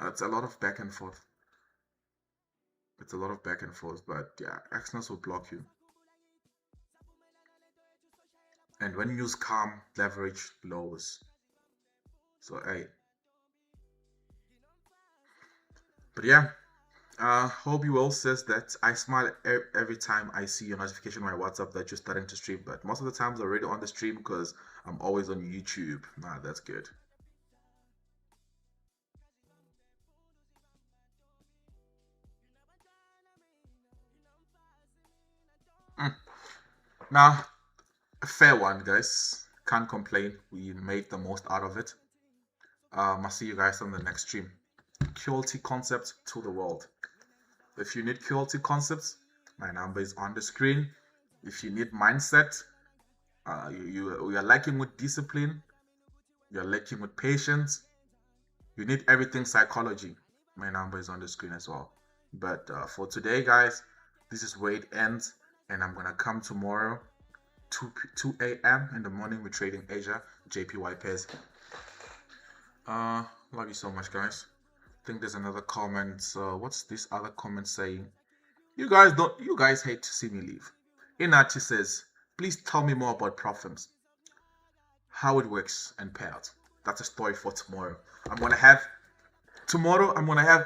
It's a lot of back and forth. It's a lot of back and forth, but yeah, Exness will block you. And when news come, leverage lowers. So hey. But yeah, Hobie Will says that I smile every time I see your notification on my WhatsApp that you're starting to stream. But most of the times I'm already on the stream because I'm always on YouTube. Nah, that's good. Now, a fair one, guys. Can't complain. We made the most out of it. I'll see you guys on the next stream. QLT concept to the world. If you need QLT concepts, my number is on the screen. If you need mindset, you are lacking with discipline, you're lacking with patience, you need everything psychology, my number is on the screen as well. But for today, guys, this is where it ends, and I'm gonna come tomorrow 2 a.m. in the morning with Trading Asia, JPY pairs. Love you so much, guys. I think there's another comment. What's this other comment saying? You guys hate to see me leave. Inachi says, please tell me more about prop firms, how it works and payouts. That's a story for tomorrow. I'm gonna have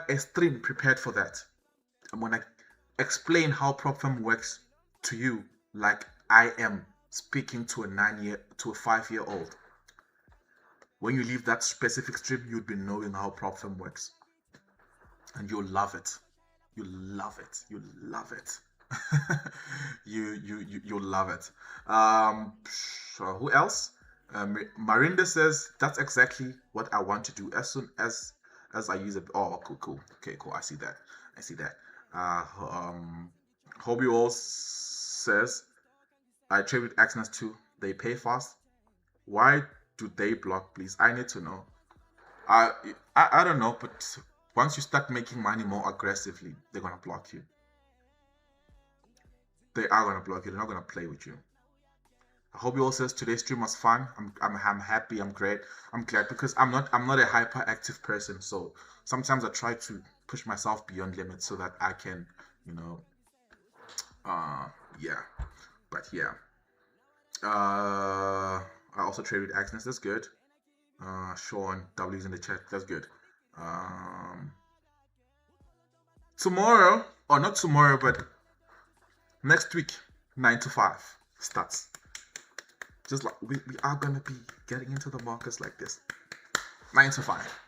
a stream prepared for that. I'm gonna explain how prop firm works to you, like I am speaking to a 5-year-old. When you leave that specific stream, you'll be knowing how prop firm works, and you'll love it. You'll love it. You'll love it. You'll love it. Who else? Marinda says that's exactly what I want to do as soon as I use it. Oh, cool. Okay, cool. I see that. Hobie Walls says I trade with Exness too. They pay fast. Why do they block, please? I need to know. I don't know, but once you start making money more aggressively, they're gonna block you. They are gonna block you. They're not gonna play with you. I hope you all says today's stream was fun. I'm happy. I'm great. I'm glad because I'm not a hyperactive person. So sometimes I try to push myself beyond limits so that I can, yeah. But yeah. I also trade with Agnes. That's good. Sean W's in the chat. That's good. Tomorrow, or not tomorrow, but next week, 9 to 5 starts. Just like we are gonna be getting into the markets like this. 9 to 5.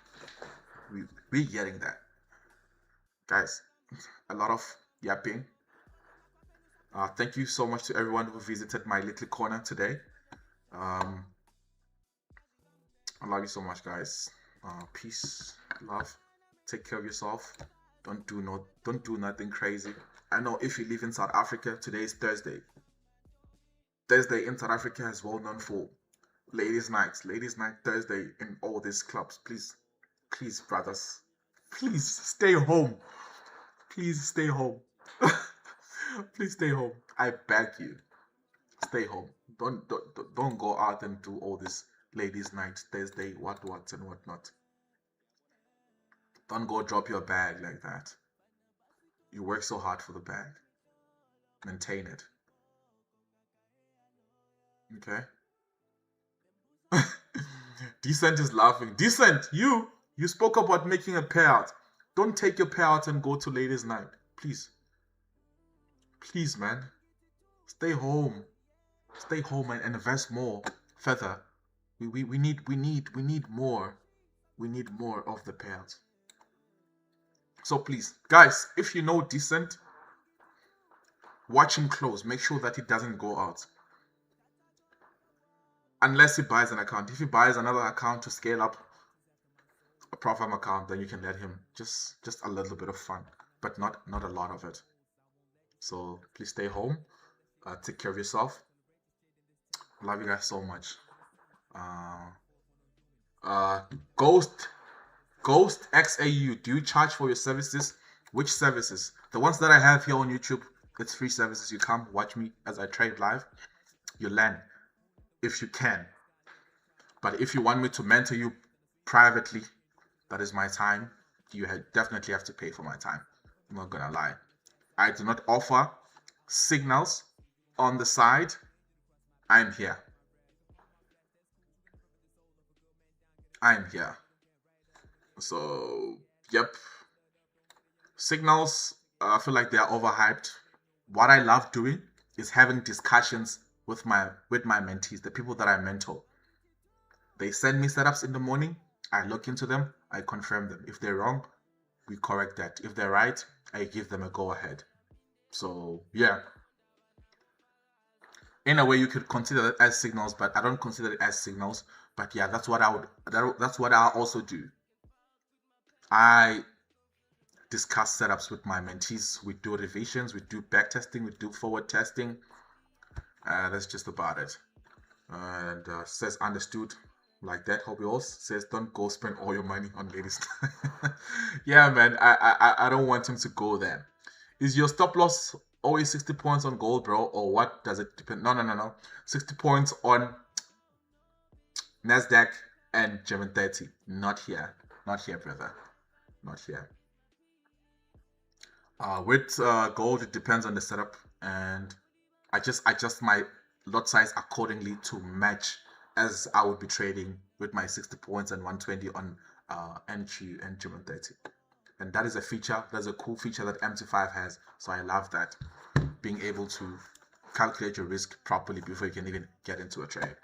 We getting that. Guys, a lot of yapping. Thank you so much to everyone who visited my little corner today. I love you so much, guys. Peace, love. Take care of yourself. Don't do nothing crazy. I know if you live in South Africa, today is Thursday. Thursday in South Africa is well known for ladies' nights. Ladies' night Thursday in all these clubs. Please, brothers, please stay home. Please stay home. Please stay home. I beg you, stay home. Don't go out and do all this ladies' night, Thursday, what and whatnot. Don't go drop your bag like that. You work so hard for the bag. Maintain it. Okay? Decent is laughing. Decent, you spoke about making a payout. Don't take your payout and go to ladies' night. Please. Please, man. Stay home. Stay home and invest more. Further. We need more. We need more of the payouts. So please, guys, if you know Decent, watch him close. Make sure that he doesn't go out. Unless he buys an account. If he buys another account to scale up a PropFam account, then you can let him just a little bit of fun, but not a lot of it. So please stay home. Take care of yourself. Love you guys so much. Ghost XAU, do you charge for your services? Which services? The ones that I have here on YouTube, it's free services. You come watch me as I trade live. You learn if you can. But if you want me to mentor you privately, that is my time. You definitely have to pay for my time. I'm not gonna lie. I do not offer signals on the side. I'm here. I'm here. So, yep. Signals, I feel like they are overhyped. What I love doing is having discussions with my mentees, the people that I mentor. They send me setups in the morning. I look into them. I confirm them. If they're wrong, we correct that. If they're right, I give them a go ahead. So, yeah. In a way, you could consider that as signals, but I don't consider it as signals. But yeah, that's what I also do. I discuss setups with my mentees. We do revisions, we do back testing, we do forward testing. That's just about it. And says understood like that. Hope you all says don't go spend all your money on ladies. Yeah, man. I don't want him to go there. Is your stop loss always 60 points on gold, bro, or what does it depend? No. 60 points on NASDAQ and German 30. Not here, brother. Not here. With gold, it depends on the setup, and I just adjust my lot size accordingly to match as I would be trading with my 60 points and 120 on NQ and German 30. And that is a feature, that's a cool feature that MT5 has. So I love that, being able to calculate your risk properly before you can even get into a trade.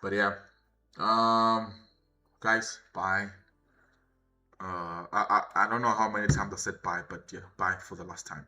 But yeah, guys, bye. I don't know how many times I said bye, but yeah, bye for the last time.